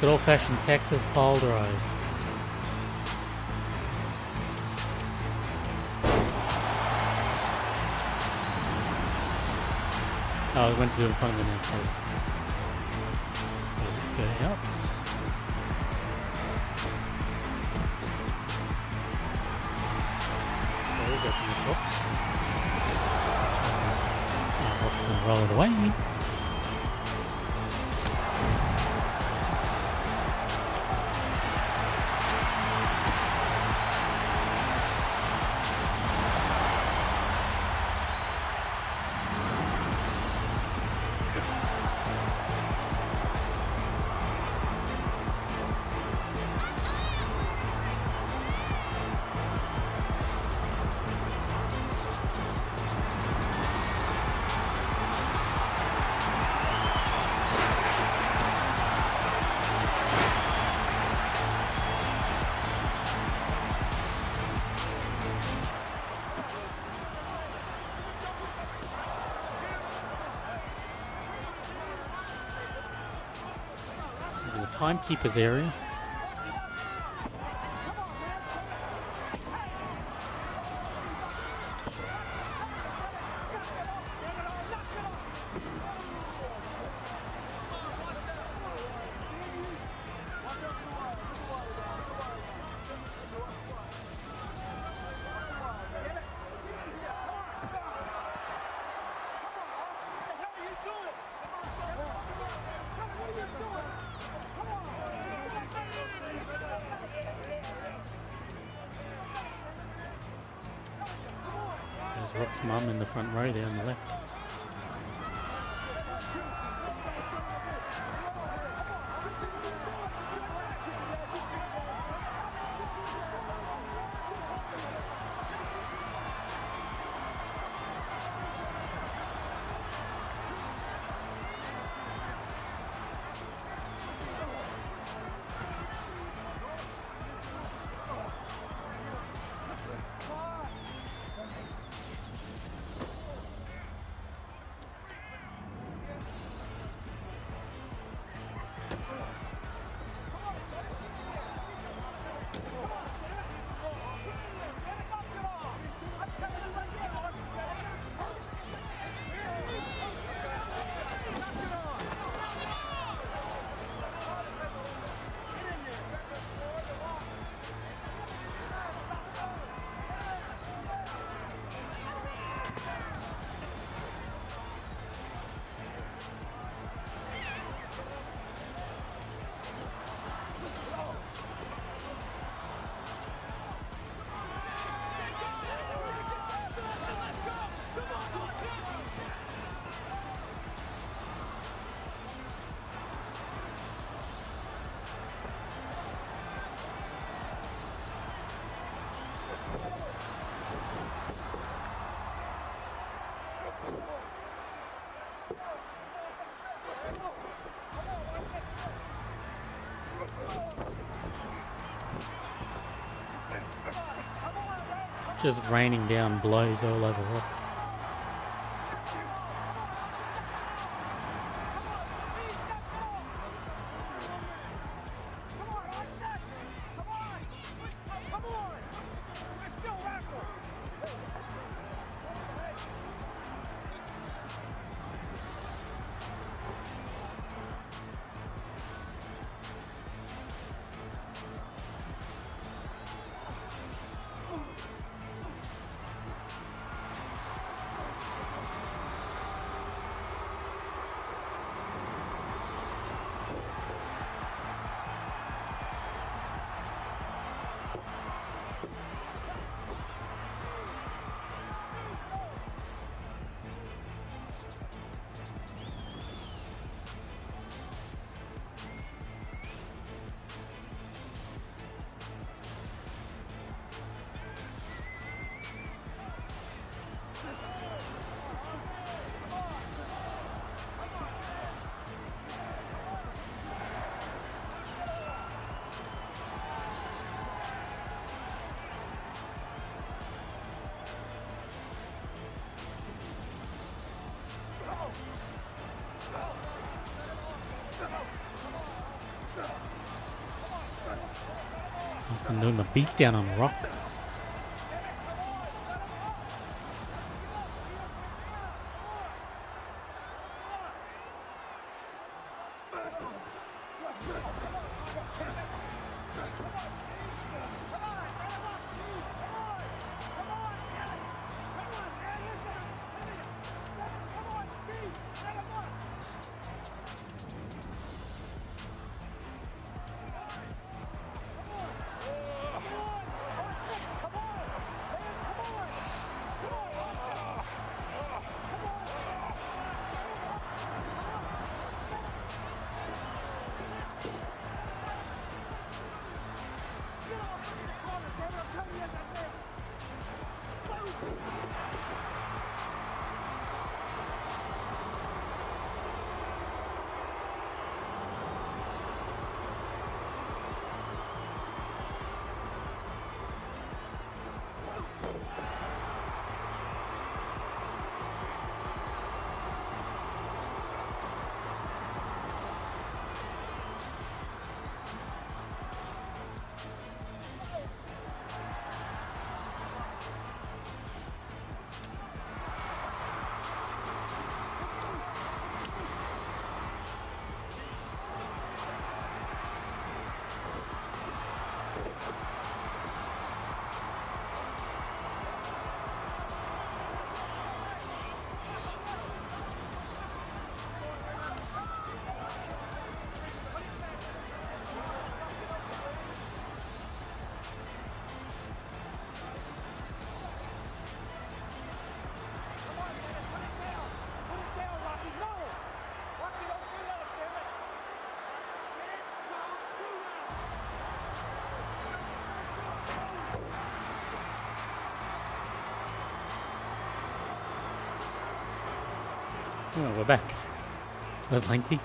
Good old-fashioned Texas pole drive. Oh, we went to do it in front of the net, so let's go out. So we'll go from the top. Rock's going to roll it away. Timekeeper's area. There's Rock's mum in the front row there on the left. Just raining down blows all over Rock. Austin doing the beatdown on Rock. Oh, we're back. That was lengthy.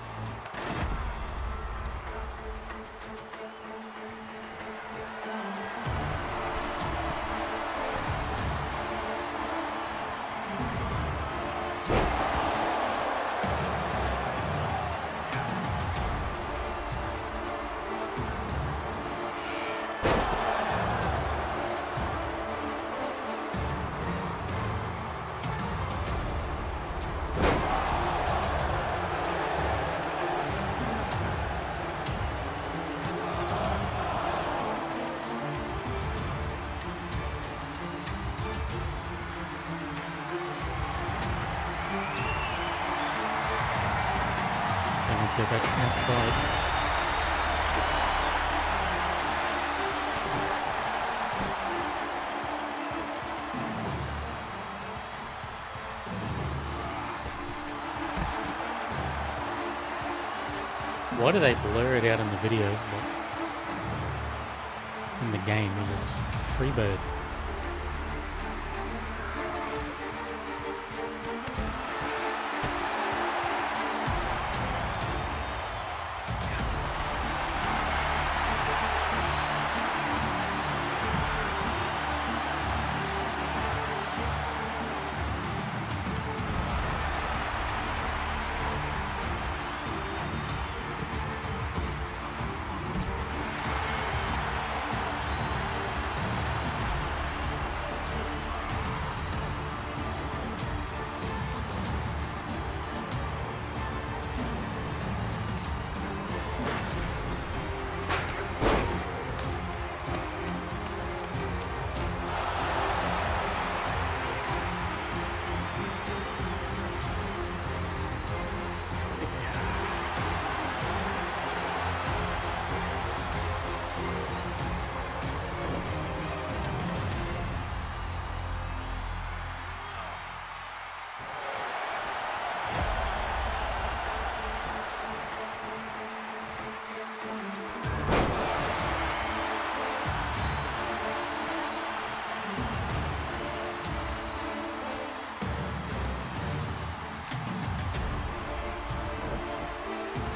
Go back outside. Why do they blur it out in the videos, but in the game you just freebird?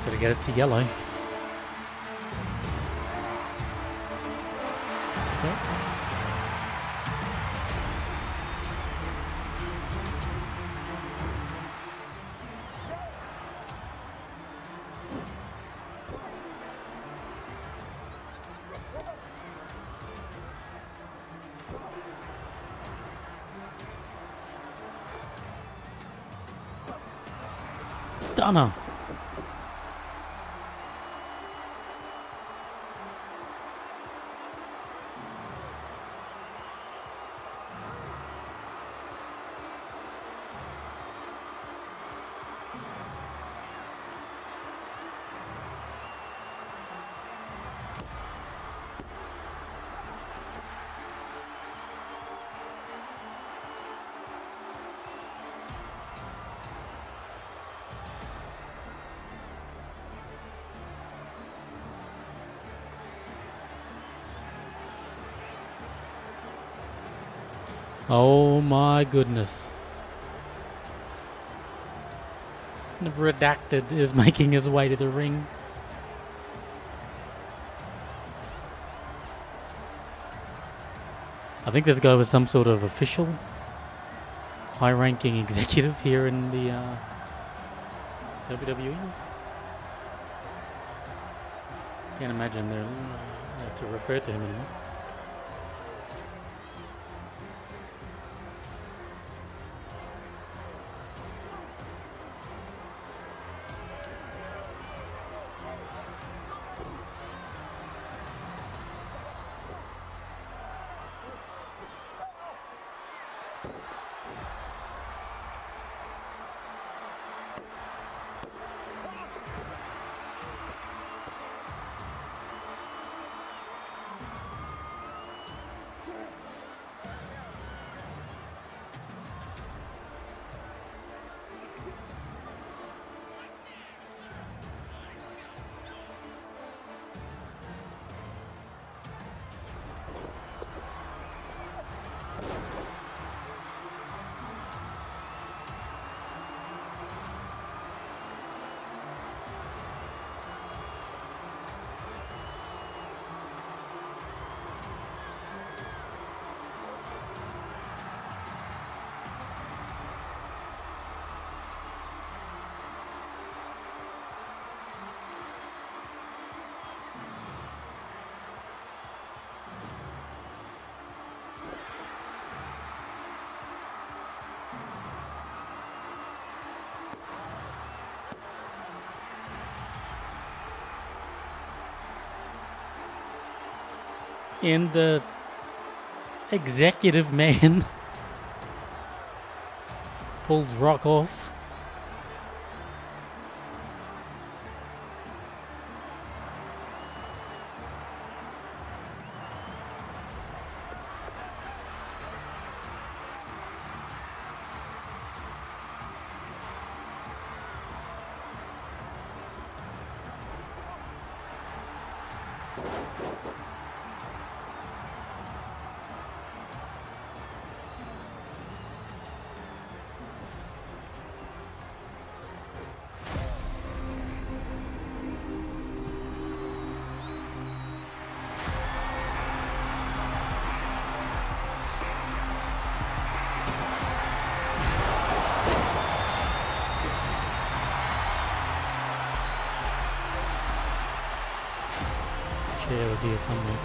Gotta get it to yellow. Yep. Stunner. Oh my goodness. The Redacted is making his way to the ring. I think this guy was some sort of official, high-ranking executive here in the WWE. Can't imagine they're to refer to him anymore. And the executive man pulls Rock off. Chair was here somewhere.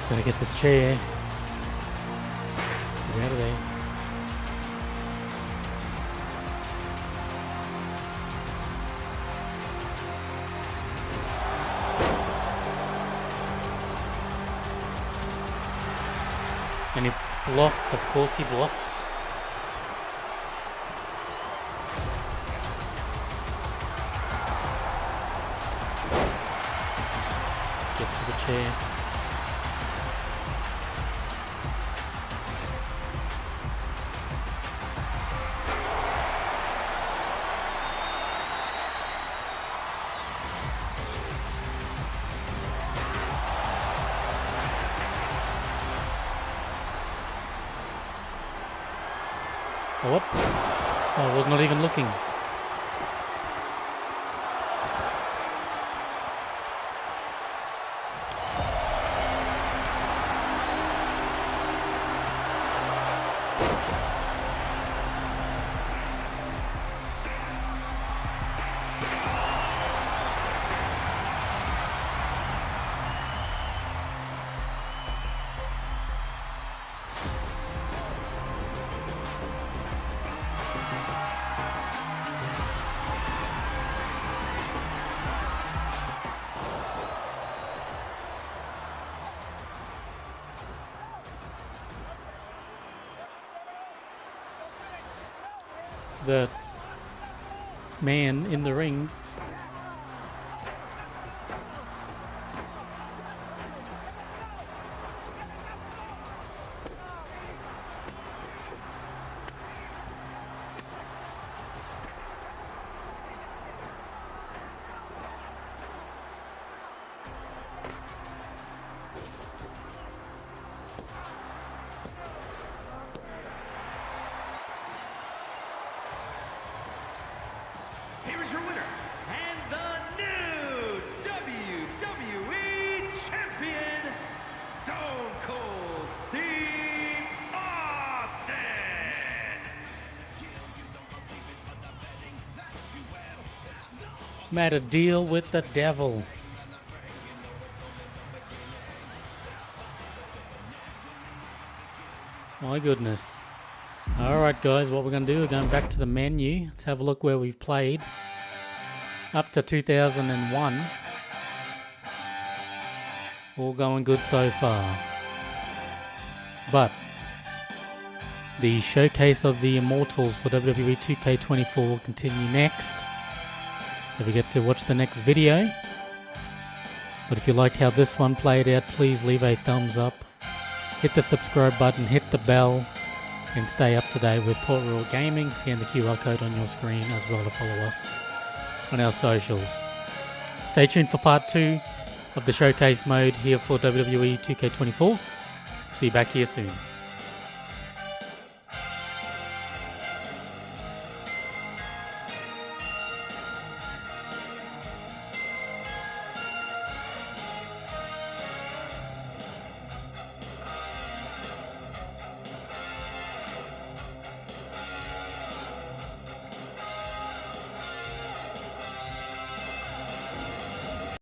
Gotta get this chair. Get out of there. And he blocks, of course he blocks. Get the chair. Oh, what? Oh, I was not even looking. The man in the ring Here is your winner, and the new WWE Champion, Stone Cold Steve Austin! made a deal with the devil. My goodness. Alright guys, what we're going to do, we're going back to the menu. Let's have a look where we've played. Up to 2001. All going good so far. But the showcase of the Immortals for WWE 2K24 will continue next. Don't forget to watch the next video. But if you liked how this one played out, please leave a thumbs up. Hit the subscribe button, hit the bell, and stay up to date with Port Royal Gaming. Scan the QR code on your screen as well to follow us on our socials. Stay tuned for part 2 of the showcase mode here for WWE 2K24. See you back here soon.